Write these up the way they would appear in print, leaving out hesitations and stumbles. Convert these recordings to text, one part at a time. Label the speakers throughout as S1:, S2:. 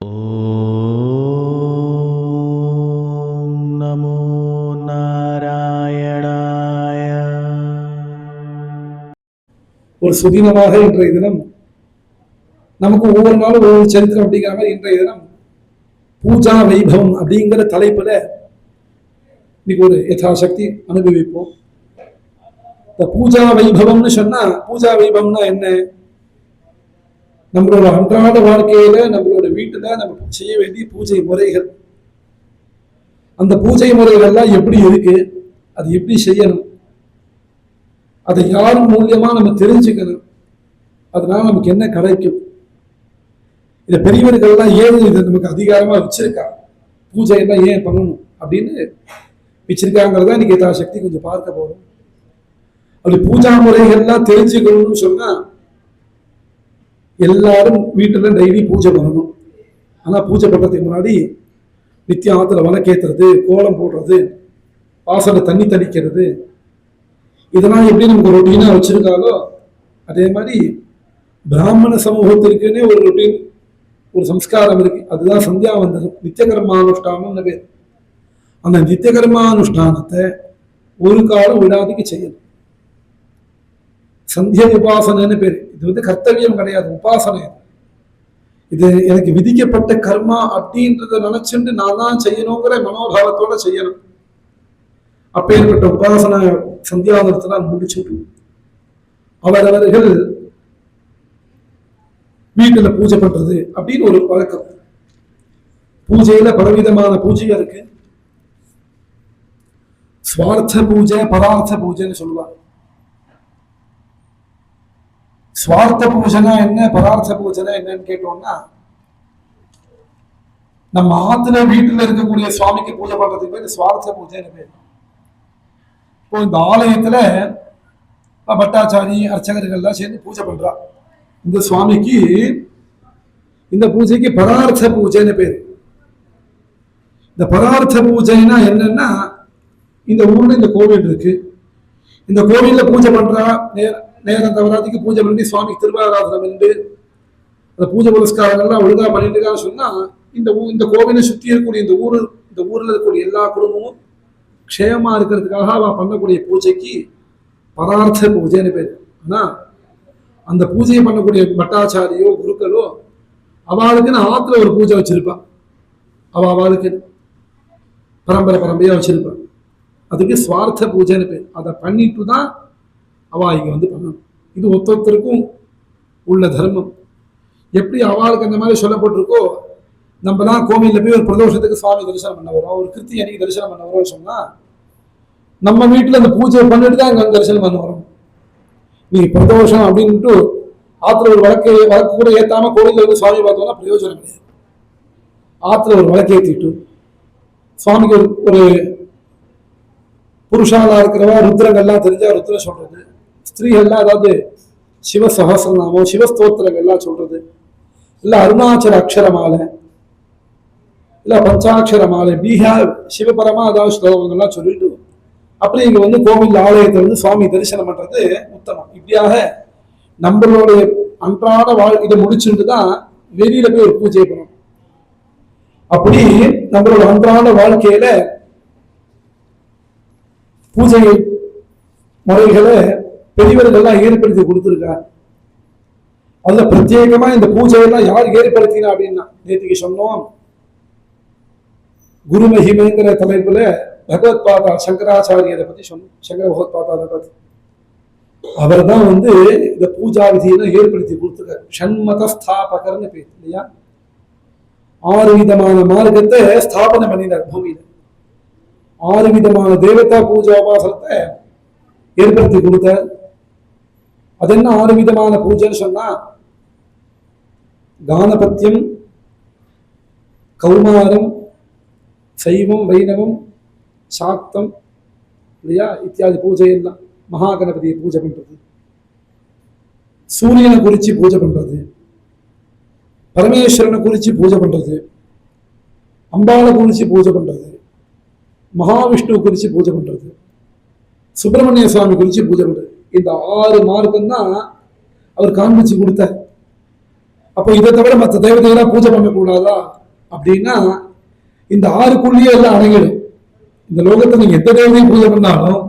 S1: ஓம் நமோ நாராயணாய.
S2: ஒரு சுதீனமாக இன்றைய தினம் நமக்கு ஒவ்வொரு நாளும் ஒவ்வொரு சரித்திரம் அப்படிங்கிற மாதிரி இன்றைய தினம் பூஜா வைபவம் அப்படிங்கிற தலைப்புல இன்னைக்கு ஒரு யதாசக்தி அனுபவிப்போம். இந்த பூஜா வைபவம்னு சொன்னா, பூஜா வைபவம்னா என்ன? நம்மளோட அன்றாட வாழ்க்கையில, நம்மளோட வீட்டுல நம்ம செய்ய வேண்டிய பூஜை முறைகள். அந்த பூஜை முறைகள்லாம் எப்படி இருக்கு, அது எப்படி செய்யணும், அதை யார் மூலியமா நம்ம தெரிஞ்சுக்கணும், அதனால நமக்கு என்ன கிடைக்கும், இந்த பெரியவர்கள்லாம் ஏன் இது நமக்கு அதிகாரமா வச்சிருக்காங்க, பூஜை எல்லாம் ஏன் பண்ணணும் அப்படின்னு வச்சிருக்காங்கிறத இன்னைக்கு யதாசக்தி கொஞ்சம் பார்க்க போறோம். அப்படி பூஜா முறைகள்லாம் தெரிஞ்சுக்கணும்னு சொன்னா, எல்லாரும் வீட்டுல டெய்லி பூஜை பண்ணணும். ஆனா பூஜை பண்றதுக்கு முன்னாடி நித்திய ஆத்துல வழக்கேத்துறது, கோலம் போடுறது, வாசல தண்ணி தெளிக்கிறது, இதெல்லாம் எப்படி நமக்கு ரொட்டீனா வச்சிருக்காலோ அதே மாதிரி பிராமண சமூகத்திற்குன்னே ஒரு ரொட்டீன், ஒரு சம்ஸ்காரம் இருக்கு. அதுதான் சந்தியாவந்தனம், நித்தியகர்மானுஷ்டானம்னு பேர். அந்த நித்தியகர்மானுஷ்டானத்தை ஒரு காலம் விடாதிக்கு செய்யணும். சந்தியா உபாசனைன்னு பேரு. இது கர்த்தவியம் கிடையாது, உபாசனை. இது எனக்கு விதிக்கப்பட்ட கர்மா அப்படின்றத நினைச்சுட்டு நான் தான் செய்யணுங்கிற மனோபாவத்தோட செய்யணும். அப்பேற்பட்ட உபாசனை சந்தியாவந்தனத்தை முடிச்சுட்டு அவரவர்கள் வீட்டுல பூஜை பண்றது அப்படின்னு ஒரு வழக்கம். பூஜையில பலவிதமான பூஜை இருக்கு. ஸ்வார்த்த பூஜை, பரார்த்த பூஜைன்னு சொல்லுவாங்க. ஸ்வார்த்த பூஜைனா என்ன, பரார்த்த பூஜைனா என்னன்னு கேட்டோம்னா, நம்ம ஆத்துல வீட்டுல இருக்கக்கூடிய சுவாமிக்கு பூஜை பண்றதுக்கு பேர் ஸ்வார்த்த பூஜைன்னு பேர். இப்போ இந்த ஆலயத்துல பட்டாச்சாரி அர்ச்சகர்கள்லாம் சேர்ந்து பூஜை பண்றா. இந்த சுவாமிக்கு, இந்த பூஜைக்கு பரார்த்த பூஜைன்னு பேர். இந்த பரார்த்த பூஜைனா என்னன்னா, இந்த ஊர்ல இந்த கோவில் இருக்கு, இந்த கோவில்ல பூஜை பண்றா, நேரம் தவறாதிக்கு பூஜை பண்ணி சுவாமிக்கு திருவாராதனம் என்று அந்த பூஜை புரஸ்காரங்கள்லாம் ஒழுங்கா பண்ணிட்டு சொன்னா, இந்த கோவிலை சுத்தி இருக்கக்கூடிய இந்த ஊர்ல இருக்கக்கூடிய எல்லா குடும்பமும் க்ஷேமா இருக்கிறதுக்காக அவ பண்ணக்கூடிய பூஜைக்கு பரார்த்த பூஜைன்னு பேர். ஆனா அந்த பூஜையை பண்ணக்கூடிய பட்டாச்சாரியோ குருக்களோ அவளுக்குன்னு ஆத்துல ஒரு பூஜை வச்சிருப்பா. அவளுக்கு பரம்பரையா வச்சிருப்பா. அதுக்கு ஸ்வார்த்த பூஜைன்னு பேர். அதை பண்ணிட்டு தான் அவ இங்க பண்ணணும். இது ஒருத்தருக்கும் உள்ள தர்மம். எப்படி அவளுக்கு அந்த மாதிரி சொல்லப்பட்டிருக்கோ, நம்ம தான் கோவில்ல போய் ஒரு பிரதோஷத்துக்கு சுவாமி தரிசனம் பண்ண வரோம், ஒரு கிருத்தி அன்னைக்கு தரிசனம் பண்ண வரோம் சொன்னா, நம்ம வீட்டுல அந்த பூஜை பண்ணிட்டு தான் அங்க தரிசனம் பண்ண வரோம். நீ பிரதோஷம் அப்படின்ட்டு ஆத்துல ஒரு வழக்கு கூட ஏத்தாம கோவில்ல சுவாமி பார்த்தோம்னா பிரயோஜனம் கிடையாது. ஆத்துல ஒரு வழக்கு ஏற்றிட்டு சுவாமிக்கு ஒரு புருஷாலா இருக்கிறவா ருத்ரங்கள்லாம் தெரிஞ்சா ருத்ர சொல்றது, ஸ்திரீகள்லாம் அதாவது சிவ சகசிரநாமம், சிவஸ்தோத்திரங்கள்லாம் சொல்றது, இல்ல அருணாச்சல அக்ஷர மாலை, இல்ல பஞ்சாட்சர மாலை, பீகார் சிவபரமா அதாவது ஸ்லோகங்கள்லாம் சொல்லிட்டு அப்படி இங்க கோவில் ஆலயத்தை சுவாமி தரிசனம் பண்றது உத்தமம். இப்படியாக நம்மளுடைய அன்றாட வாழ்க்கையை முடிச்சுட்டு தான் வெளியில போய் ஒரு பூஜை பண்ணணும். அப்படி நம்மளோட அன்றாட வாழ்க்கையில பூஜை முறைகளை பெரியவர்கள்லாம் ஏற்படுத்தி கொடுத்துருக்காங்க. அதுல பிரத்யேகமா இந்த பூஜையெல்லாம் யார் ஏற்படுத்தினா அப்படின்னா, நேற்றுக்கு சொன்னோம், குரு மகிமைங்கிற தலைப்புல பகவத் பாதா சங்கராச்சாரியரை பத்தி சொன்னோம். சங்கர பகவத் பாதாரை பத்தி அவர் தான் இந்த பூஜா விதியெல்லாம் ஏற்படுத்தி கொடுத்துருக்காரு. ஷண்மத ஸ்தாபகர்னு பேர் இல்லையா? 6 விதமான மார்க்கத்தை ஸ்தாபனை பண்ணினார் பூமியில. 6 விதமான தேவதா பூஜா உபாசனத்தை ஏற்படுத்தி கொடுத்தார். அது என்ன 6 விதமான பூஜைன்னு சொன்னா, கானபத்தியம், கௌமாரம், சைவம், வைணவம், சாக்தம் இல்லையா, இத்தியாதி பூஜை எல்லாம். மகா கணபதியை பூஜை பண்றது, சூரியனை குறிச்சு பூஜை பண்றது, பரமேஸ்வரனை குறிச்சு பூஜை பண்றது, அம்பாளை குறிச்சு பூஜை பண்றது, மகாவிஷ்ணு குறிச்சு பூஜை பண்றது, சுப்பிரமணிய சுவாமி குறிச்சு பூஜை பண்றது. இந்த 6 மார்க்கம் தான் அவர் காண்பிச்சு கொடுத்தார். அப்போ இதை தவிர மற்ற தேவதையெல்லாம் பூஜை பண்ணக்கூடாதா அப்படின்னா இந்த 6க்குள்ளேயே எல்லாம் அடங்கிடும். இந்த லோகத்தை நீங்க எந்த தேவதையும் பூஜை பண்ணாலும்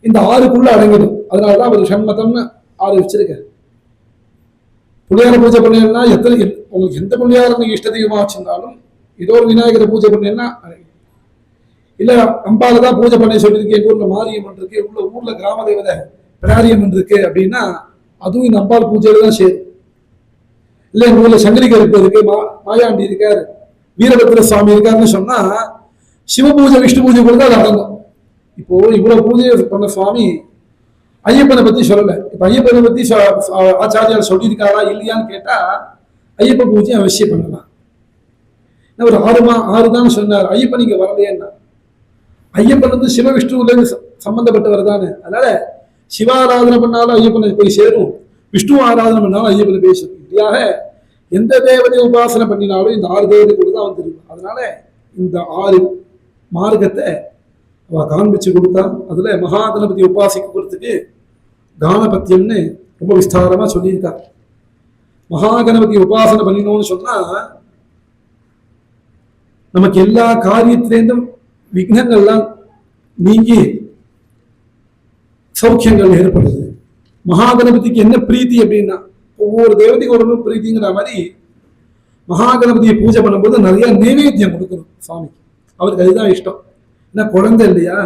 S2: இந்த 6க்குள்ள அடங்கிடும். அதனாலதான் அவர் ஷண்மதம்னு 6 வச்சிருக்காரு. புள்ளியார பூஜை பண்ணீங்கன்னா உங்களுக்கு எந்த புள்ளியாரம் நீங்க இஷ்ட தெய்வமா வச்சிருந்தாலும் ஏதோ ஒரு விநாயகரை பூஜை பண்ணீங்கன்னா இல்ல அம்பால தான் பூஜை பண்ணி சொல்லியிருக்கு, எங்க ஊர்ல மாரியம்மன் இருக்கு, ஊர்ல கிராம தேவதை பிராரியம்மன் இருக்கு அப்படின்னா அதுவும் இந்த அம்பாள் பூஜையில தான் சேரும். இல்ல எங்க ஊர்ல சங்கரிகருக்கு இருக்கு, மாயாண்டி இருக்காரு, வீரபத்திர சுவாமி இருக்காருன்னு சொன்னா சிவ பூஜை விஷ்ணு பூஜை கூட தான் அது அடங்கும். இப்போ இவ்வளவு பூஜை பண்ண சுவாமி ஐயப்பனை பத்தி சொல்லல. இப்ப ஐயப்பனை பத்தி ஆச்சாரியால் சொல்லியிருக்காரா இல்லையான்னு கேட்டா ஐயப்ப பூஜை அவசியம் பண்ணலாம். ஒரு 6 தான் சொன்னார். ஐயப்பன் இங்க வரலையேன்னா ஐயப்பன் வந்து சிவ விஷ்ணுல சம்பந்தப்பட்டவர் தானே. அதனால சிவாராதனை பண்ணாலும் ஐயப்பனை போய் சேரும், விஷ்ணு ஆராதனை பண்ணாலும் ஐயப்பனை பேசும். இப்படியாக எந்த தேவதையை உபாசனை பண்ணினாலும் இந்த 6 தேவதை கூட தான் வந்துருக்கு. அதனால இந்த 6 மார்க்கத்தை அவ காண்பிச்சு கொடுத்தா. அதுல மகாகணபதி உபாசிக்கிறதுக்கு கானபத்தியம்னு ரொம்ப விஸ்தாரமா சொல்லியிருக்கா. மகாகணபதி உபாசனை பண்ணினோம்னு சொன்னா நமக்கு எல்லா காரியத்திலேருந்தும் விக்னங்கள்லாம் நீங்கி சௌக்கியங்கள் ஏற்படுது. மகாகணபதிக்கு என்ன பிரீத்தி அப்படின்னா ஒவ்வொரு தேவதைக்கு ஒரு பிரீத்திங்கிற மாதிரி மகாகணபதியை பூஜை பண்ணும்போது நிறைய நைவேத்தியம் கொடுக்கணும் சுவாமிக்கு. அவருக்கு அதுதான் இஷ்டம். ஏன்னா குழந்தை இல்லையா,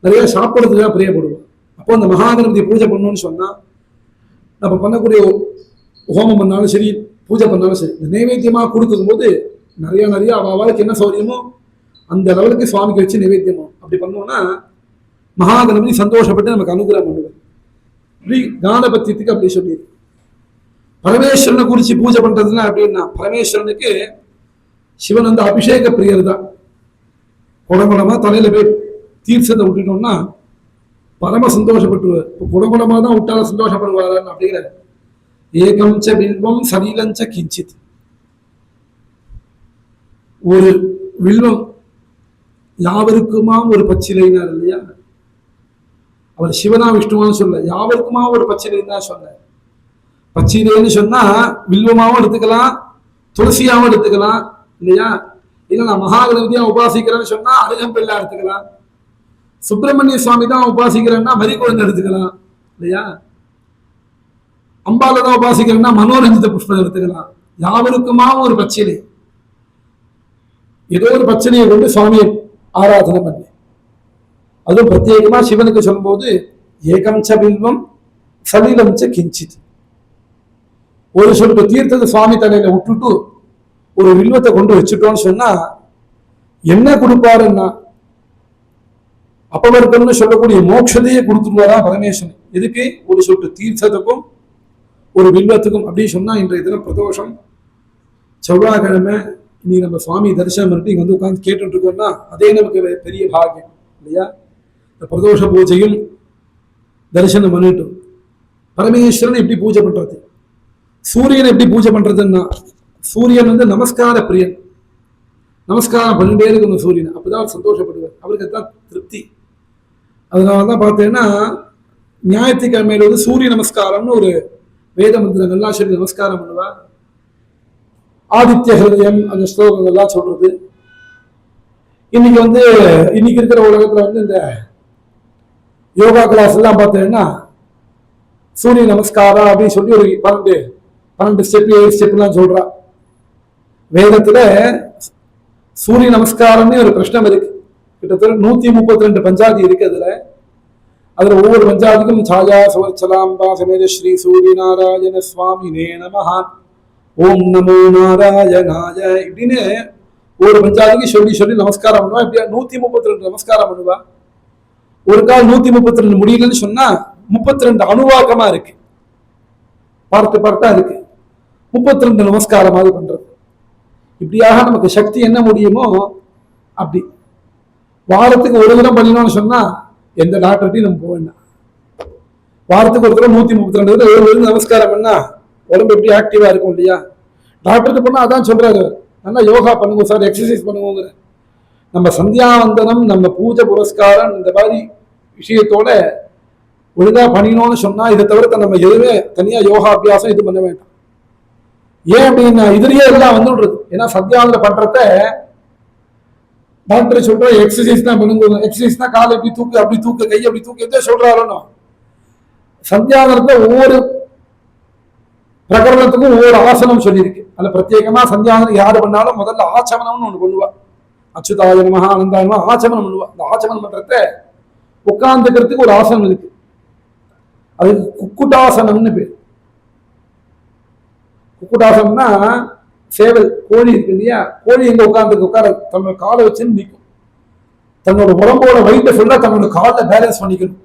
S2: நிறைய சாப்பிட்றதுக்கு தான் பிரியப்படுவோம். அப்போ அந்த மகாகணபதியை பூஜை பண்ணணும்னு சொன்னா நம்ம பண்ணக்கூடிய ஹோமம் பண்ணாலும் சரி, பூஜை பண்ணாலும் சரி, இந்த நைவேத்தியமா கொடுக்கும் போது நிறைய அவளுக்கு என்ன சௌரியமோ அந்த லெவலுக்கு சுவாமிக்கு வச்சு நைவேத்தியமோ அப்படி பண்ணோம்னா மகாகணபதி சந்தோஷப்பட்டு நமக்கு அனுகிரகம் பண்ணுவார். இப்படி கானபத்தியத்துக்கு அப்படி சொல்லி பரமேஸ்வரனை குறிச்சு பூஜை பண்றதுன்னா அப்படின்னா பரமேஸ்வரனுக்கு சிவன் வந்து அபிஷேக பிரியர் தான். குடங்குடமா தலையில போய் தீர்த்தத்தை விட்டுட்டோம்னா பரம சந்தோஷப்பட்டுவார். இப்போ குடங்குடமா தான் விட்டால சந்தோஷப்படுவார் அப்படிங்கிற ஏகம் ச வில்வம் சலீலஞ்ச கிஞ்சித். ஒரு வில்வம் யாவருக்குமாம் ஒரு பச்சிலைனார் இல்லையா, அவர் சிவனா விஷ்ணுவான்னு சொல்ல, யாவருக்குமா ஒரு பச்சிலைன்னு தான் சொன்ன. பச்சிலைன்னு சொன்னா வில்வமாவும் எடுத்துக்கலாம், துளசியாவும் எடுத்துக்கலாம் இல்லையா. இல்ல நான் மகாகணபதியா உபாசிக்கிறேன்னு சொன்னா அருகம்பெல்லா எடுத்துக்கலாம், சுப்பிரமணிய சுவாமி தான் உபாசிக்கிறேன்னா மறிக்குழந்தை எடுத்துக்கலாம் இல்லையா, அம்பால தான் உபாசிக்கிறேன்னா மனோரஞ்சித புஷ்பம் எடுத்துக்கலாம். யாவருக்குமா ஒரு பச்சிலை, ஏதோ ஒரு பச்சனையை கொண்டு சுவாமியை ஆராதனை பண்ணி, அதுவும் பிரத்யேகமா சிவனுக்கு சொல்லும்போது ஏகம் ச வில்வம் சலீலம் ச கிஞ்சித். ஒரு சொட்டு தீர்த்தத்தை சுவாமி தலையில விட்டுட்டு ஒரு வில்வத்தை கொண்டு வச்சுட்டோம்னு சொன்னா என்ன கொடுப்பாருன்னா அப்பவர்க்கம்னு சொல்லக்கூடிய மோட்சத்தையே கொடுத்துருவாரா பரமேஸ்வரன். எதுக்கு? ஒரு சொட்டு தீர்த்தத்துக்கும் ஒரு வில்வத்துக்கும். அப்படின்னு சொன்னா இன்றைய தினம் பிரதோஷம் செவ்வாய்க்கிழமை இன்னைக்கு நம்ம சுவாமி தரிசனம் பண்ணிட்டு இங்க வந்து உட்காந்து கேட்டுட்டு இருக்கோம்னா அதே நமக்கு பெரிய பாக்கியம் இல்லையா. இந்த பிரதோஷ பூஜையும் தரிசனம் பண்ணிட்டு பரமேஸ்வரன் எப்படி பூஜை பண்றது, சூரியன் எப்படி பூஜை பண்றதுன்னா சூரியன் வந்து நமஸ்கார பிரியன், நமஸ்காரம் பண்ணிட்டே இருக்கணும் சூரியன், அப்பதான் சந்தோஷப்படுவார், அவருக்கு அதுதான் திருப்தி. அதனாலதான் பார்த்தேன்னா ஞாயிற்றுக்கிழமையில வந்து சூரிய நமஸ்காரம்னு ஒரு வேத மந்திரங்கள்லாம் சொல்லி நமஸ்காரம் பண்ணுவா. ஆதித்ய ஹிருதயம் அந்த ஸ்லோகங்கள்லாம் சொல்றது. இன்னைக்கு வந்து இன்னைக்கு இருக்கிற உலகத்துல வந்து இந்த யோகா கிளாஸ் எல்லாம் பார்த்தீங்கன்னா சூரிய நமஸ்காரம் அப்படின்னு சொல்லி ஒரு 12 ஸ்டெப் 7 ஸ்டெப்லாம் சொல்றா. வேதத்துல சூரிய நமஸ்காரம்னு ஒரு பிரஷ்னம் இருக்கு. கிட்டத்தட்ட 132 பஞ்சாதி இருக்கு. அதுல ஒவ்வொரு பஞ்சாதிக்கும் சாயா சவச்சலாம்பா சமேத ஸ்ரீ சூரிய நாராயண சுவாமினே நமஹ, ஓம் நமோ நாராயணாய இப்படின்னு ஒரு பஞ்சாதிக்கு சொல்லி நமஸ்காரம் பண்ணுவா. இப்படியா 132 நமஸ்காரம் பண்ணுவா. ஒரு கால் 132 முடியலன்னு சொன்னா 32 அணுவாக்கமா இருக்கு, பார்ட்டா இருக்கு, 32 நமஸ்காரமாக பண்றது. இப்படியாக நமக்கு சக்தி என்ன முடியுமோ அப்படி வாரத்துக்கு ஒரு தடவை பண்ணினோம்னு சொன்னா எந்த டாக்டர்கிட்டையும் நம்ம போக வேண்டாம். வாரத்துக்கு ஒரு தடவை 132 நமஸ்காரம் பண்ணா உடம்பு எப்படி ஆக்டிவா இருக்கும் இல்லையா. டாக்டருக்கு பண்ணா அதான் சொல்றாரு, நல்லா யோகா பண்ணுங்க சார், எக்ஸசைஸ் பண்ணுவோங்கிற. நம்ம சந்தியாவந்தனம் நம்ம பூஜை புரஸ்காரம் இந்த மாதிரி விஷயத்தோட ஒழுங்கா பண்ணினோம்னு சொன்னா இதை தவிர்த்து நம்ம எதுவுமே தனியா யோகா அபியாசம் இது பண்ண வேண்டாம். ஏன் அப்படின்னா இதுலயே எல்லாம் வந்து விடுறது. ஏன்னா சந்தியாவந்தனம் பண்றத டாக்டர் சொல்ற எக்ஸசைஸ் தான் பண்ணுங்க, எக்ஸசைஸ் தான் காலை எப்படி தூக்கு அப்படி தூக்கு கை அப்படி தூக்கு எதோ சொல்றாருன்னு. சந்தியாவந்தனத்துல ஒவ்வொரு பிரகரணத்துக்கும் ஒவ்வொரு ஆசனம் சொல்லியிருக்கு. அதுல பிரத்யேகமா சந்தியாவந்தனம் யாரு பண்ணாலும் முதல்ல ஆச்சமனம்னு ஒண்ணு பண்ணுவா. அச்சுதாய நமஹ ஆனந்தாய நமஹ ஆச்சமனம் பண்ணுவா. அந்த ஆச்சமனம் பண்றத உட்கார்ந்துக்கிறதுக்கு ஒரு ஆசனம் இருக்கு, அது குக்குட்டாசனம்னு பேர். குக்குட்டாசனம்னா சேவல் கோழி இருக்கு இல்லையா, கோழி எங்க உட்கார தன்னோட காலை வச்சு நிற்கும். தன்னோட உடம்போட வெயிட்டை ஃபுல்லா தன்னோட காலில் பேலன்ஸ் பண்ணிக்கணும்.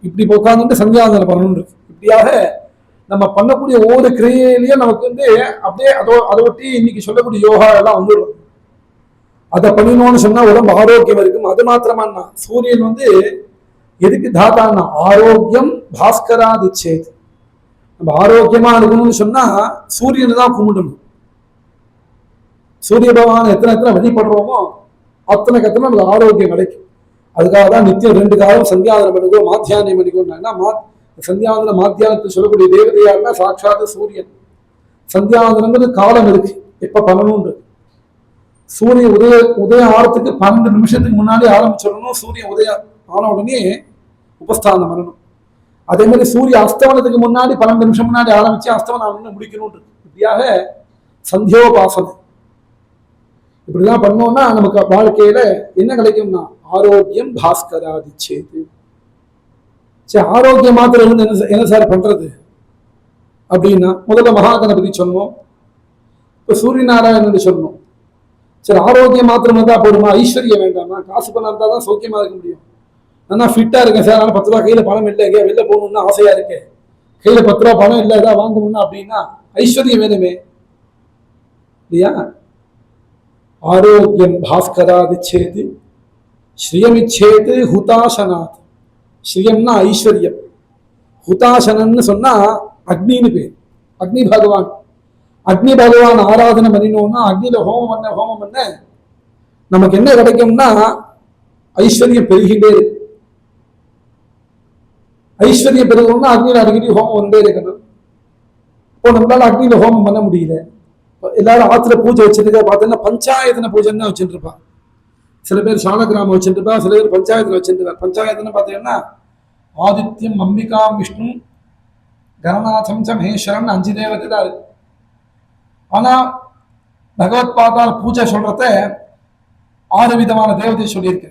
S2: இப்படி உட்காந்துட்டு சந்தியாவந்தனம் பண்ணணும் இருக்கு. இப்படியாக நம்ம பண்ணக்கூடிய ஒவ்வொரு கிரியையிலையும் நமக்கு வந்து அப்படியே அதை ஒட்டி இன்னைக்கு சொல்லக்கூடிய யோகா எல்லாம் வந்துடும். அதை பண்ணணும்னு சொன்னா உடம்பு ஆரோக்கியம் இருக்கும். அது மாத்திரமா சூரியன் வந்து எதுக்கு தாத்தான்னா ஆரோக்கியம் பாஸ்கராதிச்சேது. நம்ம ஆரோக்கியமா இருக்கணும்னு சொன்னா சூரியனை தான் கும்பிடணும். சூரிய பகவான் எத்தனை வழிபடுறோமோ அத்தனைக்கு நமக்கு ஆரோக்கியம் கிடைக்கும். அதுக்காக தான் நித்தியம் 2 காலம் சந்தியாவந்தனம் பண்ணிக்கோ மாத்தியானம் பண்ணிக்கோன்னா, சந்தியாவந்தன மாத்தியானத்தில் சொல்லக்கூடிய தேவதையாருன்னா சாட்சாத் சூரியன். சந்தியாவந்தனங்கிறது காலம் இருக்கு, எப்ப பண்ணணும்ன்றது. சூரிய உதயம் ஆறத்துக்கு 12 நிமிஷத்துக்கு முன்னாடி ஆரம்பிச்சிடணும். சூரிய உதயம் ஆன உடனே உபஸ்தானம் பண்ணணும். அதே மாதிரி சூரிய அஸ்தமனத்துக்கு முன்னாடி 12 நிமிஷம் முன்னாடி ஆரம்பிச்சு அஸ்தமனம் முடிக்கணும். இப்படியாக சந்தியோபாசனம் இப்படிதான் பண்ணோம்னா நமக்கு வாழ்க்கையில என்ன கிடைக்கும்னா ஆரோக்கியம் பாஸ்கராதிச்சேது. சரி, ஆரோக்கியம் மாத்திரம் இருந்து என்ன சார் பண்றது அப்படின்னா, முதல்ல மகாகணபதி சொன்னோம், இப்ப சூரிய நாராயணன் சொன்னோம். சரி, ஆரோக்கியம் மாத்திரம் இருந்தா போடுமா, ஐஸ்வர்யம் வேண்டாமா? காசு பணம் இருந்தா தான் சௌக்கியமா இருக்க முடியும். நான் ஃபிட்டா இருக்கேன் சார், ஆனால் 10 ரூபா கையில பணம் இல்லை, எங்கேயா வெளில போகணும்னு ஆசையா இருக்கேன், கையில 10 ரூபா பணம் இல்லை, ஏதாவது வாங்கணும்னா அப்படின்னா ஐஸ்வர்யம் வேணுமே இல்லையா? ஆரோக்கியம் பாஸ்கராதிச்சேது ஸ்ரீயமிச்சேது ஹுதாசனாத். ஸ்ரீயம்னா ஐஸ்வர்யம், ஹுதாசனன்னு சொன்னா அக்னின்னு பேர். அக்னி பகவான், அக்னி பகவான் ஆராதனை பண்ணினோம்னா, அக்னியில ஹோமம் பண்ண நமக்கு என்ன கிடைக்கும்னா ஐஸ்வர்யம் பெருகிட்டே இருக்கு. ஐஸ்வர்யம் பெருகணும்னா அக்னியில அடிக்கடி ஹோமம் வந்துட்டே இருக்கணும். இப்போ நம்மளால அக்னியில ஹோமம் பண்ண முடியல. எல்லாரும் ஆத்துல பூஜை வச்சிருக்க பார்த்தீங்கன்னா பஞ்சாயத்தன பூஜைன்னு வச்சுட்டு இருப்பா. சில பேர் சாலகிராமம் வச்சுட்டு இருப்பா, சில பேர் பஞ்சாயத்துல வச்சுருப்பா. பஞ்சாயத்துன்னு பார்த்தீங்கன்னா ஆதித்யம் அம்பிகாம் விஷ்ணு கணநாதம் ச மகேஸ்வரன் 5 தேவதை தான் இருக்கு. ஆனா பகவத் பாதால் பூஜை சொல்றத 6 விதமான தேவதை சொல்லியிருக்கு.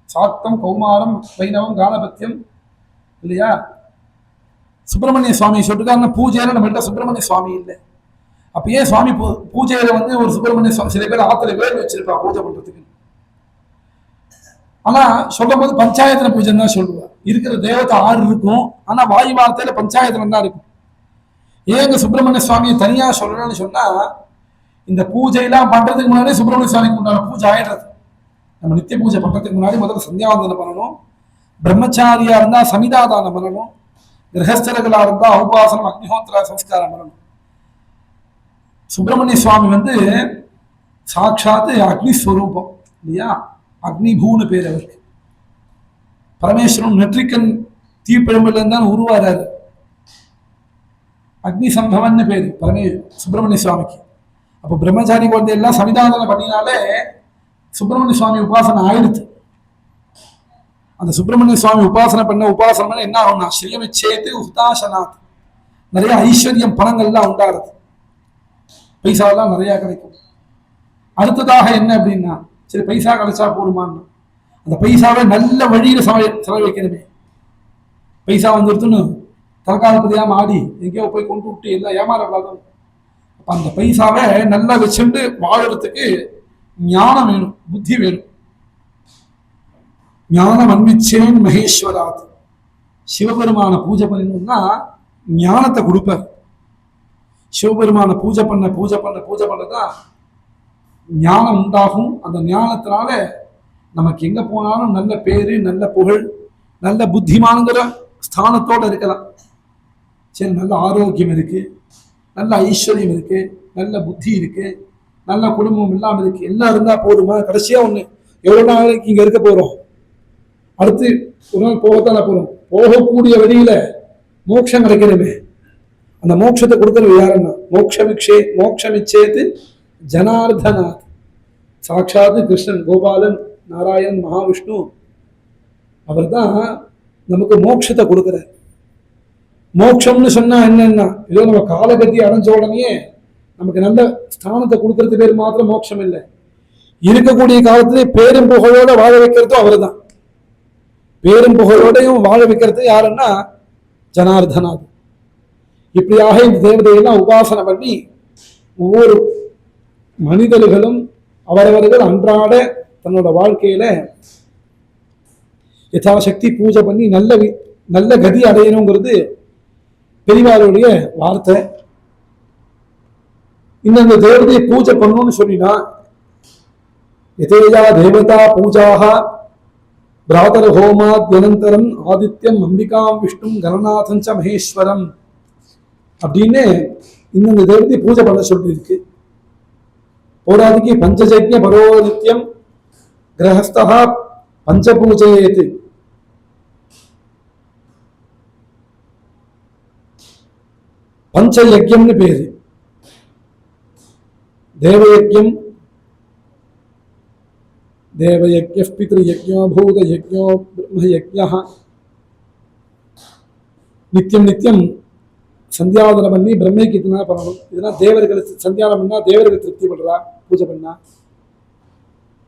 S2: சாக்தம், கௌமாரம், வைணவம், காலபத்தியம் இல்லையா? சுப்பிரமணிய சுவாமி சொல்லிருக்காருன்னா பூஜையில நம்மகிட்ட சுப்பிரமணிய சுவாமி இல்லை. அப்ப ஏன் சுவாமி பூஜையில வந்து ஒரு சுப்பிரமணிய சுவாமி, சில பேர் ஆத்துல வேல் வச்சிருப்பா பூஜை பண்றதுக்கு. ஆனா சொல்லும் போது பஞ்சாயத்தன பூஜைன்னு தான் சொல்லுவா. இருக்கிற தேவதை 6 இருக்கும், ஆனா வாயு வார்த்தையில பஞ்சாயத்தனம் தான் இருக்கும். ஏங்க சுப்பிரமணிய சுவாமியை தனியா சொல்லணும்னு சொன்னா, இந்த பூஜையெல்லாம் பண்றதுக்கு முன்னாடி சுப்பிரமணிய சுவாமிக்கு உண்டான பூஜை ஆயிடுறது. நம்ம நித்திய பூஜை பண்றதுக்கு முன்னாடி முதல்ல சந்தியாவந்தனம் பண்ணணும். பிரம்மச்சாரியா இருந்தா சமிதாதானம் பண்ணணும். கிரகஸ்தர்களா இருந்தா உபாசனம் அக்னிஹோத்திர சம்ஸ்காரம் பண்ணணும். சுப்பிரமணிய சுவாமி வந்து சாட்சாத்து அக்னி ஸ்வரூபம் இல்லையா? அக்னிபூன்னு பேர் அவருக்கு. பரமேஸ்வரன் நெற்றிக்கன் தீப்பிழம்புல இருந்தான் உருவாராரு. அக்னி சம்பவன்னு பேரு சுப்பிரமணிய சுவாமிக்கு. அப்போ பிரம்மச்சாரி குழந்தை எல்லாம் சமிதானம் பண்ணினாலே சுப்பிரமணிய சுவாமி உபாசனை ஆயிடுச்சு. அந்த சுப்பிரமணிய சுவாமி உபாசனை பண்ண என்ன ஆகும்னா ஸ்ரீயமிச்சேது உதாசனாத், நிறைய ஐஸ்வர்யம் பணங்கள்லாம் உண்டாடுறது, பைசாவெல்லாம் நிறைய கிடைக்கும். அடுத்ததாக என்ன அப்படின்னா, சரி பைசா கிடைச்சா போடுமான்னு, அந்த பைசாவை நல்ல வழியில செலவழிக்கணுமே. பைசா வந்துருத்துன்னு தலக்காலப்பதியாம ஆடி எங்கேயோ போய் கொண்டு விட்டு எல்லாம் ஏமாறக்கூடாது. அப்ப அந்த பைசாவை நல்லா வச்சுட்டு வாழறதுக்கு ஞானம் வேணும், புத்தி வேணும். ஞானம் அன்பிச்சேன் மகேஸ்வராத். சிவபெருமான பூஜை பண்ணணும்னா ஞானத்தை கொடுப்பார். சிவபெருமான பூஜை பண்ணதான் ஞானம் உண்டாகும். அந்த ஞானத்தினால நமக்கு எங்க போனாலும் நல்ல பேரு, நல்ல புகழ், நல்ல புத்திமான்கிற ஸ்தானத்தோட இருக்கலாம். சரி, நல்ல ஆரோக்கியம் இருக்கு, நல்ல ஐஸ்வர்யம் இருக்கு, நல்ல புத்தி இருக்கு, நல்ல குடும்பம் எல்லாம் இருக்கு, எல்லாம் இருந்தா போதுமா? கடைசியா ஒண்ணு, எவ்வளவு நாளைக்கு இங்க இருக்க போறோம், அடுத்து ஒரு நாள் போகத்தானே போறோம். போகக்கூடிய வழியில மோட்சம் கிடைக்கணுமே. அந்த மோட்சத்தை கொடுக்கறது யாருன்னா மோட்சமிச்சேத்து ஜனார்தனாத், சாட்சாத் கிருஷ்ணன், கோபாலன், நாராயணன், மகாவிஷ்ணு. அவர் தான் நமக்கு மோட்சத்தை கொடுக்கிறார். மோட்சம்னு சொன்னா என்னன்னா, இதோ நம்ம காலகதி அடைஞ்ச உடனே நமக்கு நல்ல ஸ்தானத்தை கொடுக்கறது பேர் மாத்திரம் மோட்சம் இல்லை. இருக்கக்கூடிய காலத்திலே பேரும் புகழோட வாழ வைக்கிறதும் அவர் தான். பேரும் புகழோடையும் வாழ வைக்கிறது யாருன்னா ஜனார்தனாது. இப்படியாக இந்த தேவதையெல்லாம் உபாசனை பண்ணி ஒவ்வொரு மனிதர்களும் அவரவர்கள் அன்றாட தன்னோட வாழ்க்கையில யதாசக்தி பூஜை பண்ணி நல்ல கதி அடையணுங்கிறது பெரியவாருடைய வார்த்தை. இந்த தேவதையை பூஜை பண்ணணும்னு சொல்லினா யதேயா தேவதா பூஜாக பிராதர ஹோமாத்யனந்தரம் ஆதித்யம் அம்பிகாம் விஷ்ணும் கணநாதஞ்ச மகேஸ்வரம் அப்படின்னு இந்த தேவதையை பூஜை பண்ண சொல்லியிருக்கு. போராதிக்கு பஞ்சஜக்ய பரோநித்யம் கிரகஸ்தா பஞ்சபூஜையேத்து. பஞ்சயஜ்யம்னு பேரு. தேவயஜ்யம், தேவயஜ்ய, பித்ருயஜ்யோ, பூதயஜ்யோ, பிரம்மயஜ்ய. நித்தியம் நித்தியம் சந்தியாவதனம் பண்ணி பிரம்மைக்கு இதனா பண்ணணும். இதெல்லாம் தேவர்களுக்கு சந்தியானம் பண்ணா தேவர்கள் திருப்தி பண்றா பூஜை பண்ணா.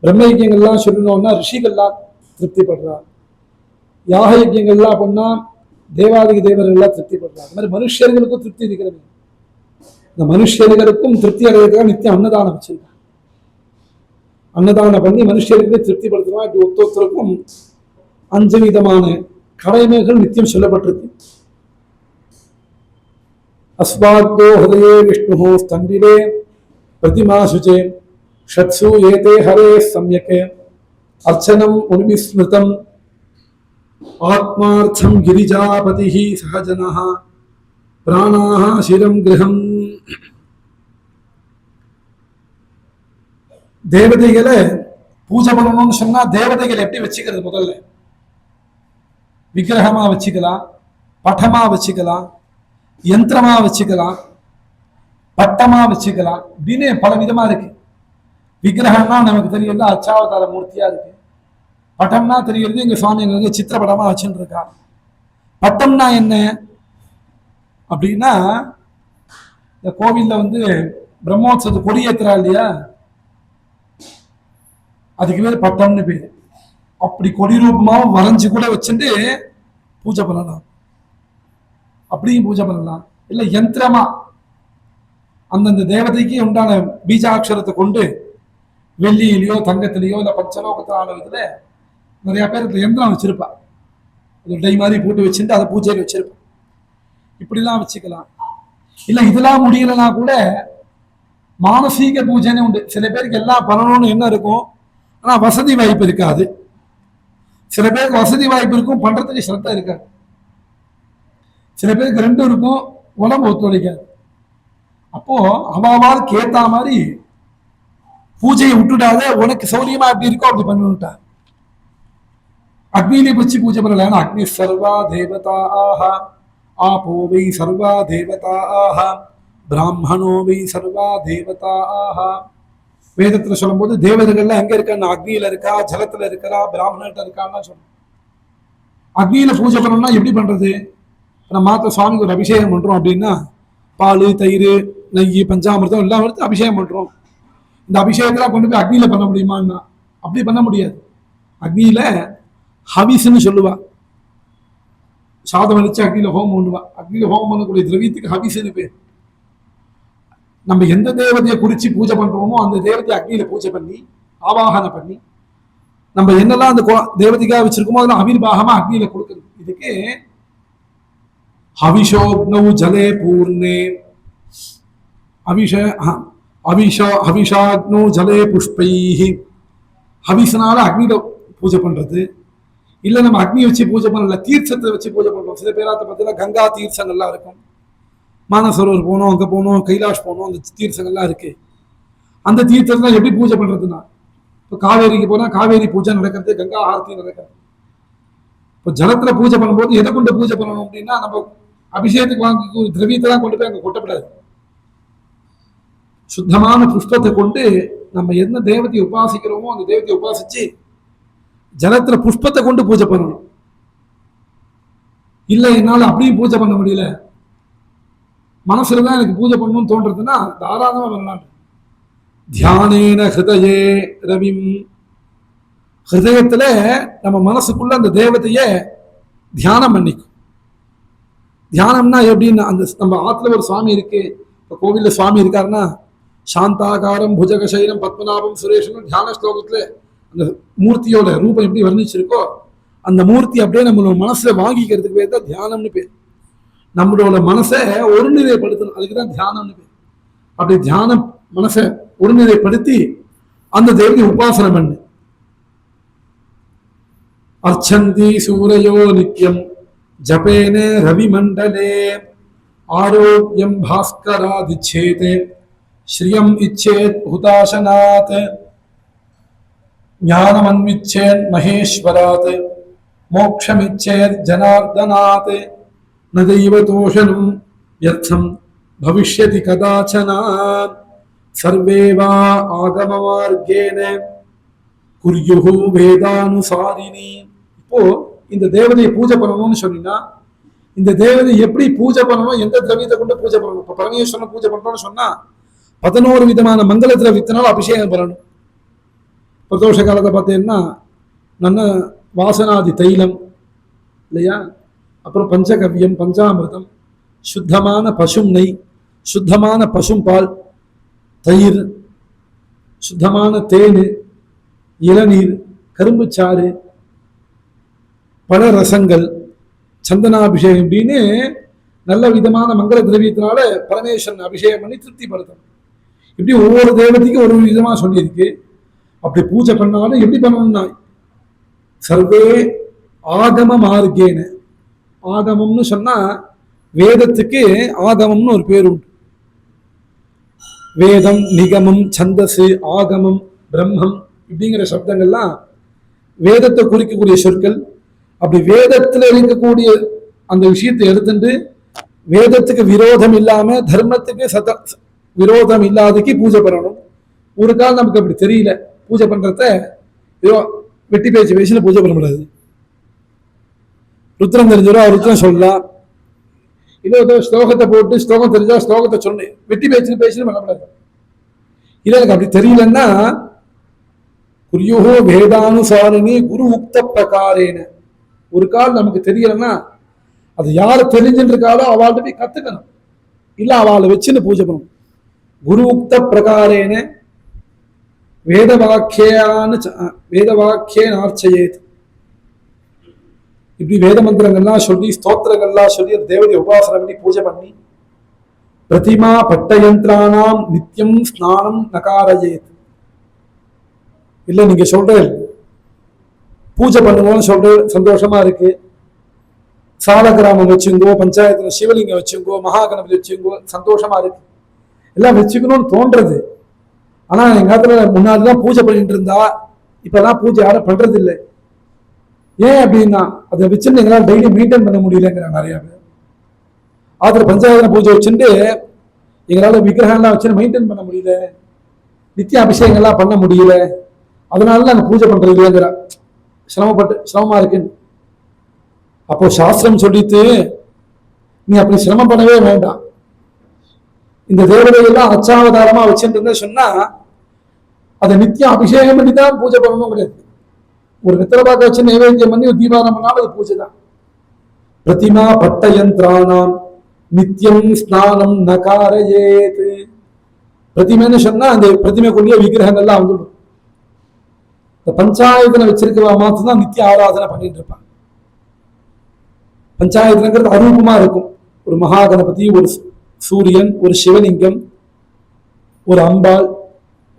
S2: பிரம்மயஜ்யங்கள்லாம் சொல்லணும்னா ரிஷிகள்லாம் திருப்தி பண்றா. யாக யஜ்யங்கள்லாம் பண்ணா தேவாதிக தேவர்கள்லாம் திருப்தி பண்றா. அந்த மாதிரி மனுஷர்களுக்கும் திருப்தி இருக்கிறது. இந்த மனுஷர்களுக்கும் திருப்தி அடைகிறதுக்காக நித்தியம் அன்னதானம் வச்சிருக்காங்க. அன்னதானம் பண்ணி மனுஷர்களுக்கு திருப்தி படுத்துறோம். இப்படி ஒருத்தருக்கும் 5 விதமான கடமைகள் நித்தியம் சொல்லப்பட்டிருக்கு. अस्वाद्यो हृदये विष्णुः स्तंडिले प्रतिमाशुचे षट्सु एते हरे सम्यक् अर्चनम् उन्मिस्मृतम् आत्मार्थं गिरिजापतिः सहजनः प्राणाः शिरं गृहम्. தேவதைகளை பூஜை பண்ணணும்னு சொன்னா தேவதைகளை எப்படி வச்சுக்கிறது? முதல்ல விக்கிரகமா வச்சுக்கலாம், பட்டமா வச்சுக்கலாம், யந்திரமா வச்சுக்கலாம், பட்டமா வச்சுக்கலாம். அப்படின்னு பல விதமா இருக்கு. விக்கிரகம்னா நமக்கு தெரியல அச்சாவதார மூர்த்தியா இருக்கு. பட்டம்னா தெரியறது எங்க சுவாமி எங்களுக்கு சித்திரப்படமா வச்சுட்டு இருக்கா. பட்டம்னா என்ன அப்படின்னா, இந்த கோவில்ல பிரம்மோத்சவத்து கொடியேத்துறா இல்லையா, அதுக்கு பேர் பட்டம்னு பேரு. அப்படி கொடி ரூபமாவும் வரைஞ்சு கூட வச்சுட்டு பூஜை பண்ணலாம். அப்படியும் பூஜை பண்ணலாம். இல்ல யந்திரமா அந்தந்த தேவதைக்கு உண்டான பீஜாட்சரத்தை கொண்டு வெள்ளியிலையோ தங்கத்திலேயோ இல்ல பஞ்சலோகத்தான இதுல நிறைய பேர் இந்த யந்திரம் வச்சிருப்பா. அது டை மாதிரி போட்டு வச்சுட்டு அதை பூஜையில் வச்சிருப்பா. இப்படிலாம் வச்சுக்கலாம். இல்ல இதெல்லாம் முடியலன்னா கூட மானசீக பூஜைன்னு உண்டு. சில பேருக்கு எல்லாம் பண்ணணும்னு என்ன இருக்கும், ஆனா வசதி வாய்ப்பு இருக்காது. சில பேருக்கு வசதி வாய்ப்பு இருக்கும், பண்றதுக்கு சிரத்தை இருக்காது. சில பேருக்கு ரெண்டும் இருக்கும், உடம்பு ஒத்துழைக்காது. அப்போ அவாவாளுக்கு ஏத்த மாதிரி பூஜையை விட்டுடாத, உனக்கு சௌரியமா எப்படி இருக்கோ அப்படி பண்ணிவிட்டா. அக்னியிலே வச்சு பூஜை பண்ணல. அக்னி சர்வா தேவதா ஆஹா ஆபோ வை சர்வா தேவதா ஆஹா பிராமணோ வை சர்வா தேவதா ஆஹா. வேதத்துல சொல்லும் போது தேவதைகள்லாம் எங்க இருக்கா, அக்னியில இருக்கா, ஜலத்துல இருக்கா, பிராமணர்கிட்ட இருக்கான்னு சொல்றோம். அக்னியில பூஜை பண்ணணும்னா எப்படி பண்றது? நம்ம மாத்த சுவாமிக்கு ஒரு அபிஷேகம் பண்றோம் அப்படின்னா பால், தயிர், நெய், பஞ்சாமிர்தம் எல்லாம் எடுத்து அபிஷேகம் பண்றோம். இந்த அபிஷேகத்தெல்லாம் கொண்டு போய் அக்னியில பண்ண முடியுமான்னா அப்படி பண்ண முடியாது. அக்னியில ஹவிஸ்ன்னு சொல்லுவா. சாதம் வலிச்சு அக்னியில ஹோமம் பண்ணுவா. அக்னியில ஹோமம் பண்ணக்கூடிய திரவியத்துக்கு ஹவிஸ்ன்னு பேர். நம்ம எந்த தேவதையை குறிச்சு பூஜை பண்றோமோ அந்த தேவதையை அக்னியில பூஜை பண்ணி ஆவாகனம் பண்ணி நம்ம என்னெல்லாம் அந்த தேவதைக்காக வச்சிருக்கோமோ அதெல்லாம் அவிர்வாகமா அக்னியில கொடுக்குறது. இதுக்கு हविषोग्नौ जले पूर्णे हविषाग्नौ जले पुष्पैः. हविसनाல அக்னியில பூஜை பண்றது. இல்ல நம்ம அக்னி வச்சு பூஜை பண்ணல, தீர்த்தத்தை வச்சு பூஜை பண்றோம். சில பேராத்த பார்த்தீங்கன்னா கங்கா தீர்த்தங்கள்லாம் இருக்கும். மானசரோவர் போனோம், அங்க போனோம், கைலாஷ் போனோம், அந்த தீர்த்தங்கள்லாம் இருக்கு. அந்த தீர்த்தத்தை எப்படி பூஜை பண்றதுன்னா, இப்போ காவேரிக்கு போனா காவேரி பூஜை நடக்கிறது, கங்கா ஆரத்தி நடக்கிறது. இப்போ ஜலத்துல பூஜை பண்ணும்போது எதை கொண்டு பூஜை பண்ணணும் அப்படின்னா, நம்ம அபிஷேகத்துக்கு வாங்கி ஒரு திரவியத்தெல்லாம் கொண்டு போய் அங்க கொட்டப்படாது. சுத்தமான புஷ்பத்தை கொண்டு நம்ம என்ன தேவதையை உபாசிக்கிறோமோ அந்த தேவதையை உபாசிச்சு ஜலத்துல புஷ்பத்தை கொண்டு பூஜை பண்ணணும். இல்ல என்னால அப்படியும் பூஜை பண்ண முடியல, மனசுலதான் எனக்கு பூஜை பண்ணணும்னு தோன்றதுன்னா தாராளமா வரலாம். தியானேன ஹிருதயே ரவிம், ஹிருதயத்துல நம்ம மனசுக்குள்ள அந்த தேவதைய தியானம் பண்ணிக்கும். தியானம்னா எப்படின்னா, அந்த நம்ம ஆத்துல ஒரு சுவாமி இருக்கு, இப்ப கோவில்ல சுவாமி இருக்காருன்னா சாந்தாகாரம் புஜகசைலம் பத்மநாபம் சுரேஷனும் தியான ஸ்லோகத்துல அந்த மூர்த்தியோட ரூபம் எப்படி வர்ணிச்சிருக்கோ அந்த மூர்த்தி அப்படியே நம்மளோட மனசுல வாங்கிக்கிறதுக்கு பேர் தான் தியானம்னு பேர். நம்மளோட மனசை ஒருநிலைப்படுத்தணும், அதுக்குதான் தியானம்னு பேர். அப்படி தியானம் மனசை ஒருநிலைப்படுத்தி அந்த தேவதை உபாசனை பண்ணு. அர்ச்சந்தி சூரையோ நித்யம் ஜபேன ரவி மண்டலே ஆரோக்கியம் பாஸ்கராதிச்சேதே ஸ்ரீயம் இச்சேத் ஹுதாசனாத் ஞானமன்விச்சேத் மகேஸ்வராத் மோக்ஷமிச்சேத் ஜனார்தனாத் ந தெய்வ தோஷனம் யர்த்தம் பவிஷ்யதி கதாச்சன சர்வே வா ஆகமமார்கேன குர்யுஹு வேதானுசாரிணி. இப்போ இந்த தேவதையை பூஜை பண்ணணும்னு சொன்னீங்கன்னா இந்த தேவதை எப்படி பூஜை பண்ணணும், எந்த திரவியத்தை கொண்டு பூஜை பண்ணணும். இப்போ பரமேஸ்வரன் பூஜை பண்றோம்னு சொன்னா 11 விதமான மங்கள திரவியத்தினால் அபிஷேகம் பண்ணணும். பிரதோஷ காலத்தை பார்த்தீங்கன்னா நல்ல வாசனாதி தைலம் இல்லையா, அப்புறம் பஞ்சகவ்யம் பஞ்சாமிர்தம், சுத்தமான பசும் நெய், சுத்தமான பசும் பால், தயிர், சுத்தமான தேன், இளநீர், கரும்புச்சாறு, பல ரசங்கள், சந்தனாபிஷேகம் அப்படின்னு நல்ல விதமான மங்கள திரவியத்தினால பரமேஸ்வரன் அபிஷேகம் பண்ணி திருப்திப்படுத்தணும். இப்படி ஒவ்வொரு தேவதைக்கும் ஒரு விதமா சொல்லியிருக்கு. அப்படி பூஜை பண்ணாலும் எப்படி பண்ணணும்னா சர்வே ஆகம மார்க்கேன, ஆகமம்னு சொன்னா வேதத்துக்கு ஆகமம்னு ஒரு பேர் உண்டு. வேதம், நிகமம், சந்தசு, ஆகமம், பிரம்மம் இப்படிங்கிற சப்தங்கள்லாம் வேதத்தை குறிக்கக்கூடிய சொற்கள். அப்படி வேதத்துல இருக்கக்கூடிய அந்த விஷயத்தை எடுத்துட்டு வேதத்துக்கு விரோதம் இல்லாம தர்மத்துக்கு விரோதம் இல்லாதக்கு பூஜை பண்ணணும். ஒரு காலம் நமக்கு அப்படி தெரியல, பூஜை பண்றத ஏதோ வெட்டி பேச்சு பேசில பூஜை பண்ண முடியாது. ருத்ரம் தெரிஞ்சவரோ ருத்ரம் சொல்லலாம், ஏதோ ஸ்லோகத்தை போட்டு ஸ்லோகம் தெரிஞ்சா ஸ்லோகத்தை சொன்னேன், வெட்டி பேச்சுன்னு பேசினு பண்ணக்கூடாது. இல்லை எனக்கு அப்படி தெரியலன்னா குர்யுஹு வேதானுசாரிணி குரு உக்த பிரகாரேன, ஒரு கால் நமக்கு தெரியலன்னா அது யாரு தெரிஞ்சுட்டு இருக்காளோ அவள்கிட்ட போய் கத்துக்கணும், இல்ல அவளை வச்சுன்னு பூஜை பண்ணணும். குரு உக்த பிரகாரேன வேதவாக்கியேனார்ச்சயேத், இப்படி வேத மந்திரங்கள்லாம் சொல்லி ஸ்தோத்திரங்கள்லாம் சொல்லி அந்த தேவதை உபாசனை பண்ணி பூஜை பண்ணி பிரதிமா பட்டயந்திரானாம் நித்தியம் ஸ்நானம் நகாரயேத். இல்ல நீங்க சொல்ற பூஜை பண்ணுவோம்னு சொல்ற சந்தோஷமா இருக்கு, சால கிராமம் வச்சுங்கோ, பஞ்சாயத்துல சிவலிங்கம் வச்சுங்கோ, மகாகணபதி வச்சுங்கோ, சந்தோஷமா இருக்கு, எல்லாம் வச்சுக்கணும்னு தோன்றது. ஆனா எங்க காலத்துல முன்னாடிதான் பூஜை பண்ணிட்டு இருந்தா, இப்பெல்லாம் பூஜை யாரும் பண்றது இல்லை. ஏன் அப்படின்னா அதை வச்சுட்டு எங்களால் டெய்லி மெயின்டைன் பண்ண முடியலங்கிறாங்க நிறைய பேர். ஆத்துல பஞ்சாயத்து பூஜை வச்சுட்டு எங்களால விக்கிரகம்லாம் வச்சு மெயின்டைன் பண்ண முடியல, நித்திய அபிஷேகங்கள்லாம் பண்ண முடியல, அதனால நாங்க பூஜை பண்றது இல்லைங்கிறா, சிரமமா இருக்குன்னு. அப்போ சாஸ்திரம் சொல்லிட்டு நீ அப்படி சிரமம் பண்ணவே வேண்டாம், இந்த தேவதையெல்லாம் அச்சாவதாரமா வச்சுட்டு சொன்னா அதை நித்தியம் அபிஷேகம் பண்ணி தான் பூஜை பண்ணணும் கிடையாது. ஒரு வெத்தலைப்பாக்க வச்சு நைவேத்தியம் பண்ணி ஒரு தீபாரம் பண்ணாலும் அது பூஜை தான். பிரதிமா பட்டயந்திரானாம் நித்தியம் ஸ்நானம் நகாரயேத். பிரதிமைன்னு சொன்னா அந்த பிரதிமைக்குரிய விக்கிரகங்கள்லாம் வந்துடும். இந்த பஞ்சாயத்துல வச்சிருக்கவா மாத்திரம் தான் நித்திய ஆராதனை பண்ணிட்டு இருப்பாங்க. பஞ்சாயத்துங்கிறது அரூபமா இருக்கும், ஒரு மகா கணபதி, ஒரு சூரியன், ஒரு சிவலிங்கம், ஒரு அம்பாள்,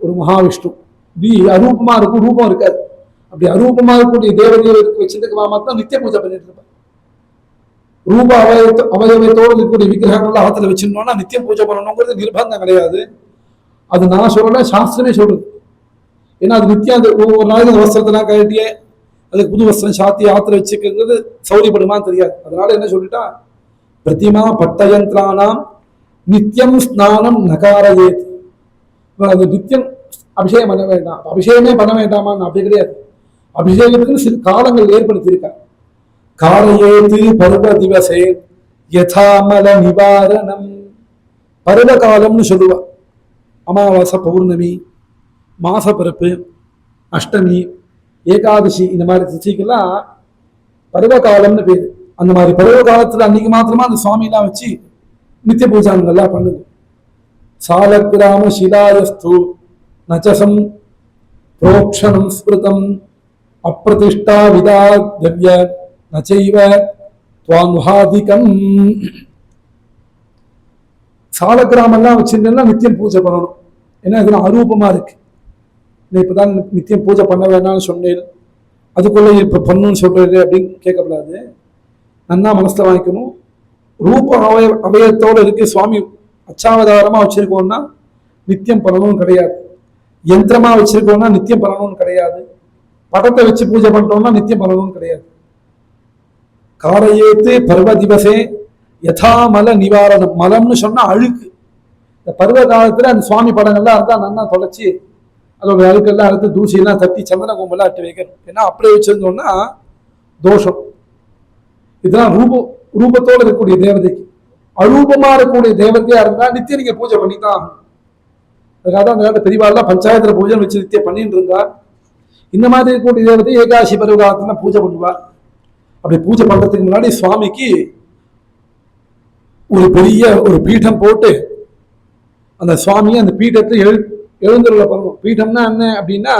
S2: ஒரு மகாவிஷ்ணு, இப்படி அரூபமா இருக்கும், ரூபம் இருக்காது. அப்படி அரூபமா இருக்கக்கூடிய தேவதையை வச்சிருக்கவா மாத்திரம் நித்திய பூஜை பண்ணிட்டு இருப்பாங்க. ரூப அவயவத்தோடு இருக்கக்கூடிய விக்கிரகங்கள் ஆத்துல வச்சிருந்தோம்னா நித்தியம் பூஜை பண்ணணுங்கிறது நிர்பந்தம் கிடையாது. அது நான் சொல்லல, சாஸ்திரமே சொல்றது. ஏன்னா அது நித்தியம் அந்த ஒவ்வொரு நாளைக்கு அந்த வஸ்திரத்தெல்லாம் கட்டியே அதுக்கு புது வஸ்திரம் சாத்தி ஆத்துல வச்சுக்கிறது சௌரியப்படுமான்னு தெரியாது. அதனால என்ன சொல்லிட்டா பிரதிமா பட்டயந்திரானாம் நித்தியம் ஸ்நானம் நகாரயேத். அது நித்தியம் அபிஷேகம் பண்ண வேண்டாம். அபிஷேகமே பண்ண வேண்டாமான்னு அப்படி கிடையாது. அபிஷேகத்துக்கு சில காலங்கள் ஏற்படுத்தியிருக்காங்க. காரயேத்து பருவ திவசே யதாமல நிவாரணம். பருவ காலம்னு சொல்லுவா. அமாவாசை, பௌர்ணமி, மாச பிறப்பு, அஷ்டமி, ஏகாதசி, இந்த மாதிரி திதிக்கெல்லாம் பருவ காலம்னு பேரு. அந்த மாதிரி பருவ காலத்துல அன்னைக்கு மாத்திரமா அந்த சுவாமியெல்லாம் வச்சு நித்திய பூஜாங்கள்லாம் பண்ணுது. சாலக்கிராம சிலாயஸ்து நச்சசம் புரோக்ஷணம் ஸ்மிருதம் அப்பிரதிஷ்டா விதா திவ்ய நச்சைவ துவான்ஹாதிகம். சாலக்கிராமெல்லாம் வச்சிருந்தா நித்தியம் பூஜை பண்ணணும். ஏன்னா இதெல்லாம் அரூபமா இருக்கு. இப்பதான் நித்தியம் பூஜை பண்ண வேண்டாம்னு சொன்னேன், அதுக்குள்ள இப்ப பண்ணுன்னு சொல்றது அப்படின்னு கேட்கக்கூடாது. நன்னா மனசுல வாங்கிக்கணும். ரூப அவயத்தோட இருக்கு சுவாமி அச்சாவதாரமா வச்சிருக்கோம்னா நித்தியம் பண்ணணும்னு கிடையாது. யந்திரமா வச்சிருக்கோம்னா நித்தியம் பண்ணணும்னு கிடையாது. படத்தை வச்சு பூஜை பண்ணிட்டோம்னா நித்தியம் பண்ணணும்னு கிடையாது. காரையேத்து பருவ திவசே யதாமல நிவாரணம். மலம்னு சொன்னா அழுக்கு. இந்த பருவ காலத்துல அந்த சுவாமி படங்கள்லாம் இருந்தா நன்னா தொலைச்சி அதோட அழுக்கெல்லாம் அடுத்து தூசியெல்லாம் தட்டி சந்தன கும்பெல்லாம் அட்டு வைக்கணும். ஏன்னா அப்படியே வச்சிருந்தோம்னா தோஷம். இதெல்லாம் ரூபத்தோடு இருக்கக்கூடிய தேவதைக்கு. அரூபமா இருக்கக்கூடிய தேவதையா இருந்தா நித்தியம் நீங்க பூஜை பண்ணித்தான் ஆகணும். அதுக்காக தான் அந்த காலத்துல பெரியவாள்லாம் பஞ்சாயத்துல பூஜை வச்சு நித்தியம் பண்ணிட்டு இருந்தா. இந்த மாதிரி இருக்கக்கூடிய தேவதை ஏகாதசி பருவ காலத்துல பூஜை பண்ணுவா. அப்படி பூஜை பண்றதுக்கு முன்னாடி சுவாமிக்கு ஒரு பெரிய ஒரு பீடம் போட்டு அந்த சுவாமியை அந்த பீடத்தை எழுந்துள்ள பண்ணணும். பீடம்னா என்ன அப்படின்னா,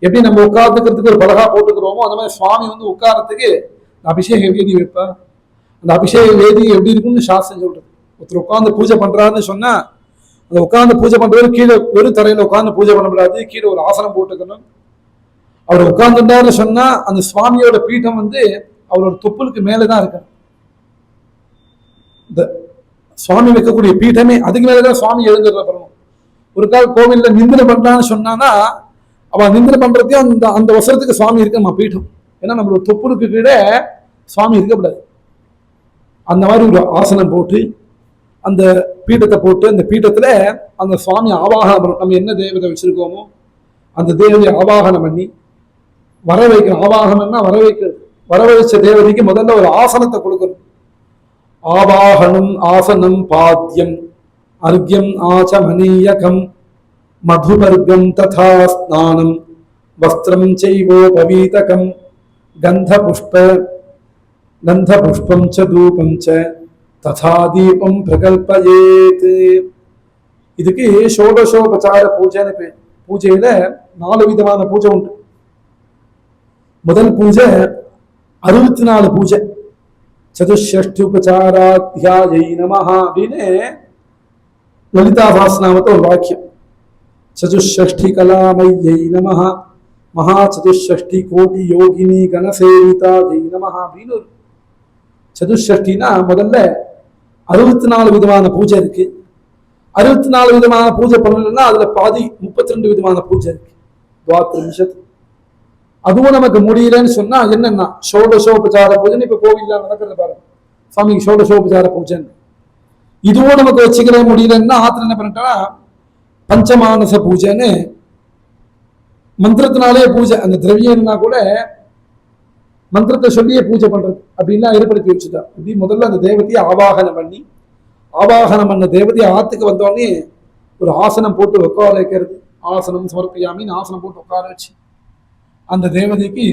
S2: எப்படி நம்ம உட்கார்ந்துக்கிறதுக்கு ஒரு பலகா போட்டுக்கிறோமோ அந்த மாதிரி சுவாமி வந்து உட்காரத்துக்கு அபிஷேக வேதி வைப்பா. அந்த அபிஷேக வேதி எப்படி இருக்குன்னு சாஸ்திரம் சொல்றது. ஒருத்தர் உட்காந்து பூஜை பண்றாருன்னு சொன்னா அந்த உட்காந்து பூஜை பண்றவர் கீழே வெறும் தரையில உட்காந்து பூஜை பண்ணக்கூடாது. கீழே ஒரு ஆசனம் போட்டுக்கணும். அவர் உட்கார்ந்துட்டாருன்னு சொன்னா அந்த சுவாமியோட பீடம் வந்து அவரோட தொப்புளுக்கு மேலதான் இருக்கணும். இந்த சுவாமி வைக்கக்கூடிய பீடமே அதுக்கு மேலதான் சுவாமி எழுந்துடுற பண்ணணும். ஒரு கால் கோவில்ல நிந்திர பண்றான்னு சொன்னானா அவன் நிந்திர பண்றதையும் அந்த அந்த வசரத்துக்கு சுவாமி இருக்கணுமா பீடம். ஏன்னா நம்மளோட தொப்புளுக்கு கீழே சுவாமி இருக்கக்கூடாது. அந்த மாதிரி ஒரு ஆசனம் போட்டு அந்த பீடத்தை போட்டு அந்த பீடத்துல அந்த சுவாமி ஆவாகனம் பண்ணணும். நம்ம என்ன தேவதை வச்சிருக்கோமோ அந்த தேவதையை ஆவாகனம் பண்ணி வர வைக்கணும். ஆவாகனம்னா வர வைக்கிறது. வர வைச்ச தேவதைக்கு முதல்ல ஒரு ஆசனத்தை கொடுக்கணும். ஆவாகனம் ஆசனம் பாத்தியம் அர்க்யம் ஆச்சமனீயகம் மதுபர்க்கம் ததா ஸ்நானம் வஸ்திரம் செய்வோபவீதகம் கந்த புஷ்பம் ச தூபம் ச ததா தீபம் பிரகல்பயேத். இதுக்கு ஷோடசோபசார பூஜைன்னு பேர். பூஜையில 4 விதமான பூஜை உண்டு. முதல் பூஜை 64 பூஜை. சதுஷ்டி உபசாராத்யாயை நமஹ அப்படின்னு லலிதா சஹஸ்ரநாமத்தை ஒரு வாக்கியம். சதுஷ்டி கலாமையை நமஹ மகா சதுஷ்டி கோடி யோகினி கணசேவிதா ஜெய் நமஹ அப்படின்னு ஒரு சதுஷ்டினா முதல்ல 64 விதமான பூஜை இருக்கு. 64 விதமான பூஜை பண்ணலன்னா அதுல பாதி 32 விதமான பூஜை இருக்கு. துவாத்ரிம்ஷத். அதுவும் நமக்கு முடியலன்னு சொன்னா என்னன்னா ஷோடசோபசார பூஜைன்னு இப்ப கோவில்ல நடக்கிறது பாருங்க. சுவாமிக்கு ஷோடசோபசார பூஜைன்னு இதுவும் நமக்கு வச்சுக்கிற முடியலன்னா ஆத்திர என்ன பண்ணிட்டா பஞ்சமானச பூஜைன்னு மந்திரத்தினாலே பூஜை. அந்த திரவியம்னா கூட மந்திரத்தை சொல்லியே பூஜை பண்றது அப்படின்னா ஏற்படுத்தி வச்சுட்டா. இப்படி முதல்ல அந்த தேவதையை ஆவாகனம் பண்ணி ஆவாகனம் பண்ண தேவதையை ஆத்துக்கு வந்தோடனே ஒரு ஆசனம் போட்டு உட்கார வைக்கிறது. ஆசனம் சமர்ப்பயாமின்னு ஆசனம் போட்டு உட்கார வச்சு அந்த தேவதைக்கு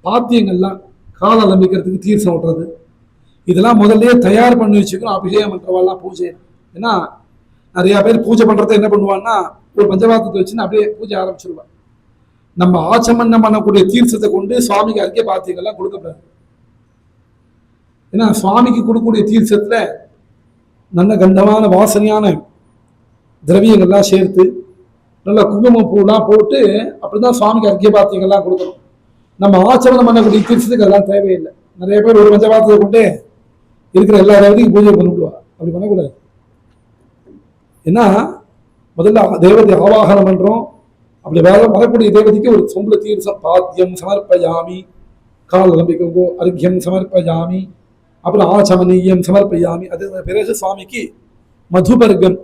S2: பாத்தியங்கள்லாம் கால அலம்பிக்கிறதுக்கு தீர்த்தம் விட்டுறது இதெல்லாம் முதல்லயே தயார் பண்ணி வச்சுக்கணும். அபிஷேகம் பண்றவாள்லாம் பூஜை. ஏன்னா நிறைய பேர் பூஜை பண்றதை என்ன பண்ணுவான்னா ஒரு பஞ்சபாத்திரத்தை வச்சுன்னு அப்படியே பூஜை ஆரம்பிச்சிருவாங்க. நம்ம ஆச்சமன்னம் பண்ணக்கூடிய தீர்த்தத்தை கொண்டு சுவாமிக்கு அர்க்கிய பாத்தியங்கள்லாம் கொடுக்கப்படாது. ஏன்னா சுவாமிக்கு கொடுக்கக்கூடிய தீர்த்தத்துல நல்ல கந்தமான வாசனையான திரவியங்கள்லாம் சேர்த்து நல்ல குங்கும பூலாம் போட்டு அப்படிதான் சுவாமிக்கு அர்க்கிய பாத்தியங்கள்லாம் கொடுக்கணும். நம்ம ஆச்சமனம் பண்ணக்கூடிய தீர்த்தத்துக்கு அதெல்லாம் தேவையில்லை. நிறைய பேர் ஒரு பஞ்சபாத்திரத்தை கொண்டு இருக்கிற எல்லா தேவதையும் பூஜை பண்ணிவிடுவா. அப்படி பண்ணக்கூடாது. ஏன்னா முதல்ல தேவதை ஆவாகனம் பண்றோம். அப்படி வரக்கூடிய தேவதைக்கு ஒரு சொம்புல தீர்த்தம் பாத்தியம் சமர்ப்பயாமி கால் அலம்பிக்கோ அர்க்கியம் சமர்ப்பயாமி அப்புறம் ஆச்சமனீயம் சமர்ப்பயாமி. அது பிறகு சுவாமிக்கு மதுபர்க்கம்.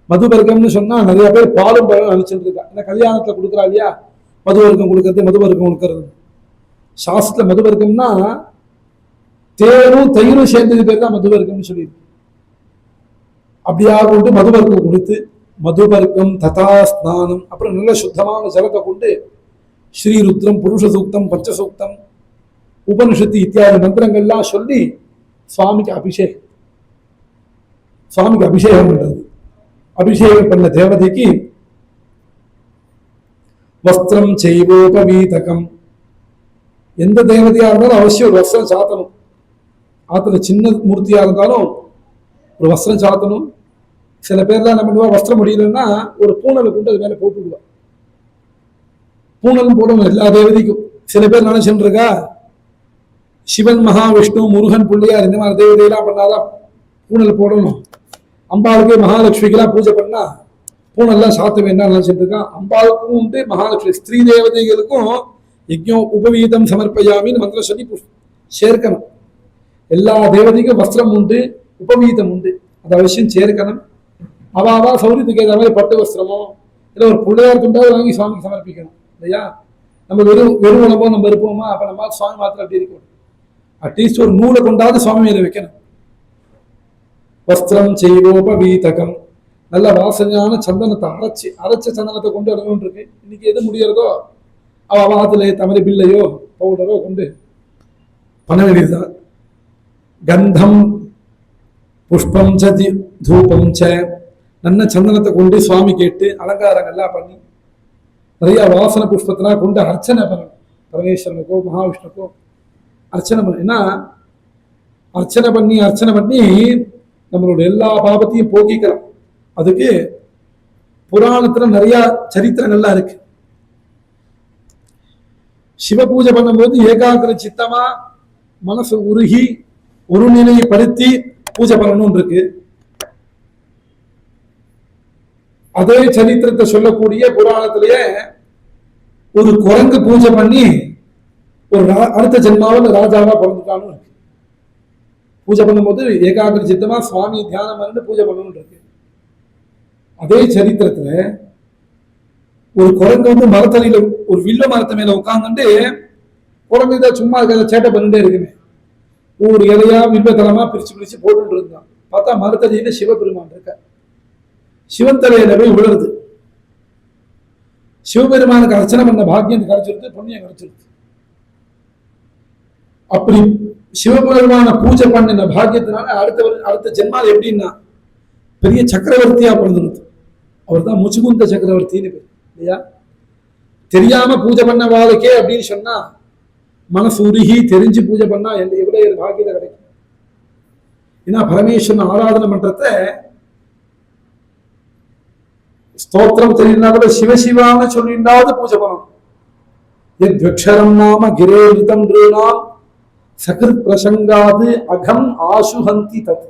S2: மதுபர்க்கம்னு சொன்னா நிறைய பேர் பாலும் பழம் அனுப்பிச்சுட்டு இருக்கா. ஏன்னா கல்யாணத்துல கொடுக்குறா இல்லையா, மதுவர்க்கம் கொடுக்கறது, மதுவர்க்கம் கொடுக்கறது. சாஸ்திர மதுவர்க்கம்னா தேனும் தயிரும் சேர்ந்தது பேர் தான் மதுவர்க்கம்னு சொல்லியிருக்கு. அப்படியா கொண்டு மதுவர்க்கம் கொடுத்து, மதுவர்க்கம் ததா ஸ்நானம், அப்புறம் நல்ல சுத்தமான ஜலத்தை கொண்டு ஸ்ரீருத்ரம், புருஷ சூக்தம், பஞ்சசூக்தம், உபனிஷத்து இத்தியாதி மந்திரங்கள்லாம் சொல்லி சுவாமிக்கு அபிஷேகம். சுவாமிக்கு அபிஷேகம் பண்றது. அபிஷேகம் பண்ண தேவதைக்கு வஸ்திரம் செய்வோபவீதகம். எந்த தேவதையா இருந்தாலும் அவசியம் ஒரு வஸ்திரம் சாத்தணும். ஆத்துல சின்ன மூர்த்தியா இருந்தாலும் ஒரு வஸ்திரம் சாத்தணும். சில பேர்லாம் என்ன பண்ணுவா, வஸ்திரம் முடியலன்னா ஒரு பூனலை கொண்டு அது மேல போட்டுடுவா. பூனலும் போடணும் எல்லா தேவதைக்கும். சில பேர் நினைச்சுட்டு இருக்கா சிவன், மகாவிஷ்ணு, முருகன், பிள்ளையார் இந்த மாதிரி தேவதையெல்லாம் பண்ணாதான் பூனல் போடணும். அம்பாளுக்கு மகாலட்சுமிக்கெல்லாம் பூஜை பண்ணா பூனெல்லாம் சாத்த வேண்டாம் நினைச்சிட்டு இருக்கான். அம்பாளுக்கும் உண்டு, மகாலட்சுமி ஸ்திரீ தேவதைகளுக்கும் யஜ்ஞம் உபவீதம் சமர்ப்பயாமின்னு மந்திரம் சொல்லி சேர்க்கணும். எல்லா தேவதைக்கும் வஸ்திரம் உண்டு, உபவீதம் உண்டு, அதை அவசியம் சேர்க்கணும். அவாவா சௌரியத்துக்கு ஏற்ற மாதிரி பட்டு வஸ்திரமோ இல்லை ஒரு பிள்ளையார் துண்டாவது வாங்கி சுவாமிக்கு சமர்ப்பிக்கணும் இல்லையா. நம்ம வெறும் உணவோ நம்ம இருப்போமா, அப்ப நம்ம சுவாமி மாத்திரம் அப்படி இருக்கணும். அட்லீஸ்ட் ஒரு நூலை கொண்டாவது சுவாமி மேல வைக்கணும். வஸ்திரம் செய்வோபவீதகம். நல்ல வாசனையான சந்தனத்தை அரைச்ச சந்தனத்தை கொண்டு வரணும்னு இருக்கு. இன்னைக்கு எது முடியறதோ அவ வாத்துல தமரி பில்லையோ பவுடரோ கொண்டு பண்ண வேண்டியதுதான். கந்தம் புஷ்பம் ச தூபம் ச. நல்ல சந்தனத்தை கொண்டு சுவாமி கேட்டு அலங்காரங்கள்லாம் பண்ணி நிறைய வாசன புஷ்பத்தெல்லாம் கொண்டு அர்ச்சனை பண்ணணும். பரமேஸ்வரனுக்கோ மகாவிஷ்ணுக்கோ அர்ச்சனை பண்ண. ஏன்னா அர்ச்சனை பண்ணி நம்மளோட எல்லா பாபத்தையும் போக்கிக்கலாம். அதுக்கு புராணத்துல நிறைய சரித்திரங்கள்லாம் இருக்கு. சிவ பூஜை பண்ணும்போது ஏகாகிர சித்தமா மனசு உருகி ஒரு நிலைப்படுத்தி பூஜை பண்ணணும் இருக்கு. அதே சரித்திரத்தை சொல்லக்கூடிய புராணத்திலேயே ஒரு குரங்கு பூஜை பண்ணி ஒரு அடுத்த ஜென்மாவில் ராஜாவா பிறந்துட்டான்னு இருக்கு. பூஜை பண்ணும்போது ஏகாகிர சித்தமா சுவாமி தியானம் பண்ணி பூஜை பண்ணணும் இருக்கு. அதே சரித்திரத்துல ஒரு குரங்கு வந்து மரத்தடியில ஒரு வில்ல மரத்து மேல உட்கார்ந்துட்டு குரங்கு இதை சும்மா சேட்டை பண்ணிட்டே இருக்குமே. ஒரு இலையா வில்வத்தலமா பிரிச்சு போட்டு இருந்தான். பார்த்தா மரத்தடியில சிவபெருமான் இருக்க. சிவன் தலையில போய் விழுறது. சிவபெருமானுக்கு அர்ச்சனை பண்ண பாக்கியம் கிடைச்சிருக்கு, புண்ணியம் கிடைச்சிருக்கு. அப்படி சிவபெருமான பூஜை பண்ணின பாக்கியத்தினால அடுத்த ஜென்மால் எப்படின்னா பெரிய சக்கரவர்த்தியா பிறந்துருது. அவர் தான் முச்சுகுந்த சக்கரவர்த்தின்னு பேர் இல்லையா. தெரியாம பூஜை பண்ண வாழ்க்கே அப்படின்னு சொன்னா மனசு உருகி தெரிஞ்சு பூஜை பண்ணா எவ்வளவு பாக்கியத்தை கிடைக்கும். ஏன்னா பரமேஸ்வரன் ஆராதனை பண்றத ஸ்தோத்திரம் தெரியுதுனா கூட சிவசிவான்னு சொல்லிண்டாவது பூஜை பண்ணணும். எத்வக்ஷரம் நாம கிரேரிதம் நாம் சகிருத் பிரசங்காது அகம் ஆசுஹந்தி தத்.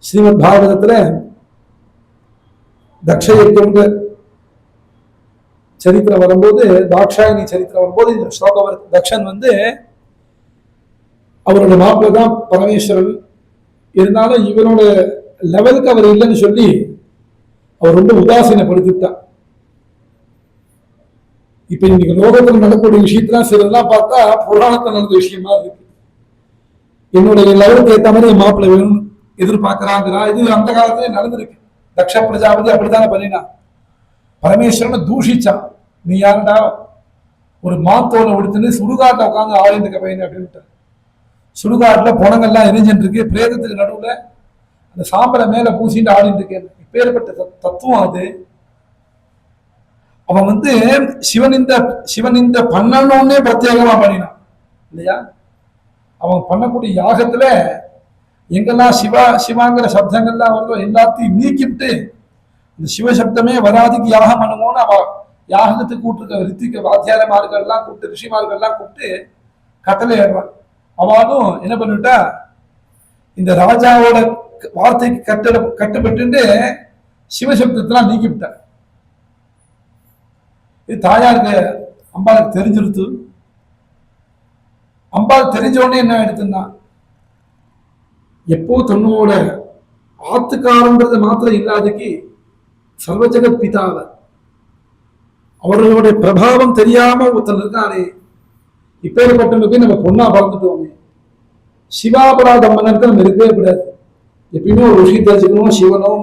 S2: ஸ்ரீமத் பாகவதத்துல தக்ஷயஜ்ஞ சரித்திரம் வரும்போது, தாக்ஷாயணி சரித்திரம் வரும்போது இந்த ஸ்லோகம் தக்ஷன் வந்து அவரோட மாப்பிள்ள தான் பரமேஸ்வரன். இருந்தாலும் இவரோட லெவலுக்கு அவர் இல்லைன்னு சொல்லி அவர் ரொம்ப உதாசீனப்படுத்திட்டார். இப்ப இன்னைக்கு லோகத்தில் நடக்கக்கூடிய விஷயத்தான் சிலதெல்லாம் பார்த்தா புராணத்தில் நடந்த விஷயமா இருக்கு. என்னுடைய லெவலுக்கு ஏற்ற மாதிரி மாப்பிள்ளை வேணும் எதிர்பார்க்கிறாங்கிறா. இது அந்த காலத்திலே நடந்திருக்கு. தக்ஷ பிரஜாபதி அப்படித்தானே பண்ணினா. பரமேஸ்வரனை தூஷிச்சான். நீ யாருடா ஒரு மாத்தோலை உடுத்துன்னு சுடுகாட்டை உட்காந்து ஆழ்ந்துக்க பையன் அப்படின்ட்டு. சுடுகாட்டுல புணங்கள்லாம் எரிஞ்சுட்டு இருக்கு. பிரேதத்துக்கு நடுவுல அந்த சாம்பலை மேல பூசிட்டு ஆடிட்டு இருக்கேன். இப்பேற்பட்ட தத்துவம் அது. அவன் வந்து சிவன் இந்த பண்ணணும்னே பிரத்யேகமா பண்ணினான் இல்லையா. அவன் பண்ணக்கூடிய யாகத்துல எங்கெல்லாம் சிவாங்கிற சப்தங்கள்லாம் வருதோ எல்லாத்தையும் நீக்கிவிட்டு இந்த சிவசப்தமே வராதுக்கு யாகம் பண்ணுவோன்னு அவ யாகத்துக்கு கூப்பிட்டு ரித்திக வாத்தியாரமார்கள்லாம் கூப்பிட்டு ரிஷிமார்கள்லாம் கூப்பிட்டு கட்டளை ஏறுவான். அவனும் என்ன பண்ணிவிட்டா இந்த ராஜாவோட வார்த்தைக்கு கட்டுப்பட்டு சிவசப்தத்தெல்லாம் நீக்கிவிட்டார். இது தாயாருக்கு அம்பாளுக்கு தெரிஞ்சிருத்து. அம்பாள் தெரிஞ்ச உடனே என்ன எடுத்துன்னா, எப்போ தன்னோட ஆத்துக்காரன்றது மாத்திரம் இல்லாதக்கு சர்வஜகத் பிதாவ அவர்களுடைய பிரபாவம் தெரியாம ஒருத்தன் இருக்கானே, இப்பேற்பட்டவனுக்கு நம்ம பொண்ணா பறந்துட்டோமே, சிவாபராதம் பண்ணது நம்ம இருக்கவே கூடாது. எப்பயுமே ஒரு விஷயம் தெரிஞ்சுக்கணும், சிவனோ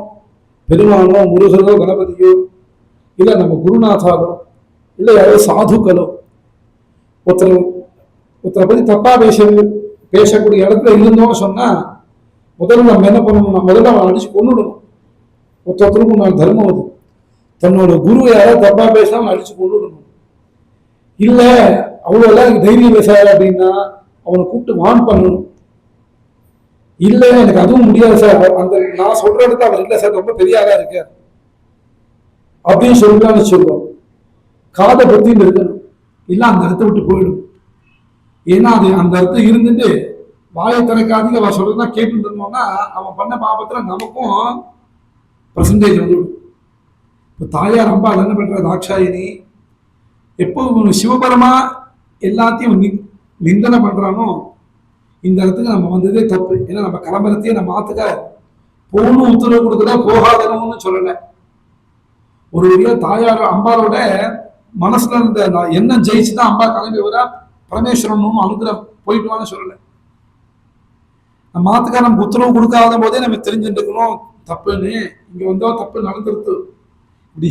S2: பெருமானோ முருகனோ கணபதியோ இல்ல நம்ம குருநாதாலோ இல்ல யாரோ சாதுக்களோ ஒருத்தரை பத்தி தப்பா பேசக்கூடிய இடத்துல இருந்தோம்னு சொன்னா முதல்ல நம்ம என்ன பண்ணணும்னா முதல்ல அவன் அடிச்சு கொண்டுடணும். ஒருத்தருக்கு நான் தர்மம் அது, தன்னோட குரு யாராவது தப்பா பேசாம அடிச்சு கொண்டுடணும். இல்ல அவ்வளவுதான் தைரியம் பேசாத அப்படின்னா அவனை கூப்பிட்டு வான் பண்ணணும். இல்ல எனக்கு அதுவும் முடியாது சார், அந்த நான் சொல்ற இடத்துல அவர் இல்லை சார், ரொம்ப பெரிய ஆளா இருக்க அப்படின்னு சொல்லிட்டான்னு சொல்லுவோம். காதை பத்தியும் இருக்கணும், இல்ல அந்த இடத்த விட்டு போயிடும். ஏன்னா அது அந்த இடத்துல இருந்துட்டு வாயை திறக்காதீங்க அவன் சொல்றதுதான் கேட்டு இருந்தோம்னா அவன் பண்ண பாபத்துல நமக்கும் பர்சன்டேஜ் வந்துவிடும். இப்போ தாயார் அம்பாள் என்ன பண்ற, தாட்சாயினி எப்போ சிவபரமா எல்லாத்தையும் நிந்தனை பண்றானோ இந்த இடத்துக்கு நம்ம வந்ததே தப்பு. ஏன்னா நம்ம கிளம்புறதையே நம்ம ஆத்துக்க போகணும் உத்தரவு கொடுக்கல, போகாதனும்னு சொல்லலை. ஒரு வழியா தாயார் அம்பாலோட மனசுல இருந்த எண்ணம் ஜெயிச்சுதான் அம்பா கிளம்பி வர பரமேஸ்வரனும் அனுகிரகம் போயிட்டு வான்னு சொல்லலை. நம்ம ஆத்துக்கார நமக்கு உத்தரவு கொடுக்காத போதே நம்ம தெரிஞ்சுருக்கணும் தப்புன்னு. இங்க வந்தோ தப்பு நடந்துருது. இப்படி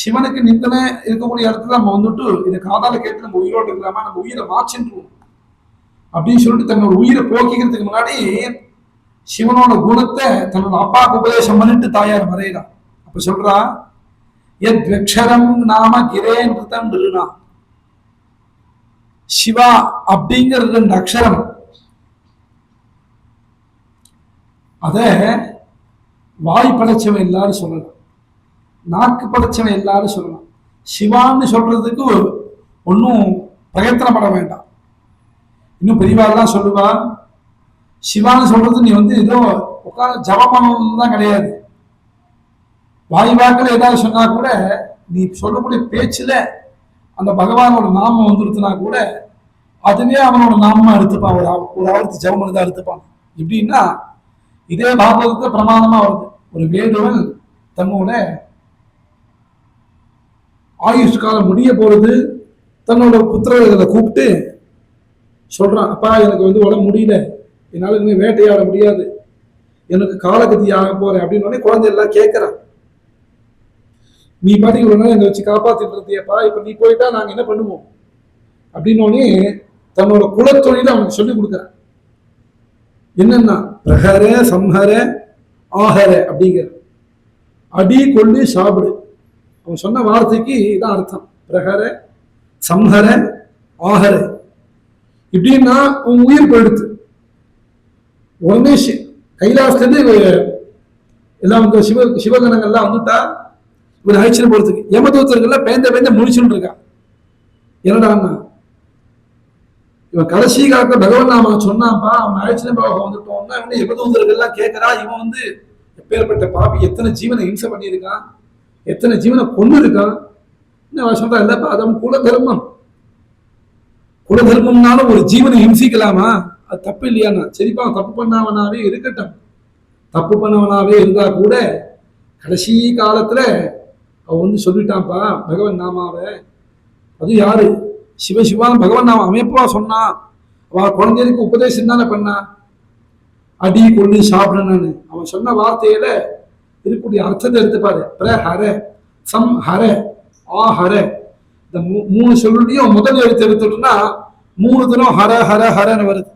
S2: சிவனுக்கு நிந்தனை இருக்கக்கூடிய இடத்துல நம்ம வந்துட்டு இதை காதால கேட்டு நம்ம உயிரோடு இருக்கலாமா, நம்ம உயிரை மாற்றின்றுவோம் அப்படின்னு சொல்லிட்டு தன்னோட உயிரை போக்கிக்கிறதுக்கு முன்னாடி சிவனோட குணத்தை தன்னோட அப்பாவுக்கு உபதேசம் பண்ணிட்டு தாயார் மறையிறான். அப்ப சொல்றா, எத் வெக்ஷரம் நாம கிரேன் சிவா அப்படிங்கிறது 2 அக்ஷரம். அத வாய் படைச்சவன் எல்லாரும் சொல்லலாம், நாக்கு படைச்சவன் எல்லாரும் சொல்லலாம். சிவான்னு சொல்றதுக்கு ஒன்னும் பிரயத்தனப்பட வேண்டாம். இன்னும் பெரியவாள்லாம் சொல்லுவா, சிவான்னு சொல்றது நீ ஏதோ உட்காந்து ஜபம் பண்ணணும் தான் கிடையாது. வாய் வாக்கில் ஏதாவது சொன்னா கூட நீ சொல்லக்கூடிய பேச்சுல அந்த பகவானோட நாமம் வந்துருத்துனா கூட அதுவே அவனோட நாமமா எடுத்துப்பான். ஒரு ஆவர்த்தி ஜபம் தான் எடுத்துப்பான். எப்படின்னா இதே பாகவதற்கு பிரமாணமா வருது. ஒரு வேடுவன் தன்னோட ஆயுஷ் காலம் முடிய போறது தன்னோட புத்திரர்களை கூப்பிட்டு சொல்றான், அப்பா எனக்கு உடம்பு முடியல, என்னால இனிமே வேட்டையாட முடியாது, எனக்கு காலகதி ஆக போறேன் அப்படின்னு குழந்தை எல்லாம் கேட்கிறான். நீ பாத்தீங்க ஒரு நாள் எங்க வச்சு காப்பாத்திட்டு இருந்தியப்பா, இப்ப நீ போயிட்டா நாங்க என்ன பண்ணுவோம் அப்படின்னு தன்னோட குலத்தொழில அவனுக்கு சொல்லி கொடுக்குறான். என்னன்னா பிரஹர சம்ஹர ஆஹர அப்படிங்கிற அடி கொள்ளு சாப்பிடு. அவன் சொன்ன வார்த்தைக்கு இதான் அர்த்தம். பிரஹர சம்ஹர ஆஹர இப்படின்னா உன் உயிர் போயிடுத்து. உடனே கைலாசத்துலேருந்து எல்லாம் சிவகணங்கள்லாம் வந்துட்டா இவர் அழைச்சிட்டு போறதுக்கு. யமதூத்தர்கள்லாம் பேந்த முடிச்சுட்டு இருக்கான். என்னடான்னா இவன் கடைசி காலத்துல பகவன் நாம சொன்னாப்பா, அவன் அழைச்சிட்டு போக வந்துட்டோம்னா இவன் யமதூத்தர்கள்லாம் கேட்கிறா, இவன் எப்பேற்பட்ட பாப்பி, எத்தனை ஜீவனை ஹிம்சை பண்ணியிருக்கான், எத்தனை ஜீவனை கொண்டு இருக்கான். அவன் சொல்றா, இல்லப்பா அது குல தர்மம். குல தர்மம்னாலும் ஒரு ஜீவனை ஹிம்சிக்கலாமா, அது தப்பு இல்லையானா. சரிப்பா தப்பு பண்ணவனாவே இருக்கட்டும், தப்பு பண்ணவனாவே இருந்தா கூட கடைசி காலத்துல அவன் சொல்லிட்டான்ப்பா பகவன் நாமாவை. அது யாரு, சிவசிவான் பகவன் நாம அமைப்பா சொன்னா. அவ குழந்தைகளுக்கு உபதேசம் தானே பண்ணா, அடி கொண்டு சாப்பிடணும்னு. அவன் சொன்ன வார்த்தையில இருக்கக்கூடிய அர்த்தத்தை எடுத்துப்பாரு. பிரஹர சம் ஹர ஆஹர இந்த 3 சொல்லியும் முதல் எழுத்து எடுத்துட்டோம்னா 3 தினம் ஹர ஹர ஹரன்னு வருது.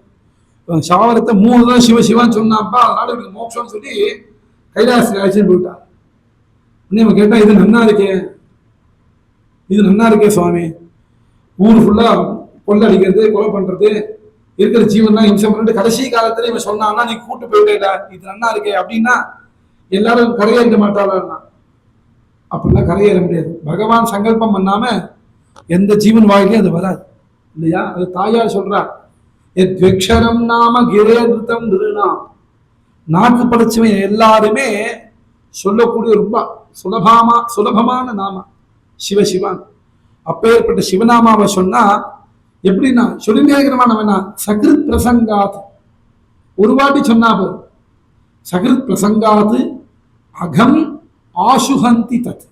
S2: சாவரத்தை 3 தான் சிவசிவான்னு சொன்னாப்பா, அதனால இவனுக்கு மோட்சம்னு சொல்லி கைலாசத்துக்கு அழைச்சின்னு போயிட்டான். இன்னும் கேட்டா இது நன்னா இருக்கே, இது நன்னா இருக்கே சுவாமி, ஊர் ஃபுல்லா கொள்ளடிக்கிறது கொலை பண்றது இருக்கிற ஜீவன்லாம் ஹிம்சை பண்ணிட்டு கடைசி காலத்துல இவன் சொன்னான்னா நீ கூட்டு போயிட்டே இது நன்னா இருக்கே அப்படின்னா எல்லாரும் கரையேற மாட்டாளா. அப்படிலாம் கரையேற முடியாது. பகவான் சங்கல்பம் பண்ணாம எந்த ஜீவன் வாயிலையும் அது வராது இல்லையா. அது தாயார் சொல்றா, எத்வெக்ஷரம் நாம கிரேதம் நிருணா. நாக்கு படைச்சவன் எல்லாருமே சொல்லக்கூடிய ரொம்ப சுலபமான நாம சிவசிவான். அப்பேற்பட்ட சிவநாமாவை சொன்னா எப்படின்னா சொல்லிட்டே இருக்கிறமா நம்ம என்ன சகிருத் பிரசங்காத் ஒரு வாட்டி சொன்னா போதும். சகிருத் பிரசங்காத் அகம் ஆசுஹந்தி தத்.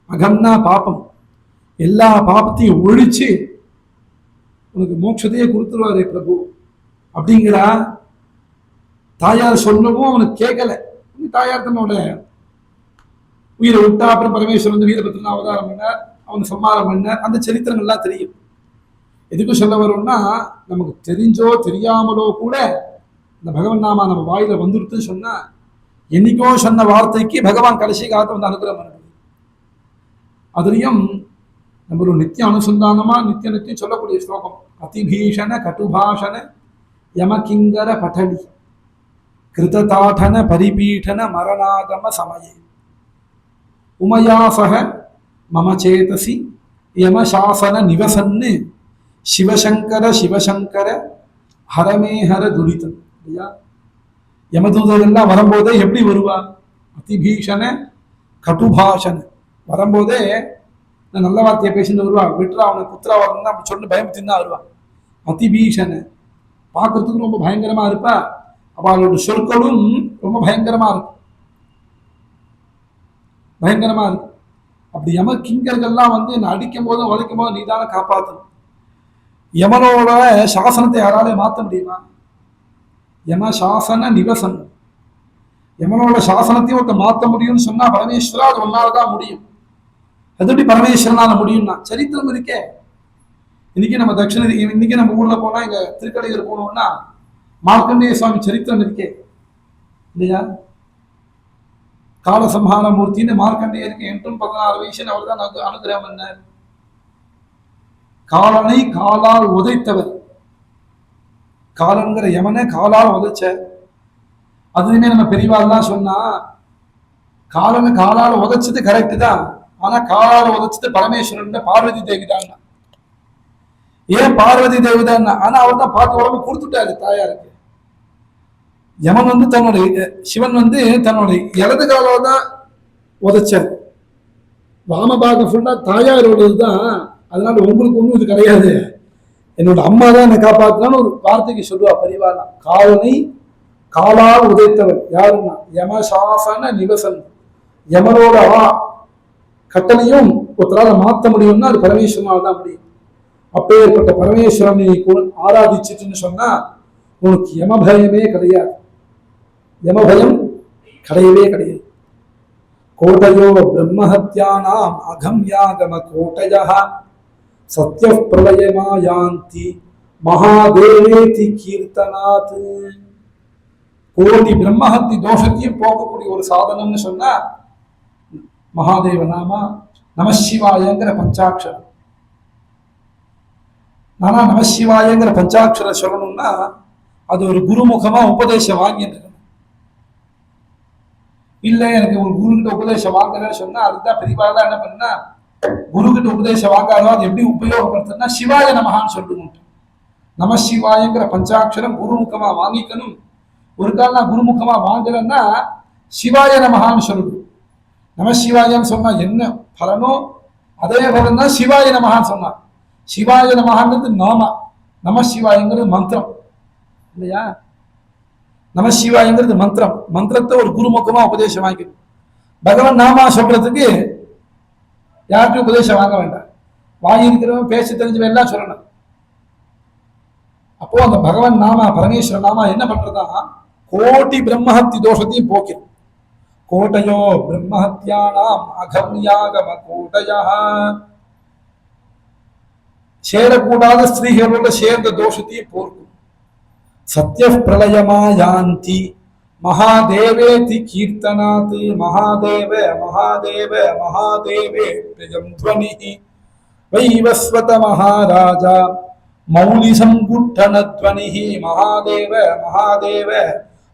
S2: அகம்னா பாப்பம், எல்லா பாப்பத்தையும் ஒழிச்சு உனக்கு மோட்சத்தையே கொடுத்துருவாரே பிரபு அப்படிங்கிறா. தாயார் சொல்லவும் அவனுக்கு கேட்கல. தாயார் தன்னோட உயிரை விட்டா, அப்புறம் பரமேஸ்வரன் வந்து வீரபத்ரன் அவதாரம் பண்ணார், அவன் சம்மாரம் பண்ணார். அந்த சரித்திரங்கள்லாம் தெரியும். எதுக்கும் சொல்ல வரும்னா, நமக்கு தெரிஞ்சோ தெரியாமலோ கூட இந்த பகவன் நாமா நம்ம வாயில வந்துருத்துன்னு சொன்னா, என்னைக்கோ சொன்ன வார்த்தைக்கு பகவான் கடைசி காலத்தை வந்து அனுகிரகம் பண்ண. அதுலயும் நம்ம ஒரு நித்திய அனுசந்தானமா நித்திய நித்தியம் சொல்லக்கூடிய ஸ்லோகம் அதிபீஷண கட்டுபாஷண யமகிங்கர பட்டடி கிருததாடன பரிபீடன மரணாகம சமயே உமயாசக மம சேதசி யமசாசன நிவசன்னு சிவசங்கர சிவசங்கர ஹரமேஹர துரிதம். இல்லையா? யமதூதரெல்லாம் வரும்போதே எப்படி வருவா? அதிபீஷண கட்டுபாஷண வரும்போதே நல்ல வார்த்தையை பேசிட்டு வருவா. விட்டுறா அவனை குத்துறா வரணும் அப்படி சொல்லி பயமுத்தின்னு தான் வருவா. அதிபீஷண பார்க்கறதுக்கு ரொம்ப பயங்கரமா இருப்பா. அவளோட சொற்களும் ரொம்ப பயங்கரமா இருக்கும். பயங்கரமா இருக்கும். அப்படி யம கிங்கர்கள்லாம் வந்து என்னை அடிக்கும் போதும் உதைக்கும் போது நீதான காப்பாற்றணும். யமனோட சாசனத்தை யாராலையும் மாற்ற முடியுமா? யம சாசன நிவசன். யமனோட சாசனத்தையும் ஒருத்த மாற்ற முடியும்னு சொன்னா பரமேஸ்வரா அது ஒன்னால்தான் முடியும். அது எப்படி பரமேஸ்வரனால முடியும்னா சரித்திரம் இருக்கே. இன்னைக்கு நம்ம இன்னைக்கு நம்ம ஊர்ல போனா இங்க திருக்கடையூர் போனோம்னா மார்க்கண்டேய சுவாமி சரித்திரம் இருக்கே இல்லையா? காலசம்ஹார மூர்த்தின்னு மார்க்கண்டேயருக்கு 8-16 வயசுன்னு அவர் தான் அனுகிரகம் பண்ணார். காலனை காலால் உதைத்தவர். காலங்கிற யமனை காலால் உதைச்ச. அதுவுமே நம்ம பெரியவாள்லாம் சொன்னா காலனை காலால் உதைச்சது கரெக்டு தான். ஆனா காலால் உதைச்சது பரமேஸ்வரன் பார்வதி தேவி தான். ஏன் பார்வதி தேவி தான்? ஆனா அவர் தான் பார்த்து உடம்பு கொடுத்துட்டாரு தாயாருக்கு. யமன் வந்து தன்னுடைய சிவன் வந்து தன்னுடைய இடது காலால தான் உதைச்சார். வாமபாகம் ஃபுல்லா தாயாரோடது தான். அதனால உங்களுக்கு ஒன்றும் இது கிடையாது, என்னோட அம்மா தான் என்னை காப்பாத்தினான்னு ஒரு வார்த்தைக்கு சொல்லுவா பெரியவானா. காலனை காலால் உதைத்தவர் யாருன்னா யமசாசன நிவசன். யமனோட கட்டளையும் ஒருத்தரால மாற்ற முடியும்னா அது பரமேஸ்வரனால தான் முடியும். அப்பேற்பட்ட பரமேஸ்வரனை ஆராதிச்சுட்டுன்னு சொன்னா உனக்கு யமபயமே கிடையாது. யமபயம் கிடையவே கிடையாது. கோட்டையோ பிரம்மஹத்யானாம் அகம்யாகம கோட்டையா சத்ய பிரளயமாயாந்தி மகாதேவேதி கீர்த்தனாத். கோடி பிரம்மஹத்தி தோஷத்தையும் போக்கக்கூடிய ஒரு சாதனம்னு சொன்னா மகாதேவ நாமா நமசிவாயங்கிற பஞ்சாட்சரம். நானா நமசிவாயங்கிற பஞ்சாட்சர சொல்லணும்னா அது ஒரு குருமுகமா உபதேசம் வாங்கிட்டு. இல்ல எனக்கு ஒரு குரு கிட்ட உபதேசம் வாங்கலன்னு சொன்னா அதுதான் பெரியவாதான் என்ன பண்ணா, குரு கிட்ட உபதேசம் வாங்காதோ அது எப்படி உபயோகப்படுத்துனா சிவாய நமகான்னு சொல்லணும். நமசிவாயங்கிற பஞ்சாட்சரம் குருமுகமா வாங்கிக்கணும். ஒரு கால் நான் குருமுகமா வாங்கலன்னா சிவாய நமகான்னு சொல்லணும். நமசிவாயன்னு சொன்னா என்ன பலனோ அதே பலன் தான் சிவாய நமகான்னு சொன்னா. சிவாய நமகான்றது நாம, நமசிவாயங்கிறது மந்திரம் இல்லையா? நமசிவாயங்கிறது மந்திரம். மந்திரத்தை ஒரு குருமுகமா உபதேசம் வாங்கிக்கணும். பகவான் நாமா சொல்றதுக்கு யாருக்கும் உபதேசம் வாங்க வேண்டாம். வாங்கியிருக்கிறவன் பேச தெரிஞ்சவன் எல்லாம் சொல்லணும். அப்போ அந்த பகவான் நாமா பரமேஸ்வர நாமா என்ன பண்றதா கோட்டி பிரம்மஹத்தி தோஷத்தையும் போக்கிடும். கோட்டையோ பிரம்மஹத்யானாம் அகம்யாகம கோட்டையா. சேரக்கூடாத ஸ்திரீகளோட சேர்ந்த தோஷத்தையும் போக்கும். சத்ய பிரளயமாயாந்தி மகாதேவேதி கீர்த்தனாத். மகாதேவ மகாதேவ மகாதேவே பிரியம் துவனி வைவஸ்வத மகாராஜா மௌலி சங்குட்டன துவனி. மகாதேவ மகாதேவ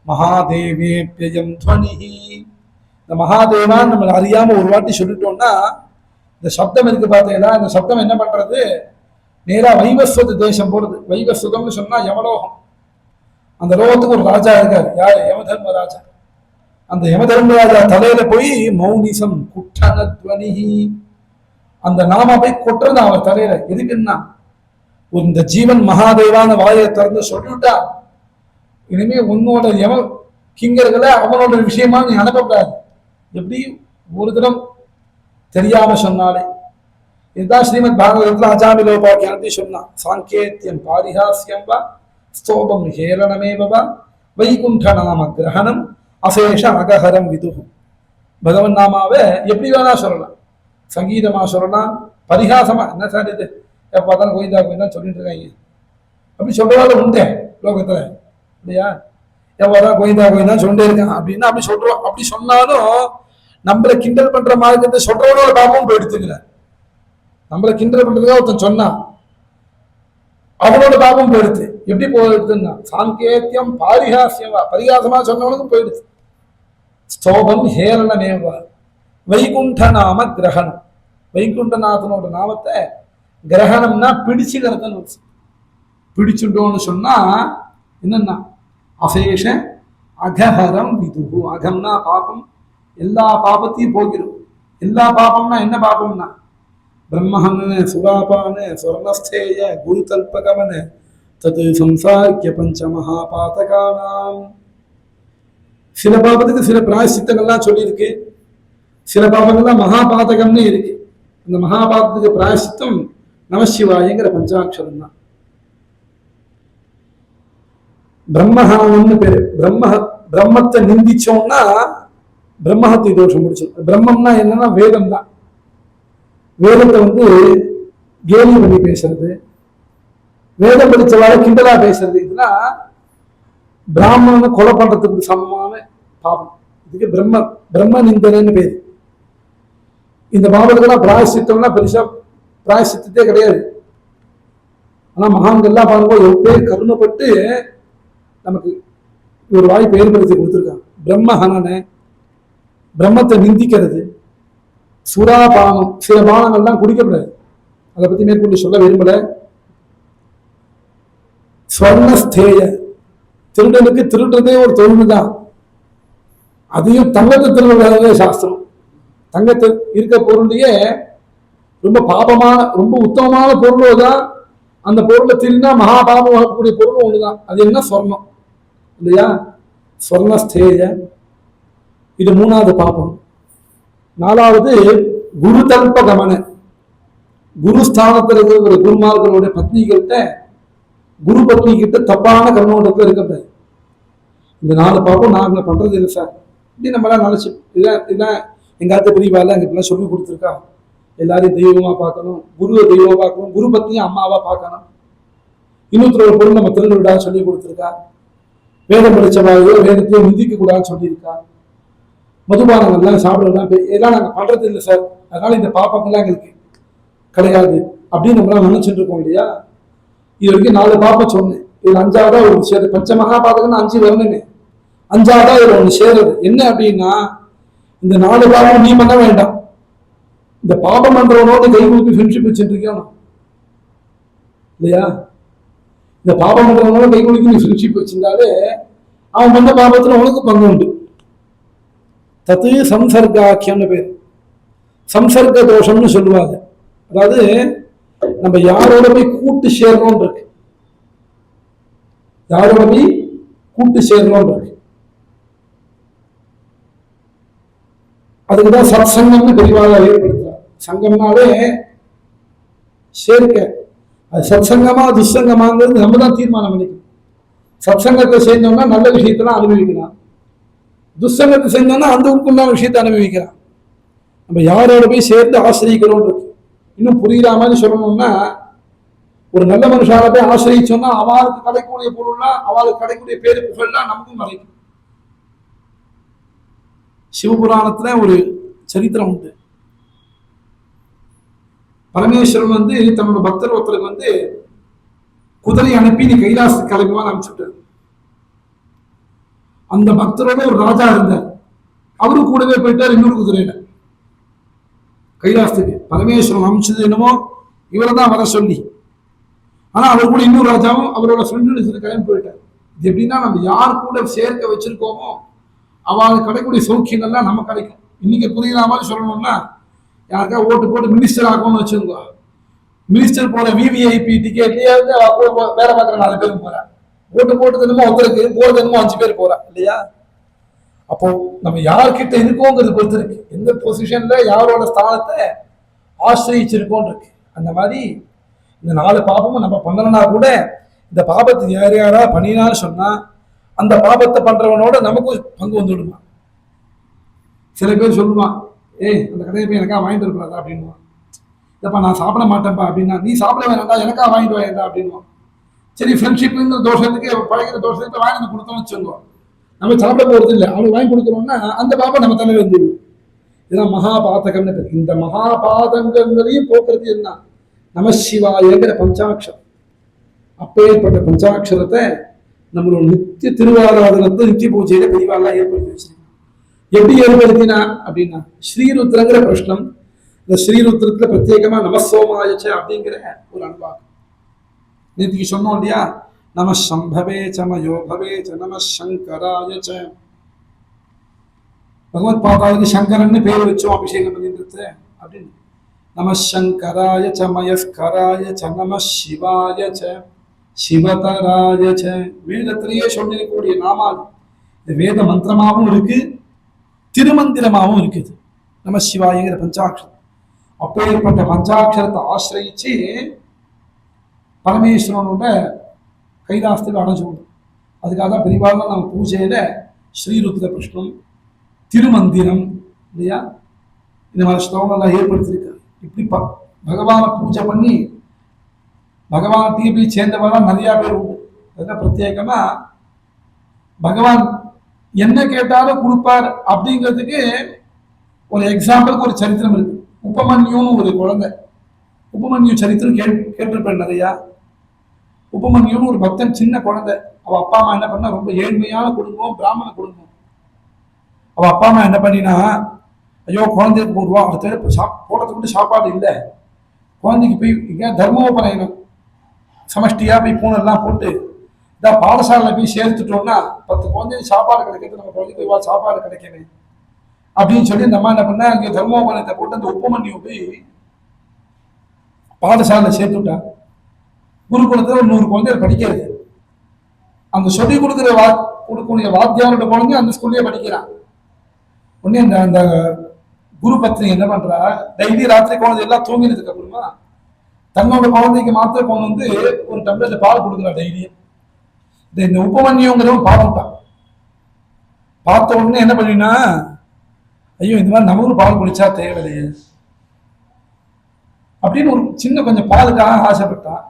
S2: மகாதேவே பிரியம் துவனி. இந்த மகாதேவான்னு நம்ம அறியாம ஒரு வாட்டி சொல்லிட்டோம்னா இந்த சப்தம் இருக்கு பார்த்தீங்களா, இந்த சப்தம் என்ன பண்றது நேரா வைவஸ்வத தேசம் போறது. வைவஸ்வதம்னு சொன்னா யமலோகம். அந்த லோகத்துக்கு ஒரு ராஜா இருக்காரு. யாரு? யமதர்மராஜா. அந்த யமதர்மராஜா தலையில போய் மௌனிசம் குட்டன துவனி அந்த நாம போய் கொட்டுறது அவர் தலையில. எதுக்குன்னா இந்த ஜீவன் மகாதேவான வாயை திறந்து சொல்லிவிட்டா இனிமே உன்னோட கிங்கர்களை அவனோட விஷயமா நீ அனுப்பக்கூடாது. எப்படி ஒரு தினம் தெரியாம சொன்னாலே இதுதான் ஸ்ரீமத் பாகவதத்துல அஜாமிலோபாக்கியானத்தை சொன்னான். சாங்கேத்தியம் பாரிஹாசியம் வா ஸ்தோபம் ஹேளனமேவா வைகுண்ட நாம கிரகணம் அசேஷ அகஹரம் விதுகு. பகவன் நாமாவை எப்படி வேணா சொல்லலாம், சங்கீதமா சொல்லலாம், பரிகாசமா. என்ன சார் இது எப்ப பார்த்தாலும் கோயிந்தா கோயிந்தா சொல்லிட்டு இருக்காங்க, அப்படி சொல்றதால உண்டே லோகத்துல இல்லையா? எவ்வளவுதான் கோயிந்தா கோயிந்தா சொல்லிட்டே இருக்கான் அப்படின்னா அப்படி சொல்றோம். அப்படி சொன்னாலும் நம்மளை கிண்டல் பண்ற மார்க்கத்தை சொல்றவனோட பாபமும் போயிடுத்துக்கல. நம்மளை கிண்டல் பண்றதுக்காக ஒருத்தன் சொன்னான், அவனோட பாபம் போயிடுது. எப்படி போயிடுதுன்னா சாங்கேத்தியம் பாரிஹாசியமா, பரிகாசமா சொன்னவனுக்கும் போயிடுது. ஸ்தோபம் ஹேரணமேவா வைகுண்ட நாம கிரகணம். வைகுண்டநாதனோட நாமத்தை கிரகணம்னா பிடிச்சுக்கிறதுன்னு பிடிச்சுட்டோன்னு சொன்னா என்னன்னா அசேஷ அகஹரம் விதுகு. அகம்னா பாபம், எல்லா பாபத்தையும் போகிறோம். எல்லா பாபம்னா என்ன பாபம்னா பிரம்மஹனன சுராபான ஸ்வர்ணஸ்தேய குரு தல்பகமன தது சம்சாரிக்க பஞ்ச மகாபாதகானாம். சில பாபத்துக்கு சில பிராயசித்தங்கள்லாம் சொல்லியிருக்கு, சில பாபங்கள்லாம் மகாபாதகம்னு இருக்கு. அந்த மகாபாதத்துக்கு பிராயசித்தம் நமசிவாயங்கிற பஞ்சாட்சரம் தான். பிரம்மஹனம்னு பேரு. பிரம்மத்தை நிந்திச்சோம்னா பிரம்மஹத்தி தோஷம் முடிச்சோம். பிரம்மம்னா என்னன்னா வேதம் தான். வேதத்தை கேலி பண்ணி பேசுறது, வேதம் படிச்சவாறு கிண்டலா பேசுறது, இதெல்லாம் பிராமணனை கொலை பண்றதுக்கு சமமான பாவம். இதுக்கு பிரம்ம நிந்தனைன்னு பேரு. இந்த பாவத்துக்கெல்லாம் பிராயசித்தம்னா பெருசா பிராயசித்தே கிடையாது. ஆனா மகான்கள்லாம் பாருங்க எப்பேர் கருணப்பட்டு நமக்கு ஒரு வாய்ப்பு ஏற்படுத்தி கொடுத்துருக்காங்க. பிரம்மஹனனை, பிரம்மத்தை நிந்திக்கிறது, சுராபானம், சில பானங்கள்லாம் குடிக்கப்படாது. அதை பத்தி மேற்கொண்டு சொல்ல விரும்பல. ஸ்வர்ணஸ்தேய, திருடனுக்கு திருடுறதே ஒரு தொழில் தான். அதையும் தங்கத்தை திருடுறதே சாஸ்திரம். தங்கத்தை இருக்க பொருளையே ரொம்ப பாபமான ரொம்ப உத்தமமான பொருளோ தான். அந்த பொருளை திருடினா மகாபாபம் வரக்கூடிய பொருளும் ஒண்ணுதான். அது என்ன? சொர்ணம் இல்லையா? ஸ்வர்ணஸ்தேய, இது மூணாவது பாபம். நாலாவது குரு தல்ப கமன, குருஸ்தானத்தில் இருக்கிற குருமார்களுடைய பத்னிகிட்ட, குரு பத்னி கிட்ட தப்பான கண்ணோட்டத்தில் இருக்கக்கூடாது. இந்த 4 பாப்பம் நாங்கள் பண்றது இல்லை சார், இப்படி நம்மளாம் நினைச்சு இதான் எங்க அத்தை பிரிவால அங்க இப்பெல்லாம் சொல்லி கொடுத்துருக்கா. எல்லாரையும் தெய்வமா பார்க்கணும், குருவை தெய்வமா பார்க்கணும், குரு பத்னியும் அம்மாவா பார்க்கணும். இன்னொருத்தரோட பொருள் நம்ம திருட விடான்னு சொல்லி கொடுத்துருக்கா. வேதம் படிச்சவாயோ வேதத்தையும் நிந்திக்க கூடாதுன்னு சொல்லியிருக்கா. மதுபானங்கள்லாம் சாப்பிடலாம் இதெல்லாம் நாங்கள் பண்றது இல்லை சார், அதனால இந்த பாப்பங்கள்லாம் எங்களுக்கு கிடையாது அப்படின்னு நம்மளாம் நினைச்சிட்டு இருக்கோம் இல்லையா? இது வரைக்கும் 4 பாப்பம் சொன்னேன். இதுல 5ஆவதா ஒரு சேரு. பஞ்ச மகாபாதகம்னு 5 வரணுமே, 5ஆவதா இதுல ஒண்ணு சேருது. என்ன அப்படின்னா இந்த 4 பாவம் நீ பண்ண வேண்டாம். இந்த பாபம் பண்றவனோட கை கொடுத்து ஃப்ரெண்ட்ஷிப் வச்சுட்டு இருக்கோம் இல்லையா? இந்த பாபம் பண்றவனோட கை கொடுத்து நீ ஃப்ரெண்ட்ஷிப் வச்சிருந்தாலே அவன் பண்ண பாபத்துல உனக்கு பங்கு உண்டு. தத்து சம்சர்காக்கியம்னு பேர். சம்சர்க்க தோஷம்னு சொல்லுவாங்க. அதாவது நம்ம யாரோட போய் கூட்டு சேரணும் இருக்கு, யாரோட போய் கூட்டு சேரணும் இருக்கு. அதுக்குதான் சத் சங்கம்னு பெரியவாக ஏற்படுத்துறார். சங்கம்னாலே சேர்க்க. அது சத் சங்கமா துசங்கமாங்கிறது நம்ம தான் தீர்மானம் பண்ணிக்கணும். சத் சங்கத்தை சேர்ந்தோம்னா நல்ல விஷயத்தெல்லாம் அனுபவிக்கலாம், துசங்கத்தை செஞ்சோம்னா அந்த உண்டான விஷயத்தை அனுபவிக்கிறான். நம்ம யாரோட போய் சேர்ந்து ஆசிரியக்கிறோம் இருக்கு. இன்னும் புரியுற மாதிரி சொல்லணும்னா ஒரு நல்ல மனுஷால போய் ஆசிரியச்சோம்னா அவளுக்கு கிடைக்கக்கூடிய பொருள்லாம், அவளுக்கு கிடைக்கக்கூடிய பேரு புகழ்லாம் நமக்கும் கிடைக்கும். சிவபுராணத்துல ஒரு சரித்திரம் உண்டு. பரமேஸ்வரன் தன்னோட பக்தர் ஒருத்தருக்கு குதிரை அனுப்பி நீ கைலாசத்துக்கு கிளம்புவான்னு அனுப்பிச்சுட்டார். அந்த பக்தரோட ஒரு ராஜா இருந்தார், அவரு கூடவே போயிட்டார் இன்னொரு குதிரையில கைலாசத்துக்கு. பரமேஸ்வரன் அமிச்சது என்னமோ இவரை தான் வர சொல்லி, ஆனா அவர் கூட இன்னொரு ராஜாவும் அவரோட ஃப்ரெண்டு கிளம்பி போயிட்டார். இது எப்படின்னா நம்ம யார் கூட சேர்க்க வச்சிருக்கோமோ அவளுக்கு கிடைக்கக்கூடிய சௌக்கியங்கள்லாம் நம்ம கிடைக்கும். இன்னைக்கு புரியுற மாதிரி சொல்லணும்னா யாருக்கா ஓட்டு போட்டு மினிஸ்டர் ஆகணும்னு வச்சுருக்கோம், மினிஸ்டர் போற விவிஐபி டிக்கெட்லயே வந்து வேலை பார்க்குற 4 பேரும் போறான். ஓட்டு போட்டு தினமும் ஒருத்தருக்கு போறது என்னமோ 5 பேர் போறா இல்லையா? அப்போ நம்ம யார்கிட்ட இருக்கோங்கிறது பொறுத்து இருக்கு, எந்த பொசிஷன்ல யாரோட ஸ்தானத்தை ஆசிரியிச்சிருக்கோம் இருக்கு. அந்த மாதிரி இந்த 4 பாபமும் நம்ம பண்ணலன்னா கூட இந்த பாபத்தை யார் யாரா பண்ணினான்னு சொன்னா அந்த பாபத்தை பண்றவனோட நமக்கும் பங்கு வந்துடுமா. சில பேர் சொல்லுவான், ஏய் அந்த கடையை போய் எனக்கா வாங்கிட்டு வரக்கூடாதா அப்படின்வான். இல்லப்பா நான் சாப்பிட மாட்டேன்ப்பா அப்படின்னா, நீ சாப்பிட வேணாண்டா எனக்கா வாங்கிட்டு வாங்கடா அப்படின்வான். சரி ஃப்ரெண்ட்ஷிப்ங்கிற தோஷத்துக்கு பழகிற தோஷத்துக்கு வாங்கி கொடுத்தோம்னு சொல்லுவோம். நம்ம சாப்பிட போறது இல்லை, அவனுக்கு வாங்கி கொடுக்குறோம்னா அந்த பாபம் நம்ம தலைவர் வந்துடும். இதுதான் மகாபாதகம்னு பேர். இந்த மகாபாதங்களையும் போக்குறது என்ன? நமசிவாயங்கிற பஞ்சாட்சரம். அப்பேற்பட்ட பஞ்சாட்சரத்தை நம்மளோட நித்திய திருவாராதனத்தை நித்திய பூஜையில பெரியவாள்லாம் ஏற்படுத்தி வச்சிருக்கோம். எப்படி ஏற்படுத்தினா அப்படின்னா ஸ்ரீருத்ரங்கிற பிரஷ்னம். இந்த ஸ்ரீருத்ரத்துல பிரத்யேகமா நமசோமாயச்ச அப்படிங்கிற ஒரு அனுபாகம் நேற்றுக்கு சொன்னோம் இல்லையா? நம சம்பவே சமயோ பவே ச நம சங்கராய ச. பகவத் பாதாவுக்கு சங்கரன்னு பேர் வச்சோம் அபிஷேகம் பண்ணிட்டு அப்படின்னு. நம சங்கராய ச மயஸ்கராய ச நம சிவாய ச சிவதராய ச. வேதத்திலேயே சொல்லிருக்கக்கூடிய நாமாது. இந்த வேத மந்திரமாகவும் இருக்கு, திருமந்திரமாகவும் இருக்குது நம சிவாயங்கிற பஞ்சாட்சரம். அப்பேற்பட்ட பஞ்சாட்சரத்தை ஆசிரியிச்சு பரமேஸ்வரனோட கைலாசத்துக்கு அடைஞ்சோம். அதுக்காக தான் பெரியவாள் நம்ம பூஜையில ஸ்ரீருத்ர கிருஷ்ணம் திருமந்திரம் இல்லையா இந்த மாதிரி ஸ்லோகங்கள்லாம் ஏற்படுத்தியிருக்காரு. இப்படி பகவானை பூஜை பண்ணி பகவான்கிட்டயே போய் சேர்ந்தவரெல்லாம் நிறையா பேர் உண்டு. அதெல்லாம் பிரத்யேகமா பகவான் என்ன கேட்டாலும் கொடுப்பார் அப்படிங்கிறதுக்கு ஒரு எக்ஸாம்பிளுக்கு ஒரு சரித்திரம் இருக்கு. உபமன்யுன்னு ஒரு குழந்தை, உபமன்யு சரித்திரம் கேட்டிருப்பேன் நிறையா. உபமன்யுன்னு ஒரு பக்தன், சின்ன குழந்தை. அவ அப்பா அம்மா என்ன பண்ணா, ரொம்ப ஏழ்மையான குடும்பம், பிராமண குடும்பம். அவ அப்பா அம்மா என்ன பண்ணினா, ஐயோ குழந்தைக்கு 1 ரூபா அடுத்த போடுறதுக்கு சாப்பாடு இல்லை, குழந்தைக்கு போய் இங்கே தர்மோபநயனம் சமஷ்டியா போய் பூனெல்லாம் போட்டு இதான் பாடசாலையில் போய் சேர்த்துட்டோம்னா 10 குழந்தைக்கு சாப்பாடு கிடைக்கிறது, நம்ம குழந்தைக்கு போய் சாப்பாடு கிடைக்கணும் அப்படின்னு சொல்லி இந்த அம்மா என்ன பண்ண, அங்கே தர்மோபநயத்தை போட்டு அந்த உபமன்யு போய் பாடசாலையில் சேர்த்துட்டா. குருகுலத்தில் ஒரு 100 குழந்தைகள் படிக்கிறது. அந்த சொல்லி கொடுக்கக்கூடிய வாத்தியாரோட குழந்தை அந்த ஸ்கூல்லேயே படிக்கிறான். உடனே அந்த குரு பத்னி என்ன பண்றா, டெய்லி ராத்திரி குழந்தை எல்லாம் தூங்கினதுக்கு அப்புறமா தன்னோட குழந்தைக்கு மாத்திரம் கொண்டு வந்து ஒரு டம்ளர்ல பால் கொடுக்குறா டெய்லியும். இந்த உபமன்யுங்கிறவன் பார்த்துட்டான். பார்த்த உடனே என்ன பண்ணினா, ஐயோ இந்த மாதிரி நமக்கு பால் குடிச்சா தேவையில்லையே அப்படின்னு ஒரு சின்ன கொஞ்சம் பாலுக்காக ஆசைப்பட்டான்.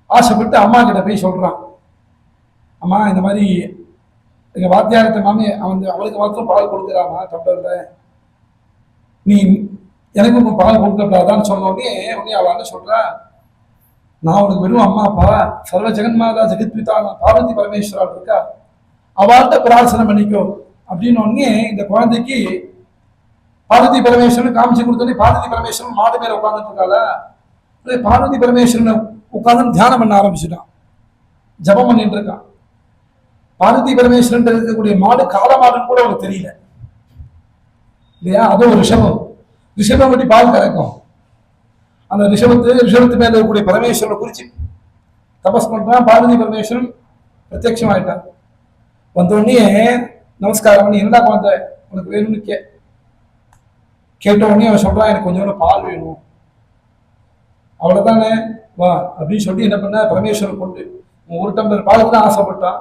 S2: ஆசைப்பட்டு அம்மா கிட்ட போய் சொல்றான், அம்மா இந்த மாதிரி எங்க வாத்தியாரத்தை மாமி அவளுக்கு மாத்திரம் பால் கொடுக்குறாமா டம்ளர்ல, நீ எனக்கு பால் கொடுக்கப்படாதான்னு சொன்ன உடனே அவள் என்ன சொல்றா, நான் உனக்கு வெறும் அம்மா அப்பா, சர்வ ஜெகன்மாதா ஜெகத்பிதா பார்வதி பரமேஸ்வரா இருக்கா, அவள்கிட்ட பிரார்த்தனை பண்ணிக்கோ அப்படின்னு உடனே இந்த குழந்தைக்கு பார்வதி பரமேஸ்வரன் காமிச்சு கொடுத்தோடனே பார்வதி பரமேஸ்வரன் மாடு மேல உட்கார்ந்துட்டு இருக்காளா, பார்வதி பரமேஸ்வரனை உட்கார்ந்து தியானம் பண்ண ஆரம்பிச்சுட்டான், ஜபம் பண்ணிட்டு இருக்கான். பார்வதி பரமேஸ்வரன் இருக்கக்கூடிய மாடு கால மாடுன்னு கூட அவனுக்கு தெரியல இல்லையா? அதுவும் ஒரு ரிஷபம் பற்றி பால் கறக்கும். அந்த ரிஷபத்து மேல இருக்கக்கூடிய பரமேஸ்வரனை குறிச்சு தபஸ் பண்றான். பார்வதி பரமேஸ்வரன் பிரத்யட்சம் ஆயிட்டான். வந்தோடனே நமஸ்காரம் பண்ணி, என்னடா குழந்தை உனக்கு வேணும்னு கேட்ட உடனே அவன் சொல்றான், எனக்கு கொஞ்சம் பால் வேணும். அவ்வளவுதானே வா அப்படின்னு சொல்லி என்ன பண்ண, பரமேஸ்வரன் கொண்டு 1 டம்ளர் பாலுக்கு தான் ஆசைப்பட்டான்.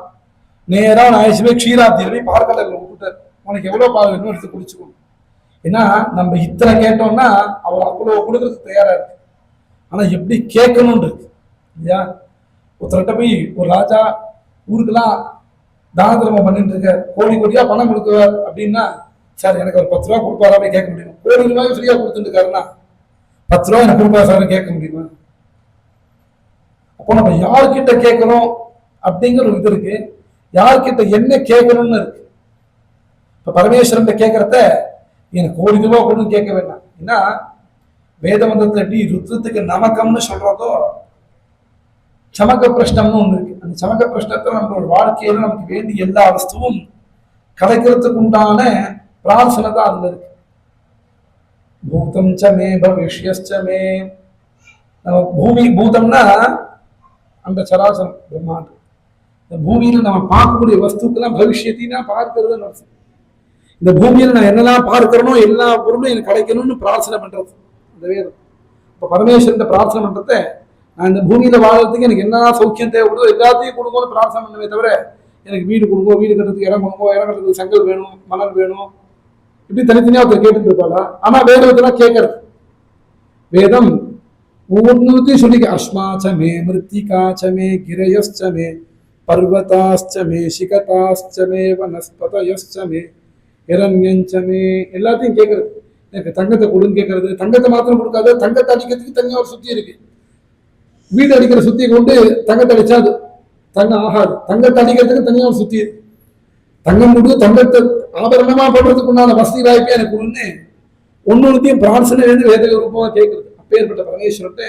S2: நேரா ஆயிடுச்சுமே க்ஷீராப்தியில பார்க்கல விட்டுட்டார், உனக்கு எவ்வளவு பால் வேணும் எடுத்து குடிச்சுக்கணும். ஏன்னா நம்ம இத்தனை கேட்டோம்னா அவர் அவ்வளவு கொடுக்கறதுக்கு தயாரா இருக்கு. ஆனா எப்படி கேட்கணும்னு இருக்கு இல்லையா? ஒருத்தர்கிட்ட போய் ஒரு ராஜா ஊருக்கெல்லாம் தான தர்மம் பண்ணிட்டு இருக்க, கோடியா பணம் கொடுக்குவார் அப்படின்னா, சார் எனக்கு ஒரு 10 ரூபா கொடுப்பாரா போய் கேட்க முடியும்? கோடி ரூபாய் ஃப்ரீயா கொடுத்துட்டு இருக்காருன்னா 10 ரூபா எனக்கு கொடுப்பாரு சார் கேட்க முடியுமா? அப்போ நம்ம யார்கிட்ட கேட்கணும் அப்படிங்கிற ஒரு இது இருக்கு, யார்கிட்ட என்ன கேட்கணும்னு இருக்கு. இப்ப பரமேஸ்வரன் கேட்கறத எனக்கு 1 கோடி ரூபாய் கொடுன்னு கேட்க வேண்டாம். ஏன்னா வேத மந்திரத்துல எப்படி ருத்ரத்துக்கு நமக்கம்னு சொல்றதோ சமக்க பிரஷ்னம்னு ஒண்ணு இருக்கு. அந்த சமக்க பிரஷ்னத்தை நம்மளோட வாழ்க்கையில நமக்கு வேண்டிய எல்லா வஸ்துவும் கிடைக்கிறதுக்கு உண்டான பிரார்த்தனை தான் அதுல இருக்கு. பூதம் சமே பவிஷ்யஸ்ச மே, நம்ம பூமி பூதம்னா அந்த சராசரம் பிரம்மாண்டம். இந்த பூமியில நம்ம பார்க்கக்கூடிய வஸ்துக்கெல்லாம் பவிஷ்யத்தினா பார்க்கறதுன்னு அர்த்தம். இந்த பூமியில நான் என்னெல்லாம் பார்க்கிறனோ எல்லா பொருளும் எனக்கு கிடைக்கணும்னு பிரார்த்தனை பண்றது இந்த வேதம். இப்ப பரமேஸ்வரன் பிரார்த்தனை பண்றத நான் இந்த பூமியில வாழ்றதுக்கு எனக்கு என்ன சௌக்கியம் தேவைப்படுதோ எல்லாத்தையும் கொடுங்கன்னு பிரார்த்தனை பண்ணுவே தவிர எனக்கு வீடு கொடுங்க, வீடு கட்டுறதுக்கு இடம் கொடுங்க, இடம் கட்டுறதுக்கு செங்கல் வேணும், மணல் வேணும், இப்படி தனித்தனியா ஒருத்தர் கேட்டுட்டு இருப்பாளா? ஆனா வேதத்தெல்லாம் கேட்கறது. வேதம் ஒவ்வொன்றுத்தையும் சொல்லிக்க. அஸ்மாச்சமே மிருத்திகாச்சமே கிரயஸ்சமே பர்வதாஸ்சமே சிகதாஸ்சமே வனஸ்பதயஸ்சமே இரண்யஞ்சமே எல்லாத்தையும் கேட்கறது. எனக்கு தங்கத்தை கொடுன்னு கேட்கறது. தங்கத்தை மாத்திரம் கொடுக்காது, தங்கத்தை அடிக்கிறதுக்கு தனியாக ஒரு சுத்தி இருக்கு. வீடு அடிக்கிற சுத்தியை கொண்டு தங்கத்தை அடிச்சா அது தங்கம் ஆகாது. தங்கத்தை அடிக்கிறதுக்கு தனியாக ஒரு சுத்தி இருக்கு. தங்கம் முடிவு தங்கத்தை ஆபரணமா பண்றதுக்கு உண்டான வசதி வாய்ப்பே எனக்கு கொடுன்னு ஒன்னொன்னுத்தையும் பிரார்த்தனை வேத ரூபமா கேட்கறது. அப்பேற்பட்ட பரமேஸ்வரத்தை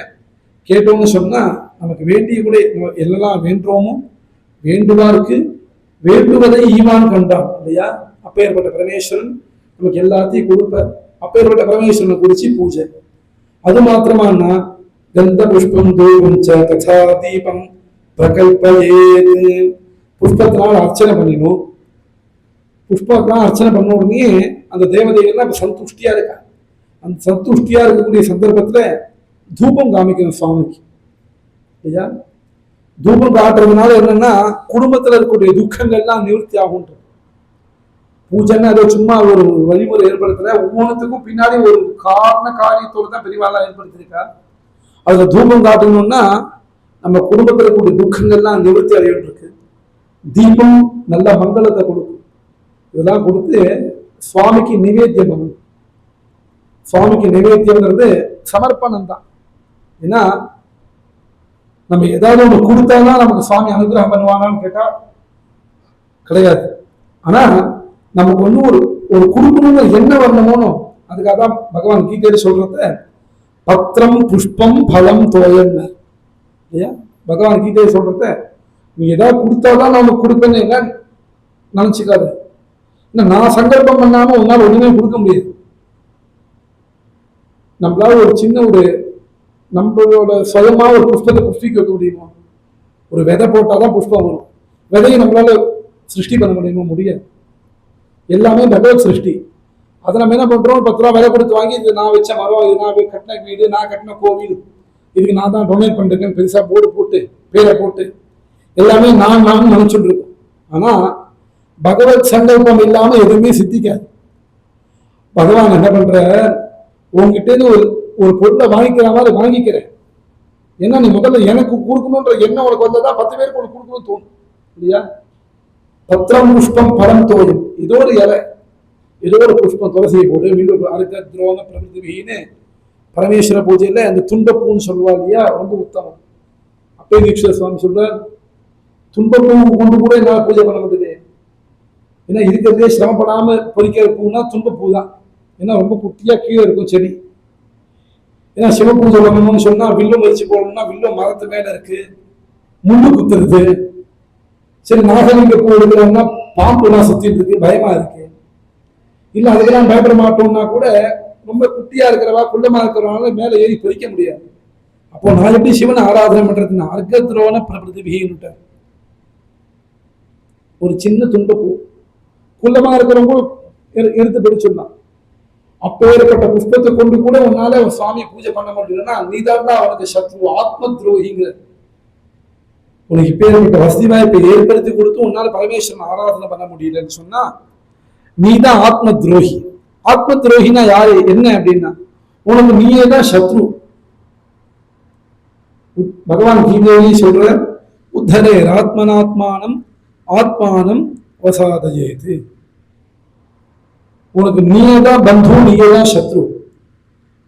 S2: கேட்டோம்னு சொன்னா நமக்கு வேண்டிய கூட எல்லாம் வேண்டுவோமோ வேண்டுவாருக்கு வேண்டுவதை ஈவான் கண்டான் இல்லையா? அப்பேற்பட்ட பரமேஸ்வரன் நமக்கு எல்லாத்தையும் கொடுப்பார். அப்பேற்பட்ட பரமேஸ்வரனை குறிச்சு பூஜை. அது மாத்திரமானா கந்த புஷ்பம் தூபம் ததா தீபம் பிரகல்பயேத். புஷ்பத்தினால் அர்ச்சனை பண்ணினோம். புஷ்பத்தினால் அர்ச்சனை பண்ண உடனே அந்த தேவதைகள்லாம் சந்துஷ்டியா இருக்கா. அந்த சந்துஷ்டியா இருக்கக்கூடிய சந்தர்ப்பத்துல தூபம் காமிக்கணும் சுவாமிக்கு இல்லையா? தூபம் காட்டுறதுனால என்னன்னா குடும்பத்துல இருக்கக்கூடிய துக்கங்கள்லாம் நிவர்த்தி ஆகும். பூஜைன்னு அதை சும்மா ஒரு வழிமுறை ஏற்படுத்தல, ஒவ்வொன்றுத்துக்கும் பின்னாடி ஒரு காரியத்தோடு தான் பெரியவாளா ஏற்படுத்திருக்கா. அதுல தூபம் காட்டணும்னா நம்ம குடும்பத்தில் இருக்கக்கூடிய துக்கங்கள்லாம் நிவர்த்தி அடையிருக்கு. தீபம் நல்ல மங்களத்தை கொடுக்கும். இதெல்லாம் கொடுத்து சுவாமிக்கு நிவேத்தியம் பண்ணணும். சுவாமிக்கு நிவேத்தியம்ங்கிறது சமர்ப்பணம் தான். ஏன்னா நம்ம ஏதாவது ஒன்று கொடுத்தாதான் நமக்கு சுவாமி அனுகிரகம் பண்ணுவாங்கன்னு கேட்டா கிடையாது. ஆனா நமக்கு வந்து ஒரு ஒரு கொடுக்கணும்னு என்ன வரணுமோனோ அதுக்காக தான் பகவான் கீதையில சொல்றத பத்திரம் புஷ்பம் பலம் தோயன்னு இல்லையா? பகவான் கீதையை சொல்றத நீ ஏதாவது கொடுத்தாதான் நான் உனக்கு கொடுப்பேன்னு என்ன நினைச்சுக்காது. நான் சங்கல்பம் பண்ணாம உன்னால ஒண்ணுமே கொடுக்க முடியாது. நம்மளால ஒரு சின்ன ஒரு நம்மளோட சுயமா ஒரு புஷ்பத்தை புஷ்டிக்க வைக்க முடியுமா? ஒரு விதை போட்டாதான் புஷ்பம் வரும். விதையை நம்மளால சிருஷ்டி பண்ண முடியுமா? முடியாது. எல்லாமே பகவத் சிருஷ்டி. அதை நம்ம என்ன பண்றோம்? 10 ரூபா விலை கொடுத்து வாங்கி இது நான் வச்ச மரம், இது நான் கட்டின வீடு, நான் கட்டின கோவில், இதுக்கு நான் தான் டொனேட் பண்ணிருக்கேன் பெருசா போர்டு போட்டு பேரை போட்டு எல்லாமே நான் நினைச்சுட்டு இருக்கோம். ஆனா பகவத் சங்கல்பம் இல்லாம எதுவுமே சித்திக்காது. பகவான் என்ன பண்ற, உங்ககிட்ட ஒரு பொருளை வாங்கிக்கிற மாதிரி வாங்கிக்கிறேன். ஏன்னா நீ முதல்ல எனக்கு கொடுக்கணும்ன்ற எண்ணம் உனக்கு வந்ததா 10 பேருக்கு உனக்கு கொடுக்கணும்னு தோணும் இல்லையா? பத்திரம் புஷ்பம் பரம் தோயம். ஏதோ ஒரு இலை, ஏதோ ஒரு புஷ்பம் துளசியை போட்டு மீண்டும் அருக்க துரோண பிரபுதின்னு பரமேஸ்வர பூஜையில அந்த துன்பப்பூன்னு சொல்லுவா இல்லையா? ரொம்ப உத்தமம். அப்பே தீட்சித சுவாமி சொல்ற துன்பப்பூ கொண்டு கூட என்னால் பூஜை பண்ண முடியுது. ஏன்னா இருக்கிறதே சிரமப்படாம பொறிக்கிற பூனா துன்பப்பூ தான். ஏன்னா ரொம்ப குட்டியா கீழே இருக்கும் செடி. ஏன்னா சிவ பூஜை பண்ணணும்னு சொன்னா வில்லம் வச்சு போடணும்னா வில்லம் மரத்து மேல இருக்கு, முள்ளு குத்துறது. சரி நாகலிங்க பூ எடுக்கிறோம்னா பாம்புலாம் சுத்திட்டு இருக்கு, பயமா இருக்கு. இல்ல அதுக்கெல்லாம் பயப்பட மாட்டோம்னா கூட ரொம்ப குட்டியா இருக்கிறவா குள்ளமா இருக்கிறவனால மேல ஏறி பொறிக்க முடியாது. அப்போ நான் எப்படி சிவனை ஆராதனை பண்றதுன்னா அர்க்கத்ரோண பிரபிருதிபின்னு ஒரு சின்ன துன்பப்பூ குள்ளமா இருக்கிறவங்க எடுத்து பிடிச்சிடலாம். அப்பேற்பட்ட புஷ்பத்தை கொண்டு கூட உன்னால சுவாமி பூஜை பண்ண முடியலன்னா நீதான் அவனுக்கு சத்ரு, ஆத்ம துரோகிங்க. உனக்கு இப்பேற்பட்ட வசதி வாய்ப்பை ஏற்படுத்தி கொடுத்து உன்னால பரமேஸ்வரன் ஆராதனை பண்ண முடியலன்னு சொன்னா நீதான் ஆத்ம துரோகி. ஆத்ம துரோகினா யாரு என்ன அப்படின்னா உனக்கு நீயே தான் சத்ரு. பகவான் கீதையிலே சொல்ற உத்தரே ஆத்மனாத்மானம் ஆத்மானம் வசாதயேது. உனக்கு நீயே தான் பந்து, நீயே தான் சத்ரு.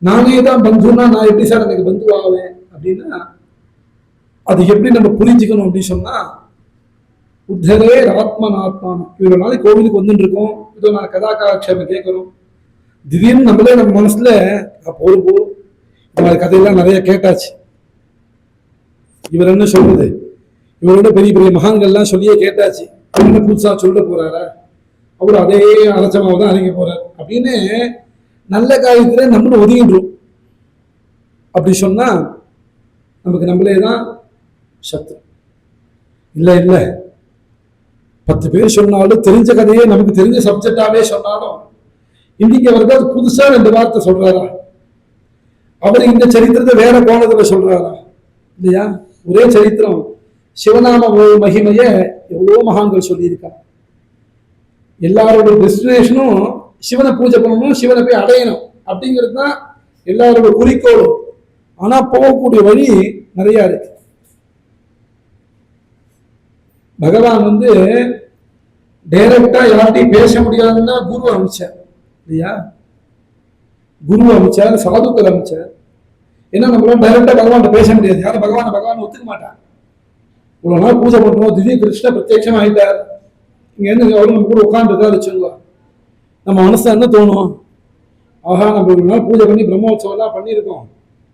S2: நானே தான் பந்துன்னா நான் எப்படி சார் எனக்கு பந்து ஆவேன் அப்படின்னா அது எப்படி நம்ம புரிஞ்சுக்கணும் அப்படின்னு சொன்னா உத்தரே ஆத்மனாத்மானம். இவ்வளவு நாளைக்கு கோவிலுக்கு வந்துட்டு இருக்கோம், இதோ நான் கதாகாட்சேபம் கேட்கணும். திடீர்னு நம்மளே நம்ம மனசுல போரும் இந்த மாதிரி கதையெல்லாம் நிறைய கேட்டாச்சு. இவர் என்ன சொல்றது, இவரோட பெரிய பெரிய மகான்கள்லாம் சொல்லியே கேட்டாச்சு. என்ன புதுசா சொல்ல போறாரா, அவரு அதே அலட்சமாவை தான் அறிக்க போறாரு அப்படின்னு நல்ல காரியத்துல நம்மளும் ஒதுங்கின்றோம். அப்படி சொன்னா நமக்கு நம்மளே தான் சத்ரு. இல்லை இல்லை, 10 பேர் சொன்னாலும் தெரிஞ்ச கதையே நமக்கு தெரிஞ்ச சப்ஜெக்டாவே சொன்னாலும் இன்னைக்கு அவருக்கு அது புதுசா 2 வார்த்தை சொல்றாரா? அவர் இந்த சரித்திரத்தை வேற கோணத்துல சொல்றாரா? இல்லையா? ஒரே சரித்திரம், சிவநாம மகிமைய எவ்வளவு மகான்கள் சொல்லியிருக்காங்க. எல்லாரோட டெஸ்டினேஷனும் சிவனை பூஜை பண்ணணும், சிவனை போய் அடையணும் அப்படிங்கிறது தான் எல்லாரோட குறிக்கோளும். ஆனா போகக்கூடிய வழி நிறைய இருக்கு. பகவான் டைரக்டா யார்ட்டையும் பேச முடியாதுன்னா குரு அமைச்சார் இல்லையா? குரு அமைச்சார், சாதுக்கள் அமைச்சார். ஏன்னா நம்மளால டைரக்டா பகவான் பேச முடியாது. யாரும் பகவான் ஒத்துக்க மாட்டாங்க. இவ்வளவு நாள் பூஜை பண்றோம், திடீர் கிருஷ்ண பிரத்யட்சம் ஆயிட்டார், இங்க இருந்து அவரும் நம்ம கூட உட்காந்துருக்கா வச்சுங்க. நம்ம மனசுல என்ன தோணும்? ஆஹா, நம்ம இவ்வளவு நாள் பூஜை பண்ணி பிரம்மோற்சவம் எல்லாம் பண்ணியிருக்கோம்,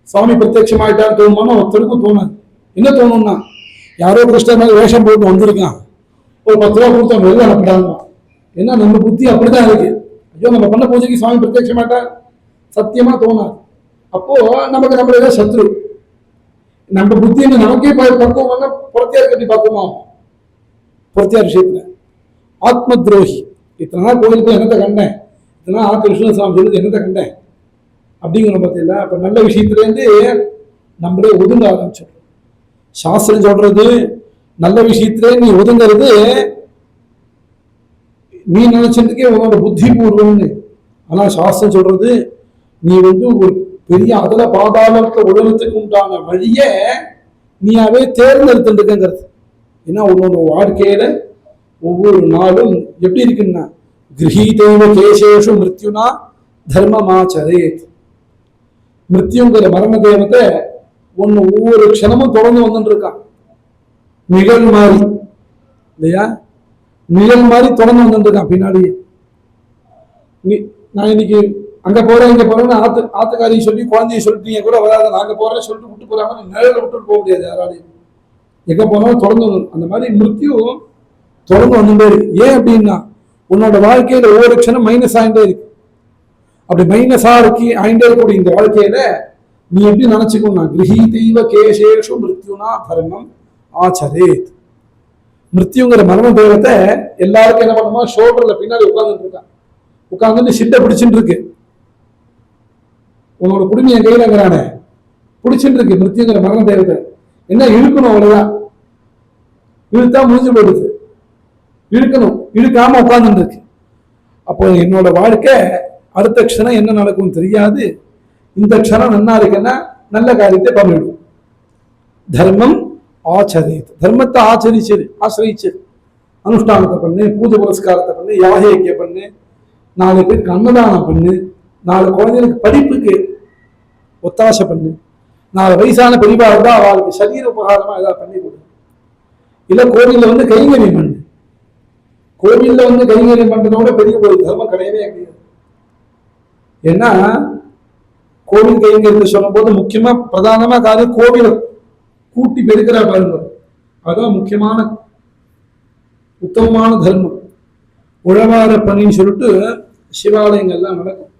S2: சுவாமி பிரத்யட்சம் ஆயிட்டார் தோணுமான்னு ஒருத்தருக்கும் தோணாது. என்ன தோணும்னா, யாரோ கிருஷ்ணர் மாதிரி வேஷம் போட்டு வந்திருக்கான், ஒரு 10 ரூபா கொடுத்தா வெளில அனுப்பிடாங்க. ஏன்னா நம்ம புத்தி அப்படிதான் இருக்கு. ஐயோ, நம்ம பண்ண பூஜைக்கு சுவாமி பிரத்யட்சம் ஆயிட்டார் சத்தியமா தோணாது. அப்போ நமக்கு நம்மளே சத்ரு. நம்ம புத்தி நமக்கே பக்குவம் புறத்தியார் கட்டி பக்குவமா புறத்தியார் விஷயத்துல ஆத்ம துரோகி. இத்தனை நாள் கோயிலுக்கு என்னத்தை கண்டேன், இத்தனை நாள் கிருஷ்ண சுவாமி சொல்லுது என்னத்தை கண்டேன் அப்படிங்கிற பார்த்தீங்களா? அப்ப நல்ல விஷயத்துலேருந்து நம்மளே ஒதுங்க ஆரம்பிச்சோம். சாஸ்திரம் சொல்றது நல்ல விஷயத்திலே நீ ஒதுங்கிறது நீ நினைச்சதுக்கே உன்னோட புத்தி பூர்வம்னு. ஆனா சாஸ்திரம் சொல்றது நீ ஒரு பெரிய அதல பாதாளத்தை உலகத்துக்கு உண்டான வழிய நீயாவே தேர்ந்தெடுத்துருக்கிறது. ஏன்னா உன்னோட வாழ்க்கையில ஒவ்வொரு நாளும் எப்படி இருக்குன்னா, கிரகீதேவ கேசேஷு மிருத்யுனா தர்மமாச்சரேத். மிருத்யுங்கிற மரண தேவத்தை ஒவ்வொரு க்ஷணமும் தொடர்ந்து வந்துட்டு இருக்கான். நிழல் மாறி இல்லையா? நிழல் மாதிரி தொடர்ந்து வந்துட்டு இருக்கான் பின்னாடியே. நான் இன்னைக்கு அங்க போறேன் இங்க போறேன்னு ஆத்துக்காரியை சொல்லி குழந்தைய சொல்லிட்டு கூட வராத, நாங்க போறேன்னு சொல்லிட்டு விட்டு போறாங்க. நிழல விட்டுட்டு போக முடியாது யாராலையும். எங்க போனாலும் தொடர்ந்து அந்த மாதிரி மிருத்யு தொடர்ந்து வந்துட்டே இருக்கு. ஏன் அப்படின்னா உன்னோட வாழ்க்கையில ஒவ்வொரு க்ஷணம் மைனஸ் ஆகிட்டே இருக்கு. அப்படி மைனஸா ஆகிட்டே இருக்கக்கூடிய இந்த வாழ்க்கையில நீ எப்படி நினைச்சுக்கணும், கிரகீதீவ கேசேஷு மிருத்யுனா தர்மம் ஆச்சரேத். மிருத்யுங்கிற மரண தெய்வத்தை எல்லாருக்கும் என்ன பண்ணுமா, ஷோல்டர்ல பின்னாடி உட்கார்ந்துட்டு இருக்கான். உட்கார்ந்து சிட்டை பிடிச்சுட்டு இருக்கு. உன்னோட குடுமி என் கையிலங்கிறானே பிடிச்சுட்டு இருக்கு மிருத்யுங்கிற மரண தெய்வத்தை. என்ன இழுக்கணும், அவ்வளவுதான். இழுத்தா முடிஞ்சு போயிடுது. இழுக்கணும், இழுக்காம உட்கார்ந்துட்டு இருக்கு. அப்போ என்னோட வாழ்க்கை அடுத்த க்ஷணம் என்ன நடக்கும் தெரியாது. இந்த க்ஷணம் நல்லா இருக்குன்னா நல்ல காரியத்தை பண்ணிவிடும். தர்மம் ஆச்சரித்து, தர்மத்தை ஆசிரிச்சு அனுஷ்டானத்தை பண்ணு, பூஜை புரஸ்காரத்தை பண்ணு, யாகேக்கிய பண்ணு, 4 பேருக்கு அன்னதானம் பண்ணு, 4 குழந்தைகளுக்கு படிப்புக்கு ஒத்தாசை பண்ணு, 4 வயசான பெரியவா இருந்தா அவளுக்கு சரீர உபகாரமா ஏதாவது பண்ணி கொடு. இல்ல கோவில்ல கைங்கரியம் பண்ணு. கோவில்ல கைங்கரியம் பண்றதோட பெரிய ஒரு தர்மம் கிடையவே கிடையாது. ஏன்னா கோவில் கைங்கரியத்தை சொல்லும் போது முக்கியமா பிரதானமா காரியம் கோவிலை கூட்டி பெருக்கிற பாருங்க. அதான் முக்கியமான உத்தமமான தர்மம். உழவார பணின்னு சொல்லிட்டு சிவாலயங்கள்லாம் நடக்கும்.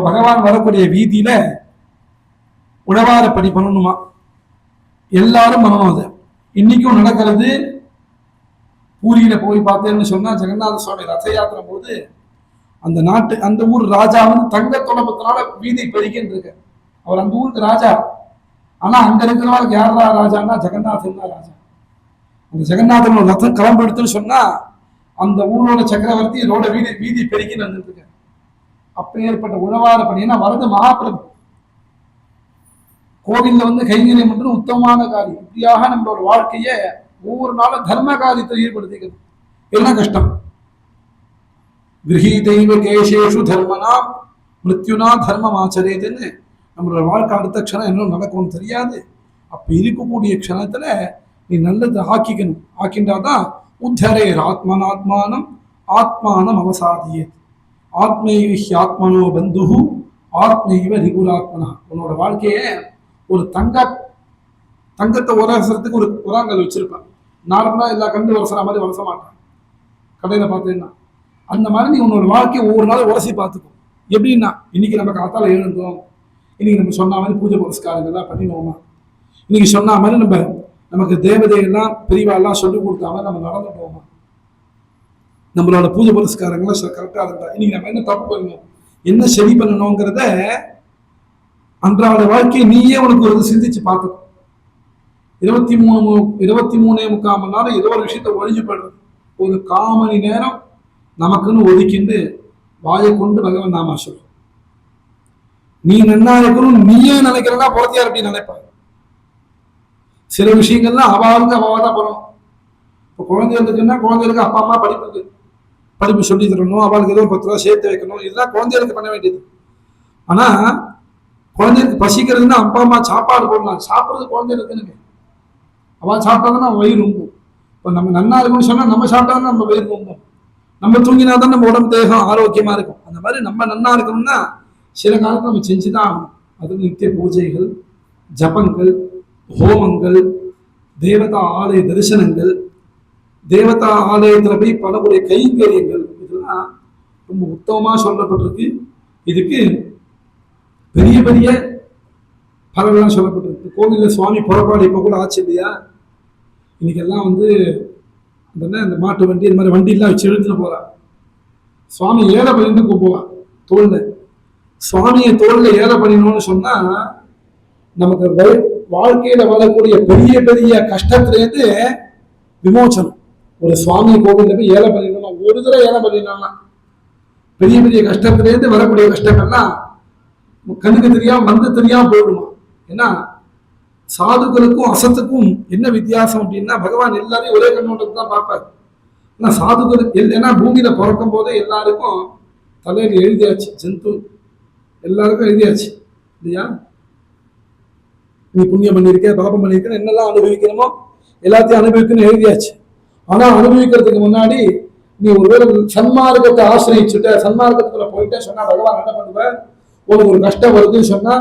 S2: பகவான் வரக்கூடிய வீதியில உழவார பணி பண்ணணுமா, எல்லாரும் பண்ணணும். அது இன்னைக்கும் நடக்கிறது. பூரியில போய் பார்த்தேன்னு சொன்னா ஜெகநாத சுவாமி ரத யாத்திரை போது அந்த ஊர் ராஜா தங்க தொடப்பத்தினால வீதி பெருக்கின்னு இருக்கு. அவர் அந்த ஊருக்கு ராஜா. ஆனா அங்க இருக்கிறவங்களுக்கு யாரா ராஜான்னா ஜெகநாதன் தான் ராஜா. அந்த ஜெகநாதன் ரத்தம் கிளம்பு எடுத்துன்னு சொன்னா அந்த ஊரோட சக்கரவர்த்தி ரோட வீதி பெருக்கின்னு வந்துட்டு இருக்க. அப்ப ஏற்பட்ட உழவார பணினா வரது மகாபிரபு. கோவில்ல கைங்கரியம் பண்றது உத்தமமான காரியம். இப்படியாக நம்மளோட வாழ்க்கைய ஒவ்வொரு நாளும் தர்ம காரியத்தை ஈடுபடுத்திக்கிறது என்ன கஷ்டம். கிரகீதைவ கேசேஷு தர்மனா மிருத்யுனா தர்மம் ஆச்சரியதுன்னு நம்மளோட வாழ்க்கை அடுத்த க்ஷணம் என்ன நடக்கும்னு தெரியாது. அப்ப இருக்கக்கூடிய க்ஷணத்துல நீ நல்லதை ஆக்கிக்கணும். ஆக்கின்றாதான் உத்தரேர் ஆத்மனாத்மானம் ஆத்மானம் அவசாதியே ஆத்மைவ ஆத்மனோ பந்து ஆத்மைவ ரிகுராத்மனா. உன்னோட வாழ்க்கைய ஒரு தங்கத்தை உரசறதுக்கு ஒரு உராங்கல் வச்சிருப்பான். நார்மலா எல்லா கண்டு உரசுற மாதிரி உரச மாட்டான். கடையில பார்த்தீங்கன்னா அந்த மாதிரி நீ உன்னோட வாழ்க்கையை ஒவ்வொரு நாளும் உரசி பார்த்துக்கும். எப்படின்னா இன்னைக்கு நம்ம காத்தால எழுந்தோம், இன்னைக்கு நம்ம சொன்ன மாதிரி பூஜை புரஸ்காரங்கள்லாம் பண்ணிடுவோமா? இன்னைக்கு சொன்ன மாதிரி நமக்கு தேவதையெல்லாம் பெரியவாள்லாம் சொல்லி கொடுத்த மாதிரி நம்ம நடந்துட்டோமா? நம்மளோட பூஜை புரஸ்காரங்கள்லாம் கரெக்டாக இருந்தா இன்னைக்கு நம்ம என்ன தப்பு பண்ணணும், என்ன சரி பண்ணணுங்கிறத அன்றாட வாழ்க்கையை நீயே உனக்கு ஒரு சிந்திச்சு பார்க்கணும். 23 மணி நேரம் ஏதோ ஒரு விஷயத்த ஒழிஞ்சு போடுறது. ஒரு 1/4 மணி நேரம் நமக்குன்னு ஒதுக்கிண்டு வாயை கொண்டு பகவான் நாமா சொல்லும். நீ நன்னா இருக்கணும் நீயே நினைக்கிறதா போத்தியார் அப்படி நினைப்ப. சில விஷயங்கள்லாம் அவாவுக்கு அவாவா தான் பண்ணணும். இப்போ குழந்தைகளுக்குன்னா குழந்தைகளுக்கு அப்பா அம்மா படிப்பு சொல்லி தரணும், அவளுக்கு ஏதோ 10 ரூபா சேர்த்து வைக்கணும், இதெல்லாம் குழந்தைகளுக்கு பண்ண வேண்டியது. ஆனா குழந்தைகளுக்கு பசிக்கிறதுன்னா அப்பா அம்மா சாப்பாடு போடலாம், சாப்பிட்றது குழந்தைகளுக்குன்னு. அவள் சாப்பிட்டாதான் நம்ம வயிறு ரொம்பும். இப்போ நம்ம நன்னா இருக்கும்னு சொன்னா நம்ம சாப்பிட்டாதான் நம்ம வயிறு ரொம்பும். நம்ம தூங்கினாதான் நம்ம உடம்பு தேகம் ஆரோக்கியமா இருக்கும். அந்த மாதிரி நம்ம நன்னா இருக்கணும்னா சில காலத்தில் நம்ம செஞ்சுதான் ஆகணும். அது நித்திய பூஜைகள், ஜபங்கள், ஹோமங்கள், தேவதா ஆலய தரிசனங்கள், தேவதா ஆலயத்துல போய் பலருடைய கைங்கரியங்கள், இதெல்லாம் ரொம்ப உத்தமமா சொல்லப்பட்டிருக்கு. இதுக்கு பெரிய பெரிய பலன்லாம் சொல்லப்பட்டிருக்கு. கோவிலில் சுவாமி புறப்பாடு இப்போ கூட ஆச்சு இல்லையா? இன்னைக்கெல்லாம் இந்த மாட்டு வண்டி இந்த மாதிரி வண்டியெல்லாம் வச்சு இழுத்துட்டு போறா. சுவாமி ஏழை பண்ணிட்டு போவான் தோல்ல. சுவாமியை தோல்ல ஏழை பண்ணிடணும்னு சொன்னா நமக்கு வாழ்க்கையில வரக்கூடிய பெரிய பெரிய கஷ்டத்திலேருந்து விமோச்சனம். ஒரு சுவாமி கோவில்ல போய் ஏழை பண்ணிடணும், ஒரு தடவை ஏழை பண்ணிடணும்னா பெரிய பெரிய கஷ்டத்திலேருந்து வரக்கூடிய கஷ்டங்கள்லாம் கண்ணுக்கு தெரியாம தெரியாம போயிடுமா. ஏன்னா சாதுக்களுக்கும் அசத்துக்கும் என்ன வித்தியாசம் அப்படின்னா, பகவான் எல்லாரையும் ஒரே கண்ணோட்டத்தை தான் பார்ப்பார். ஏன்னா சாதுக்களுக்கு ஏன்னா பூமியில பிறக்கும் போதே எல்லாருக்கும் தலையில எழுதியாச்சு, ஜந்து எல்லாருக்கும் எழுதியாச்சு இல்லையா? நீ புண்ணியம் பண்ணியிருக்க, பாபம் பண்ணியிருக்க, என்னெல்லாம் அனுபவிக்கணுமோ எல்லாத்தையும் அனுபவிக்கணும்னு எழுதியாச்சு. ஆனா அனுபவிக்கிறதுக்கு முன்னாடி நீ ஒருவேளை சன்மார்க்கத்தை ஆசிரியிச்சுட்ட, சன்மார்க்கத்துக்குள்ள போயிட்டே சொன்னா பகவான் என்ன பண்ணுவேன், உனக்கு ஒரு கஷ்டம் வருதுன்னு சொன்னா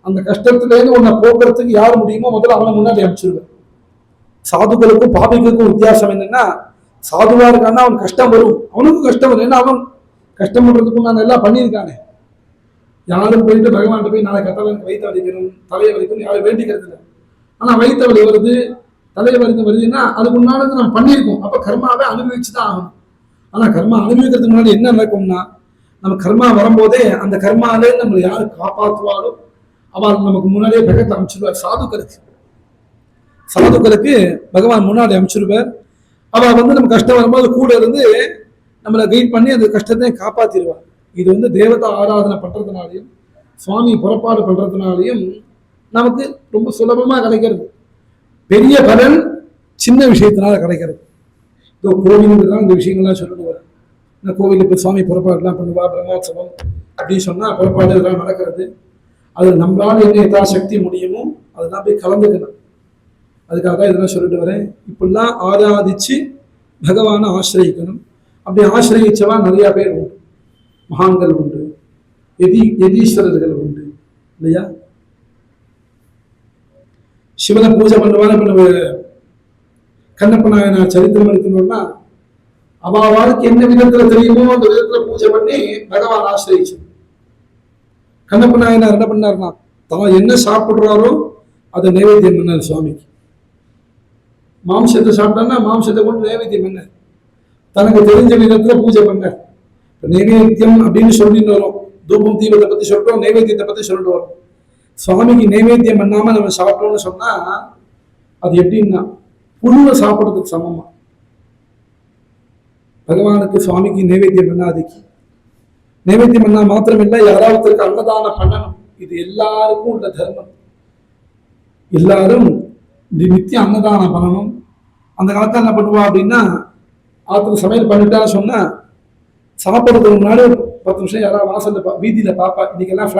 S2: அந்த கஷ்டத்திலேருந்து உன்னை போக்குறதுக்கு யார் முடியுமோ முதல்ல அவனை முன்னாடி அனுப்பிச்சிருவேன். சாதுக்களுக்கும் பாபிகளுக்கும் வித்தியாசம் என்னன்னா, சாதுவா இருக்கான்னா அவன் கஷ்டம் வரும், அவனுக்கும் கஷ்டம் வரும். ஏன்னா அவன் கஷ்டம் பண்றதுக்கும் நான் எல்லாம் பண்ணியிருக்கானே. யாரும் போயிட்டு பகவான் போய் நாளை கத்தலை வயிற்று வலிக்கணும், தலையை வலிக்கணும் யாரும் வேண்டிக்கிறது இல்லை. ஆனா வயிற்று வலி வருது, தலையை வருதுன்னா அதுக்கு முன்னாடி நம்ம பண்ணியிருக்கோம். அப்ப கர்மாவை அனுபவிச்சுதான் ஆகணும். ஆனா கர்மா அனுபவிக்கிறதுக்கு முன்னாடி என்ன நடக்கும்னா, நம்ம கர்மா வரும்போதே அந்த கர்மாலே நம்மளை யாரு காப்பாற்றுவாரோ அவள் நமக்கு முன்னாடியே பகத்தை அமைச்சிருவார். சாதுக்களுக்கு பகவான் முன்னாடி அமைச்சிருவார். அவள் நம்ம கஷ்டம் வரும்போது கூட இருந்து நம்மளை கைட் பண்ணி அந்த கஷ்டத்தை காப்பாத்திடுவார். இது தேவதா ஆராதனை பண்றதுனாலையும் சுவாமி புறப்பாடு பண்றதுனாலையும் நமக்கு ரொம்ப சுலபமா கிடைக்கிறது. பெரிய பலன் சின்ன விஷயத்தினால கிடைக்கிறது. கோவிலுக்கு தான் இந்த விஷயங்கள்லாம் சொல்லிடுவார். இந்த கோவிலுக்கு சுவாமி புறப்பாடுலாம் பண்ணுவா, பிரம்மோற்சவம் அப்படின்னு சொன்னா புறப்பாடு இதெல்லாம் நடக்கிறது. அது நம்மளால என்ன யதாசக்தி முடியுமோ அதெல்லாம் போய் கலந்துக்கணும். அதுக்காக தான் இதெல்லாம் சொல்லிட்டு வரேன். இப்படிலாம் ஆராதிச்சு பகவானை ஆசிரியக்கணும். அப்படி ஆசிரியச்சவா நிறைய பேர் உண்டு, மகான்கள் உண்டு, யதீஸ்வரர்கள் உண்டு இல்லையா? சிவனை பூஜை பண்ணுவான கண்ணப்ப நாயனார் சரித்திரம் எடுக்கணும்னா அவாவாருக்கு என்ன விதத்துல தெரியுமோ அந்த விதத்துல பூஜை பண்ணி பகவான் ஆசிரியிச்சு. கண்ணப்ப நாயனார் என்ன பண்ணார்னா, தான் என்ன சாப்பிடுறாரோ அதை நைவேத்தியம் பண்ணார் சுவாமிக்கு. மாம்சத்தை சாப்பிட்டாருன்னா மாம்சத்தை கொண்டு நைவேத்தியம் பண்ணார். தனக்கு தெரிஞ்ச விதத்துல பூஜை பண்ணார். நைவேத்தியம் அப்படின்னு சொல்லிட்டு வரும், தூபம் தீபத்தை பத்தி சொல்றோம், நைவேத்தியத்தை பத்தி சொல்லிட்டு வரும். சுவாமிக்கு நைவேத்தியம் பண்ணாம நம்ம சாப்பிட்டோம்னு சொன்னா அது எப்படின்னா புழுவை சாப்பிட்றதுக்கு சமமா. பகவானுக்கு சுவாமிக்கு நைவேத்தியம் பண்ணாதிக்கு நைவேத்தியம் பண்ணா மாத்திரம் இல்லை, யாராவதுக்கு அன்னதானம் பண்ணணும். இது எல்லாருக்கும் உள்ள தர்மம். எல்லாரும் நித்தியம் அன்னதானம் பண்ணணும். அந்த காலத்துல என்ன பண்ணுவா அப்படின்னா, ஆத்துல சமையல் பண்ணிட்டான்னு சொன்னா சாப்பிட்றதுக்கு முன்னாடி 10 நிமிஷம் யாராவது வாசல்ல வீதியில பாப்பா. இன்னைக்கெல்லாம்